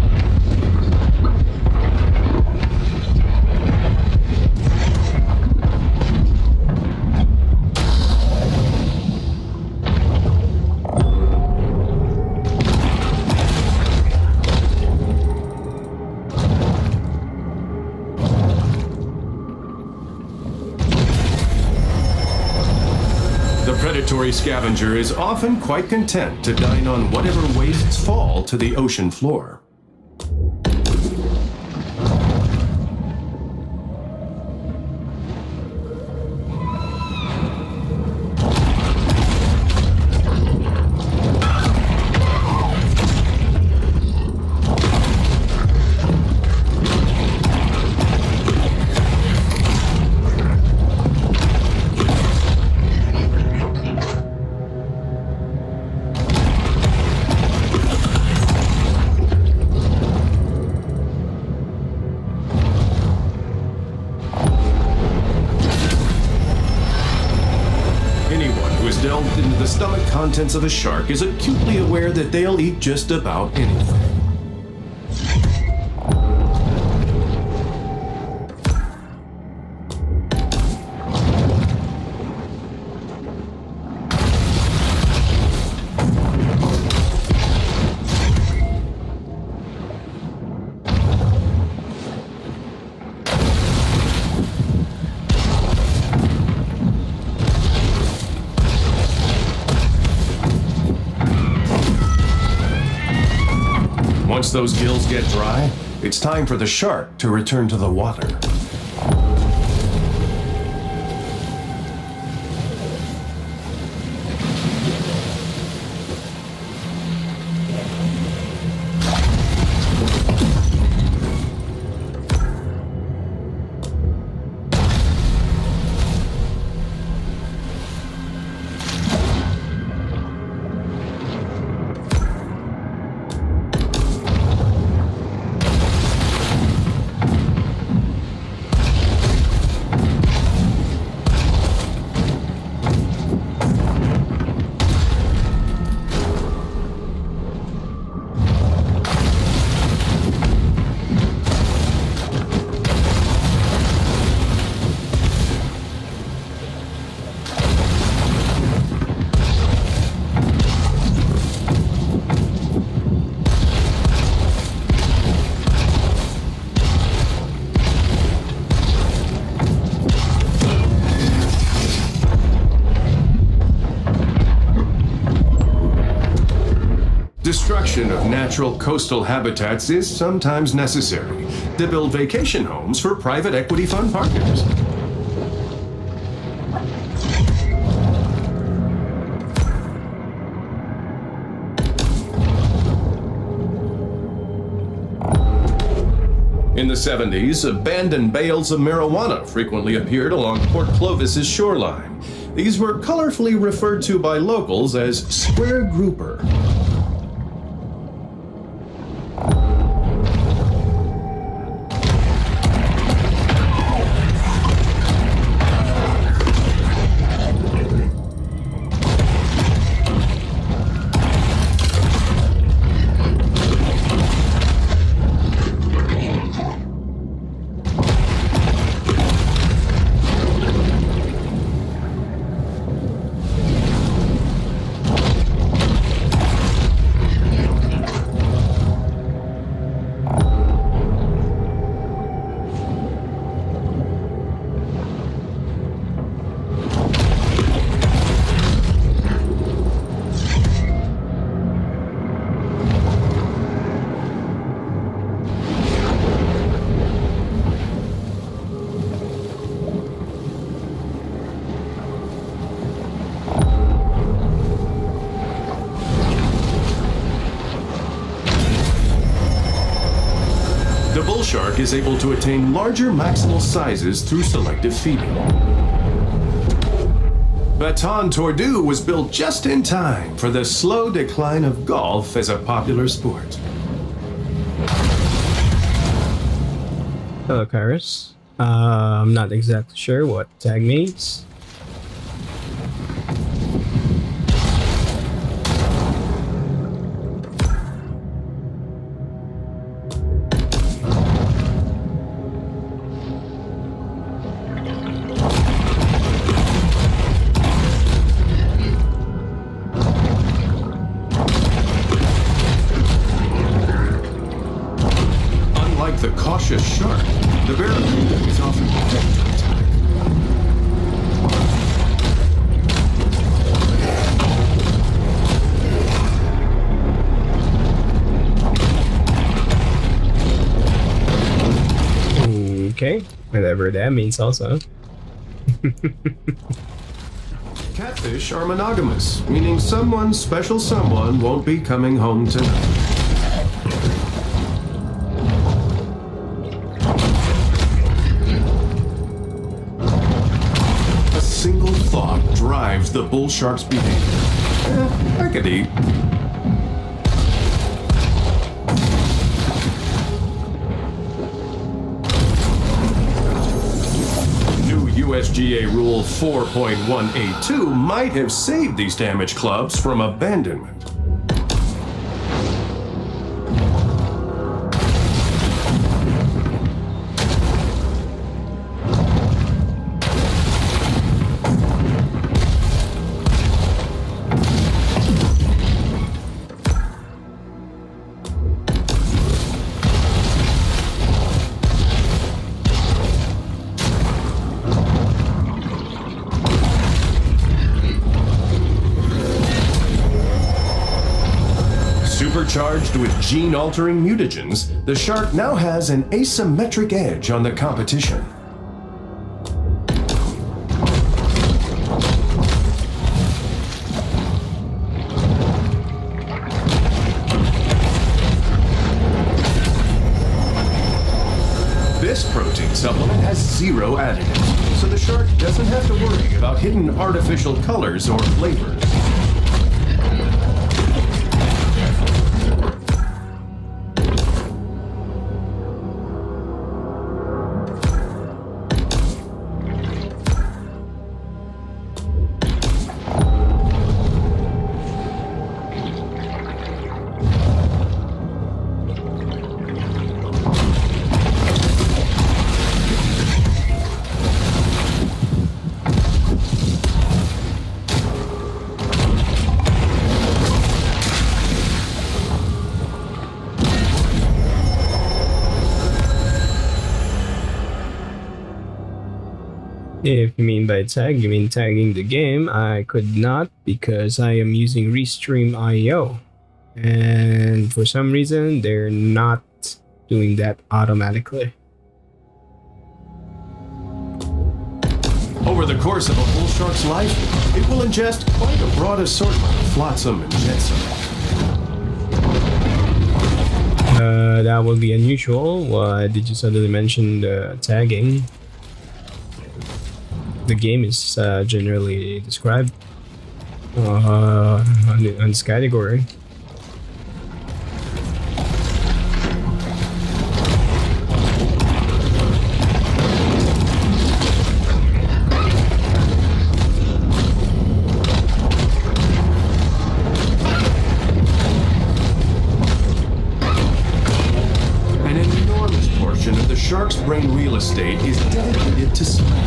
The predatory scavenger is often quite content to dine on whatever wastes fall to the ocean floor. Delved into the stomach contents of a shark is acutely aware that they'll eat just about anything. Once those gills get dry, it's time for the shark to return to the water. Destruction of natural coastal habitats is sometimes necessary to build vacation homes for private equity fund partners. In the 70s, abandoned bales of marijuana frequently appeared along Port Clovis's shoreline. These were colorfully referred to by locals as square grouper. The bull shark is able to attain larger maximal sizes through selective feeding. Baton Tordu was built just in time for the slow decline of golf as a popular sport. Hello, Kairos. I'm not exactly sure what tag means. a shark, the barracuda is often protected to attack. Okay, whatever that means also. Catfish are monogamous, meaning someone special someone won't be coming home tonight. A single thought drives the bull shark's behavior. I could eat. USGA Rule 4.182 might have saved these damaged clubs from abandonment. Supercharged with gene-altering mutagens, the shark now has an asymmetric edge on the competition. This protein supplement has 0 additives, so the shark doesn't have to worry about hidden artificial colors or flavors. If you mean by tag, you mean tagging the game. I could not because I am using Restream.io. And for some reason, they're not doing that automatically. Over the course of a bull shark's life, it will ingest quite a broad assortment of flotsam and jetsam. That would be unusual. Why did you suddenly mention the tagging? The game is generally described on this category. An enormous portion of the shark's brain real estate is dedicated to smell.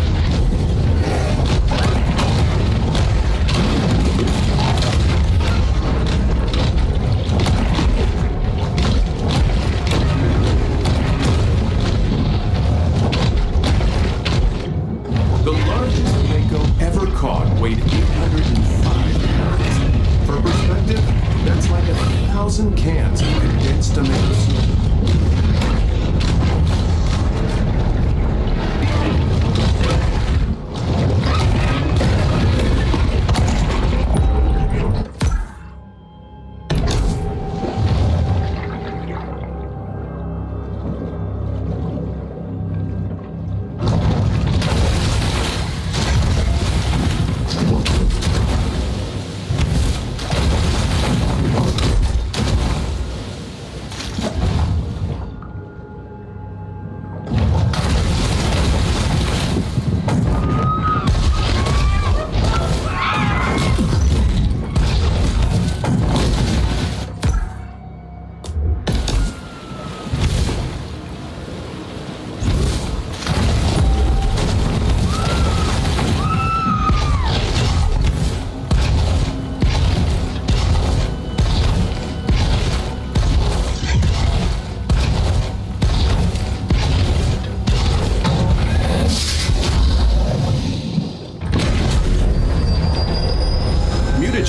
Weighed 805 pounds. For perspective, that's like 1,000 cans of condensed tomato soup.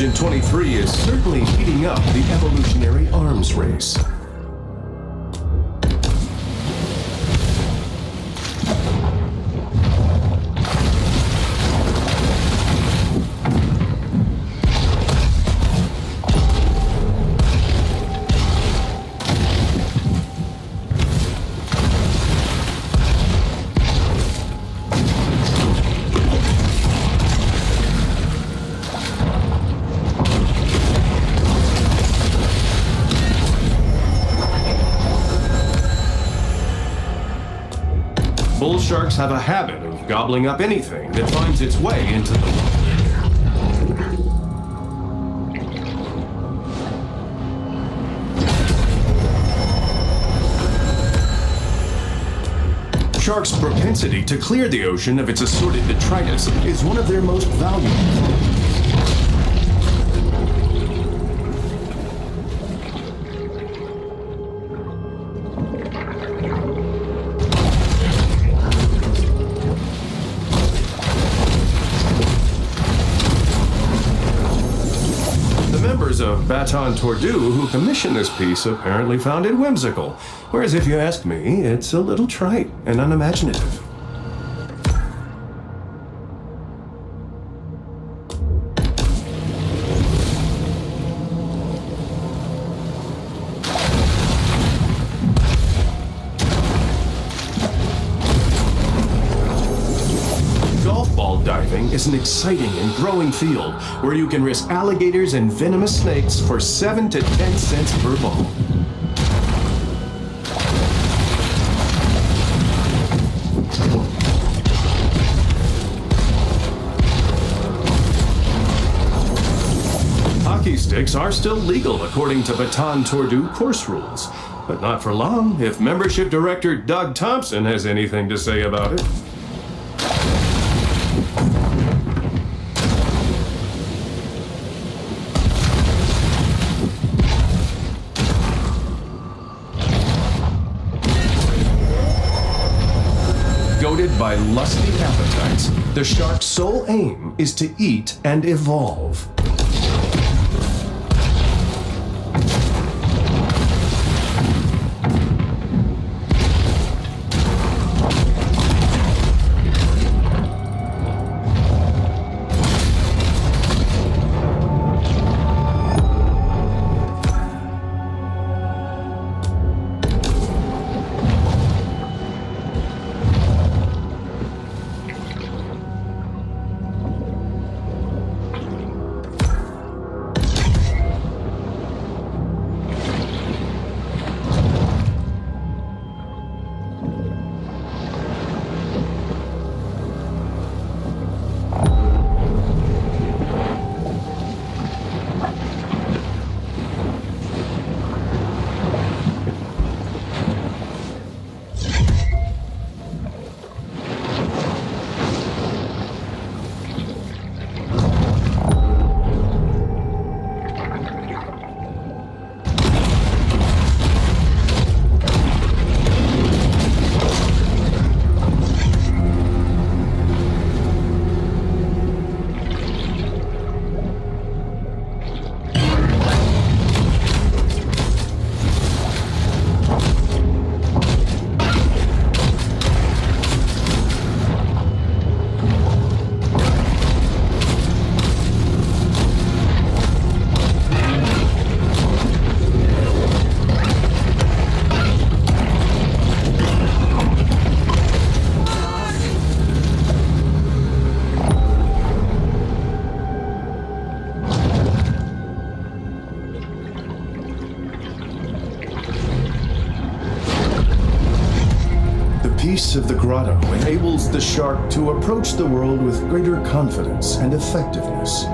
Agent 23 is certainly heating up the evolutionary arms race. Bull sharks have a habit of gobbling up anything that finds its way into the water. Sharks' propensity to clear the ocean of its assorted detritus is one of their most valuable qualities. Of Baton Tordu who commissioned this piece apparently found it whimsical, whereas if you ask me, it's a little trite and unimaginative. Diving is an exciting and growing field where you can risk alligators and venomous snakes for 7 to 10 cents per ball. Hockey sticks are still legal according to Baton Tordu course rules, but not for long if membership director Doug Thompson has anything to say about it. Goaded by lusty appetites, the shark's sole aim is to eat and evolve. Peace of the grotto enables the shark to approach the world with greater confidence and effectiveness.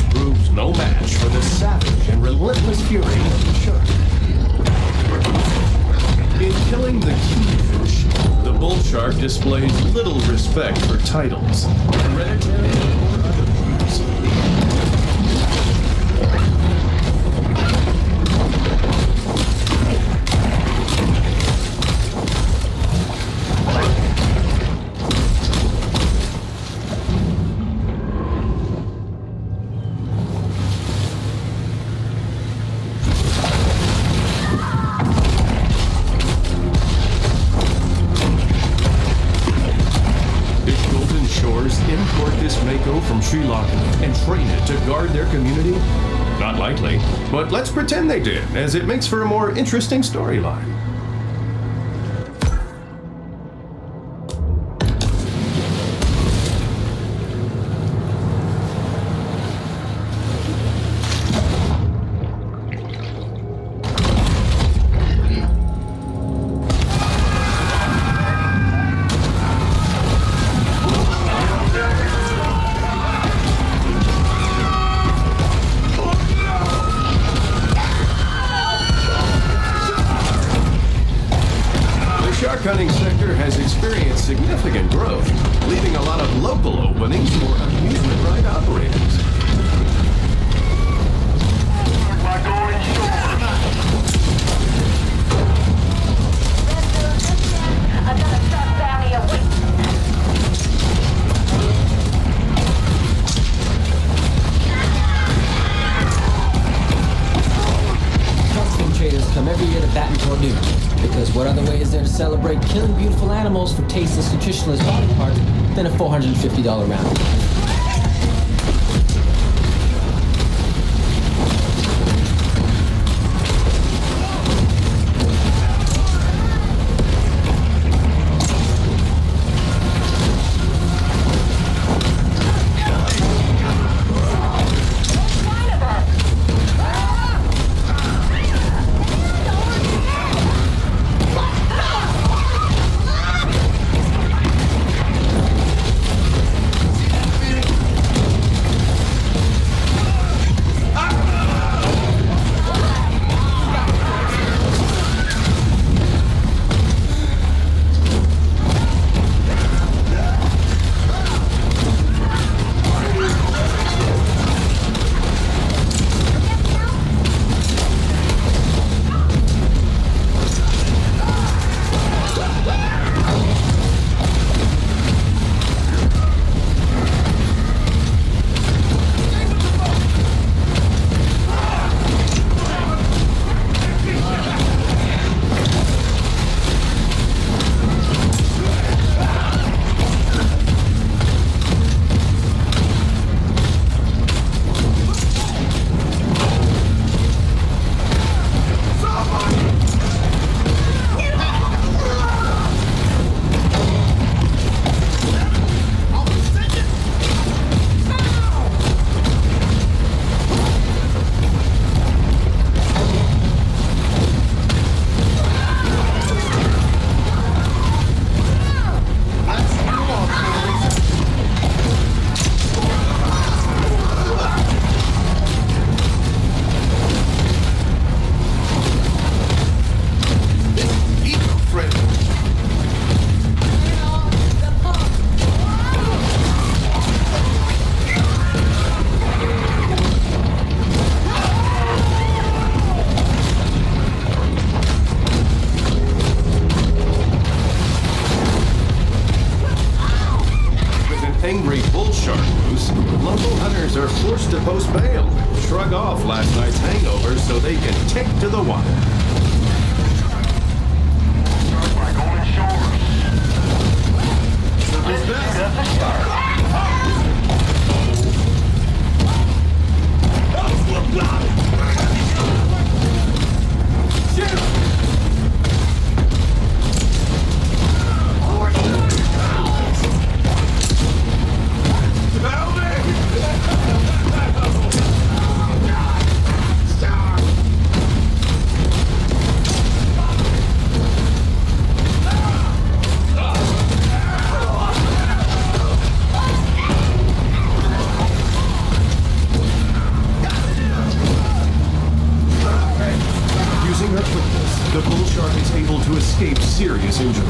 force proves no match for the savage and relentless fury of the shark. In killing the kingfish, the bull shark displays little respect for titles, hereditary or otherwise. Import this Mako from Sri Lanka and train it to guard their community? Not likely, but let's pretend they did, as it makes for a more interesting storyline. Hunting sector has experienced significant growth, leaving a lot of local openings for amusement ride operators. Costume traders come every year to Battle Royale. Because what other way is there to celebrate killing beautiful animals for tasteless, nutritionless body parts than a $450 round? angry bull shark loose, local hunters are forced to post bail and shrug off last night's hangover so they can take to the water. escaped serious injury.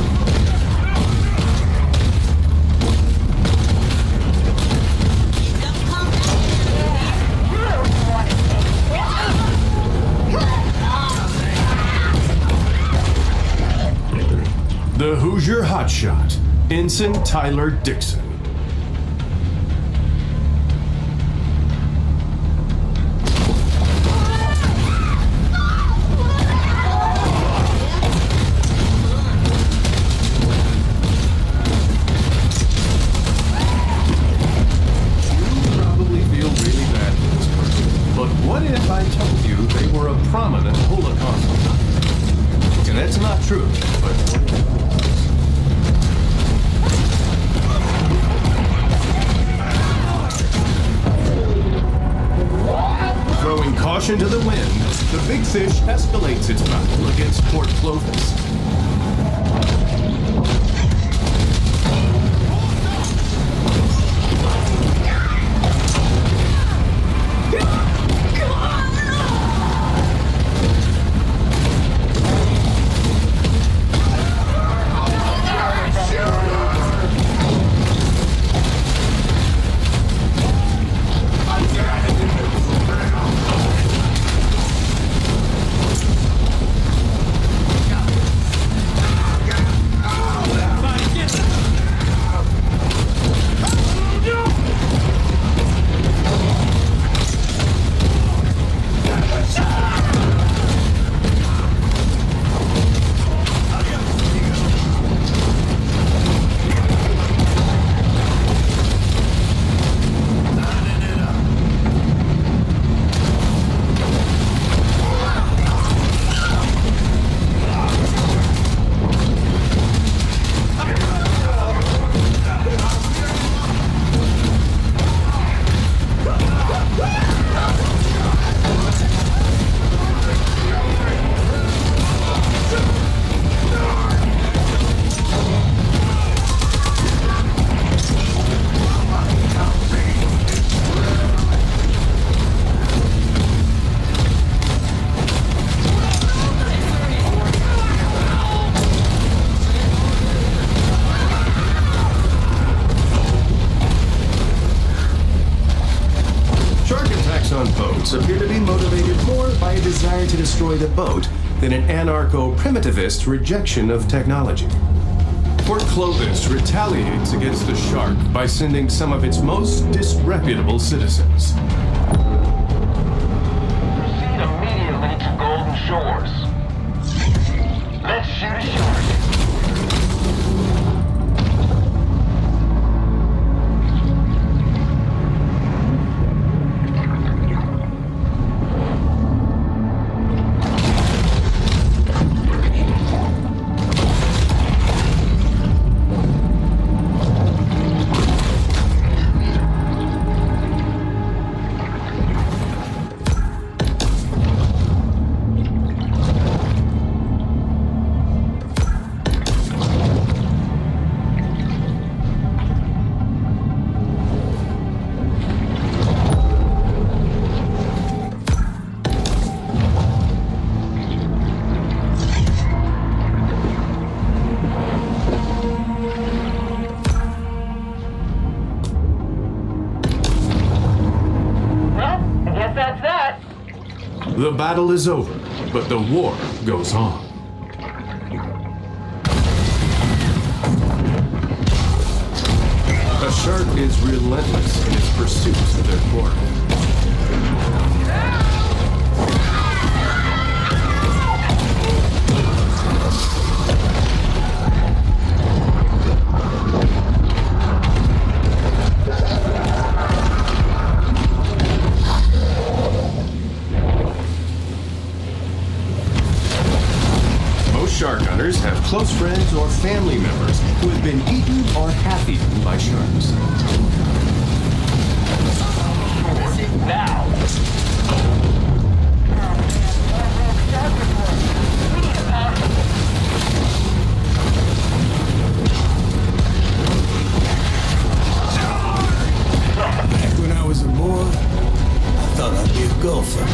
The Hoosier hotshot, Ensign Tyler Dixon. What if I told you they were a prominent Holocaust? And that's not true, but... Throwing caution to the wind, the big fish escalates its battle against Port Clovis. Appear to be motivated more by a desire to destroy the boat than an anarcho-primitivist rejection of technology. Port Clovis retaliates against the shark by sending some of its most disreputable citizens. Proceed immediately to Golden Shores. Let's shoot a shark. The battle is over, but the war goes on. A shark is relentless in its pursuit of their quarry. Shark hunters have close friends or family members who have been eaten or half-eaten by sharks. Now! Back when I was a boy, I thought I'd be a golfer.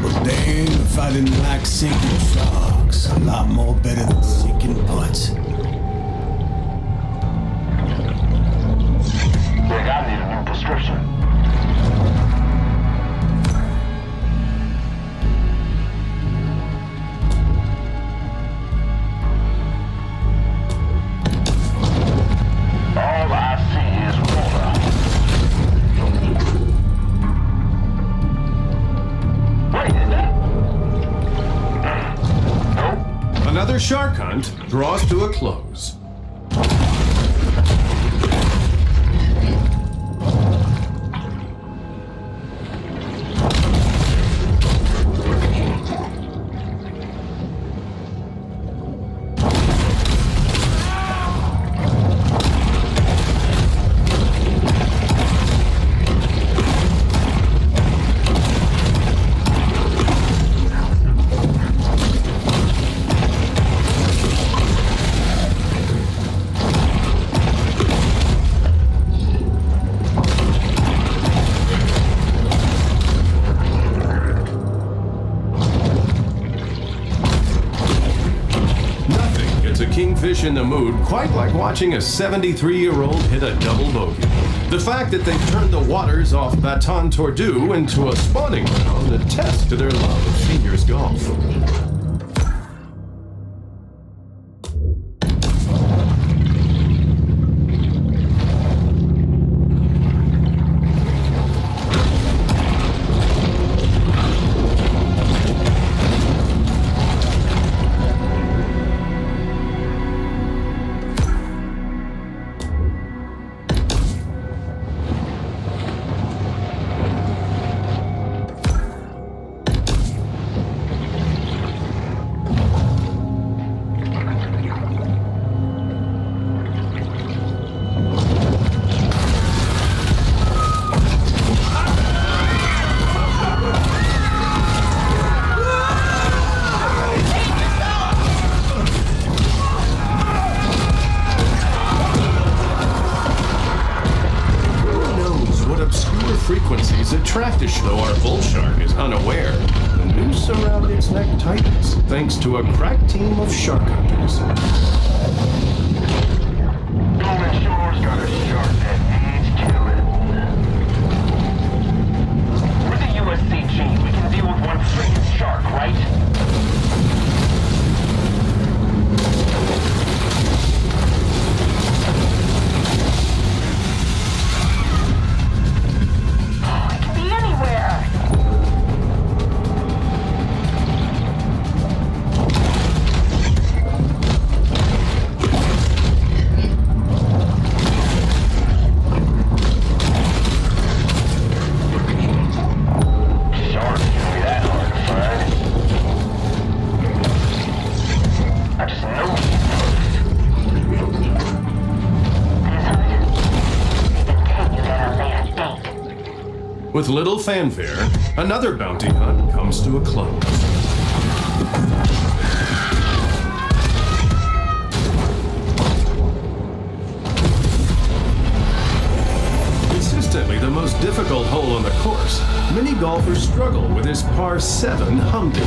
But damn if I didn't like sinking sharks. sharks. A lot more better than sinking putts. Think I need a new prescription. All I see is water. Wait, is it? Nope. Another shark hunt draws to a close. Kingfish in the mood, quite like watching a 73-year-old hit a double bogey. The fact that they've turned the waters off Baton Tordu into a spawning ground attests to their love of seniors golf. Frequencies attract us, though our bull shark is unaware. The noose around its neck tightens, thanks to a crack team of shark hunters. Norman Shore's got a shark that needs killing. We're the USCG. We can deal with one freaking shark, right? With little fanfare, another bounty hunt comes to a close. Consistently the most difficult hole on the course, many golfers struggle with this par 7 humdinger.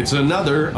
It's another